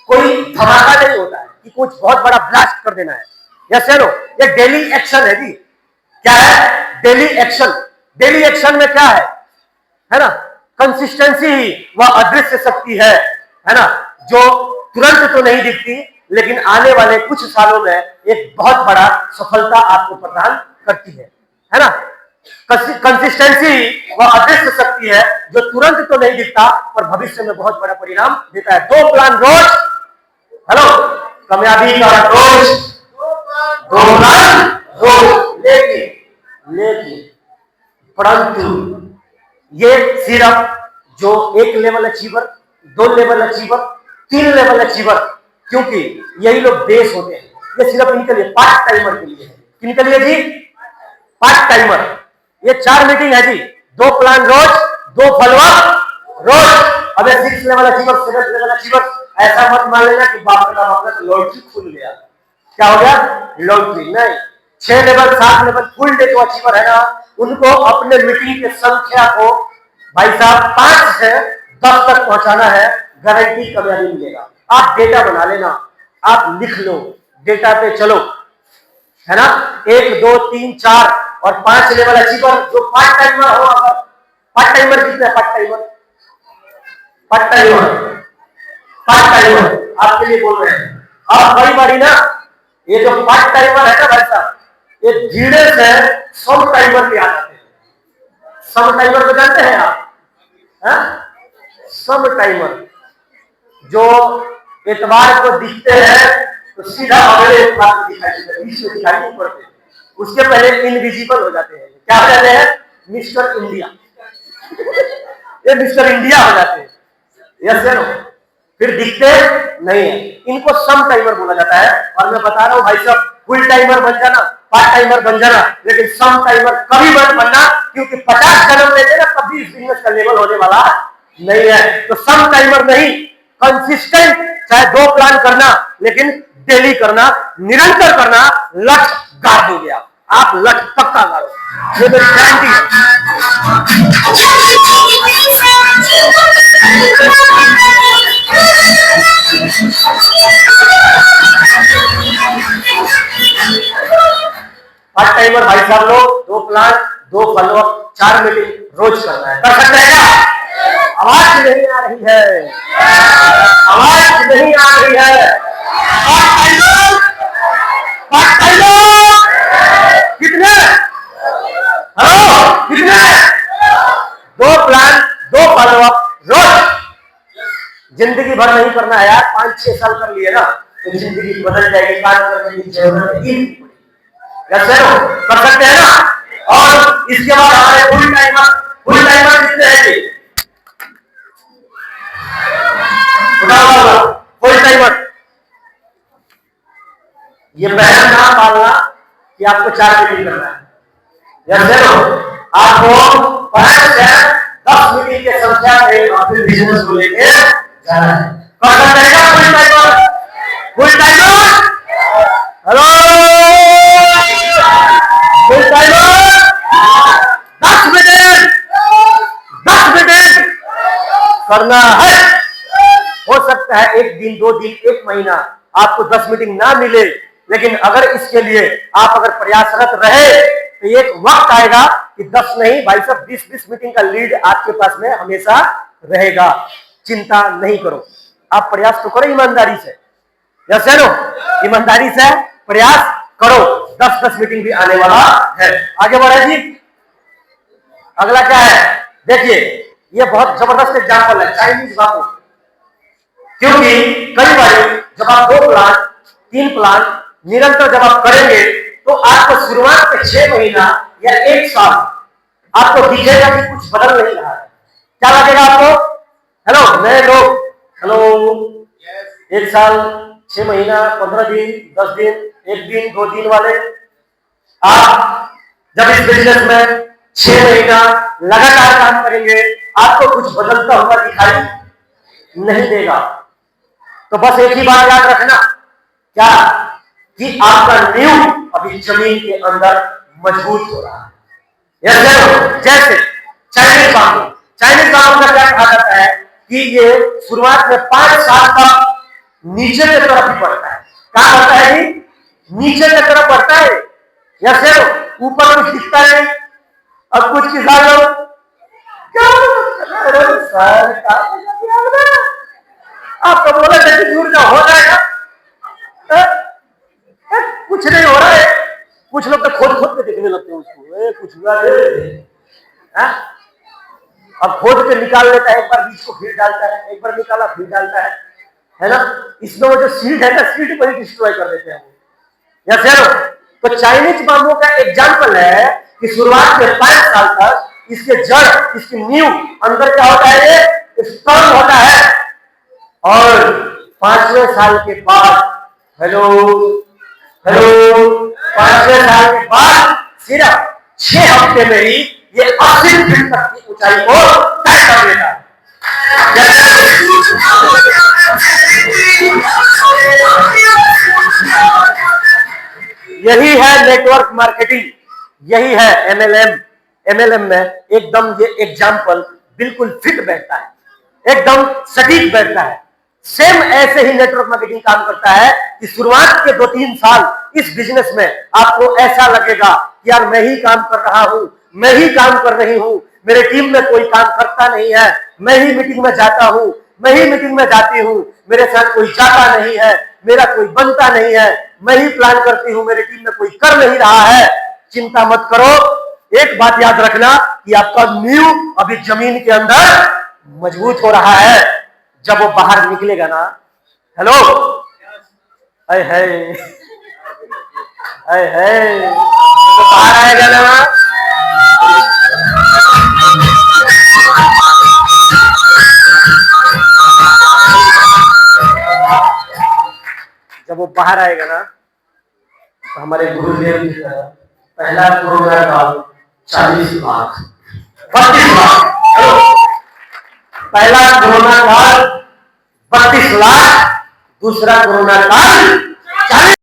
कोई धमाका नहीं होता है कि कुछ बहुत बड़ा ब्लास्ट कर देना है। यस नो, ये डेली एक्शन है जी। क्या है? Daily action. डेली एक्शन में क्या है ना? कंसिस्टेंसी ही वह अदृश्य शक्ति है ना, जो तुरंत तो नहीं दिखती लेकिन आने वाले कुछ सालों में एक बहुत बड़ा सफलता आपको प्रदान करती है ना। कंसिस्टेंसी वह अदृश्य शक्ति है जो तुरंत तो नहीं दिखता पर भविष्य में बहुत बड़ा परिणाम देता है। 2 प्लान रोज, हेलो, कामयाबी का रोज, 2 प्लान रोज, लेकिन परंतु ये सिर्फ जो 1 level achiever, 2 level achiever, 3 level achiever, क्योंकि यही लोग बेस होते हैं, ये सिर्फ इनके लिए, पार्ट टाइमर के लिए है। किनके लिए जी? Part timer. ये 4 मीटिंग है जी, 2 प्लान रोज, 2 फॉलोअप रोज। अब 6 लेवल अचीवर, 7 लेवल अचीवर, ऐसा मत मान लेना कि बाप का मतलब लॉटरी खुल गया। क्या हो गया? लॉटरी नहीं। 6 लेवल, 7 लेवल फुल डे जो अचीवर है ना, उनको अपने मीटिंग की संख्या को भाई साहब 5 से 10 तक पहुंचाना है, गारंटी कामयाबी मिलेगा। आप डेटा बना लेना, आप लिख लो, डेटा पे चलो, है ना। 1, 2, 3, 4 और 5 लेवल अचीवर जो पार्ट टाइमर हो। अगर पार्ट टाइमर कितना है? पार्ट टाइमर आपके लिए बोल रहे हैं। अब बड़ी बारी ना, ये जो पार्ट टाइमर है ना भाई साहब, ये धीरे से सम टाइमर पे आ जाते हैं। सम टाइमर को जानते हैं आप? सम टाइमर जो एतवार को दिखते हैं तो सीधा अगले एतवार को दिखाई देते हैं, बीच में दिखाई नहीं पड़ते, उसके पहले इनविजिबल हो जाते हैं। क्या हो जाते हैं? Mister India. ये मिस्टर इंडिया हो जाते हैं। यस या नो? फिर दिखते नहीं है। इनको सम टाइमर बोला जाता है। और मैं बता रहा हूं भाई साहब, फुल टाइमर बन जाना, पार्ट टाइमर बन जाना, लेकिन सम टाइमर कभी मत बनना, क्योंकि 50 जन्म लेते ना कभी इस बिजनेस का लेवल होने वाला नहीं है। तो सम टाइमर नहीं, कंसिस्टेंट, चाहे 2 प्लान करना लेकिन डेली करना, निरंतर करना, लक्ष्य गाड़ दोगे आप लक्ष्य पक्का गाड़ो, ये मेरी गारंटी है। पार्ट टाइमर भाई साहब लोग 2 प्लान, 2 फॉलोअप, 4 मीटिंग रोज करना है। कर सकते हैं क्या? आवाज नहीं आ रही है, आवाज नहीं आ रही है। पार्ट टाइमर कितने? हेलो, कितने? 2 प्लान, 2 फॉलोअप रोज। जिंदगी भर नहीं करना है यार, 5-6 साल कर लिए ना तो जिंदगी बदल जाएगी, काम करने की जरूरत नहीं। कर सकते हैं ना। और इसके बाद हमारे फुल टाइमर कितने हैं? फुल टाइमर ये पहला नाम पालना कि आपको 4 मीटिंग करना है। आपको 5 से 10 मीटिंग की संख्या में अपने बिजनेस को लेके जाना है। कर सकते हैं full timer? Full timer, hello, full timer 10 meeting करना है। हो सकता है 1 दिन, 2 दिन, 1 महीना आपको 10 मीटिंग ना मिले, लेकिन अगर इसके लिए आप अगर प्रयासरत रहे तो एक वक्त आएगा कि 10 नहीं भाई साहब 20-20 मीटिंग का लीड आपके पास में हमेशा रहेगा। चिंता नहीं करो, आप प्रयास तो करो ईमानदारी से। Yes no? ईमानदारी से प्रयास करो, 10-10 मीटिंग भी आने वाला है। आगे बढ़े जी। अगला क्या है? देखिए, ये बहुत जबरदस्त एग्जाम्पल है, चाइनीज बाबू। क्योंकि कई बार जब आप 2 प्लान, 3 प्लान निरंतर जब आप करेंगे तो आपको शुरुआत में 6 महीना या 1 साल आपको दिखेगा कि कुछ बदल नहीं रहा है। क्या लगेगा आपको? हेलो नए लोग, हेलो, 1 साल, 6 महीना, 15 दिन, 10 दिन, 1 दिन, 2 दिन वाले, आप जब इस बिजनेस में 6 महीना लगातार काम करेंगे आपको कुछ बदलता हुआ दिखाई नहीं देगा। तो बस एक ही बात याद रखना, क्या कि आपका नींव अभी जमीन के अंदर मजबूत हो रहा है। जैसे चाइनीज बांबू का क्या कहा जाता है कि ये शुरुआत में 5 साल तक नीचे की तरफ ही पड़ता है। क्या करता है जी? नीचे की तरफ बढ़ता है। ऊपर कुछ दिखता नहीं। अब कुछ किसान लोग क्या सर आपको बोला जैसे दूर का हो जाएगा, कुछ नहीं हो रहा है। कुछ लोग तो खोद खोद के देखने लगते हैं उसको, कुछ हुआ है। अब खोद के निकाल लेता है, एक बार बीज को फिर डालता है, एक बार निकाला फिर डालता है ना। इसमें वो जो सीड है ना, सीड को ही डिस्ट्रॉय कर देते हैं या फिर। तो चाइनीज बाम्बू का एग्जाम्पल है कि शुरुआत के 5 साल तक इसके जड़, इसकी नींव अंदर क्या होता है, ये स्ट्रॉन्ग होता है। और 5वें साल के बाद, हेलो हेलो, 5वें साल के बाद सिर्फ 6 हफ्ते में ही ये 80 फीट तक की ऊंचाई को तय कर लेता है। यही है नेटवर्क मार्केटिंग, यही है एमएलएम। एमएलएम में एकदम ये एग्जाम्पल बिल्कुल फिट बैठता है, एकदम सटीक बैठता है। सेम ऐसे ही नेटवर्क मार्केटिंग काम करता है कि शुरुआत के 2-3 साल इस बिजनेस में आपको ऐसा लगेगा कि यार मैं ही काम कर रहा हूं, मैं ही काम कर रही हूं, मेरे टीम में कोई काम करता नहीं है, मैं ही मीटिंग में जाता हूं, मैं ही मीटिंग में जाती हूं, मेरे साथ कोई जाता नहीं है, मेरा कोई बनता नहीं है, मैं ही प्लान करती हूं, मेरी टीम में कोई कर नहीं रहा है। चिंता मत करो, एक बात याद रखना कि आपका नींव अभी जमीन के अंदर मजबूत हो रहा है। जब वो बाहर निकलेगा ना, हेलो, अय है तो बाहर आएगा ना, जब वो बाहर आएगा ना, तो हमारे गुरुदेव की तरह पहला कोरोना काल 40 लाख 32 लाख, पहला कोरोना काल 32 लाख, दूसरा कोरोना काल 40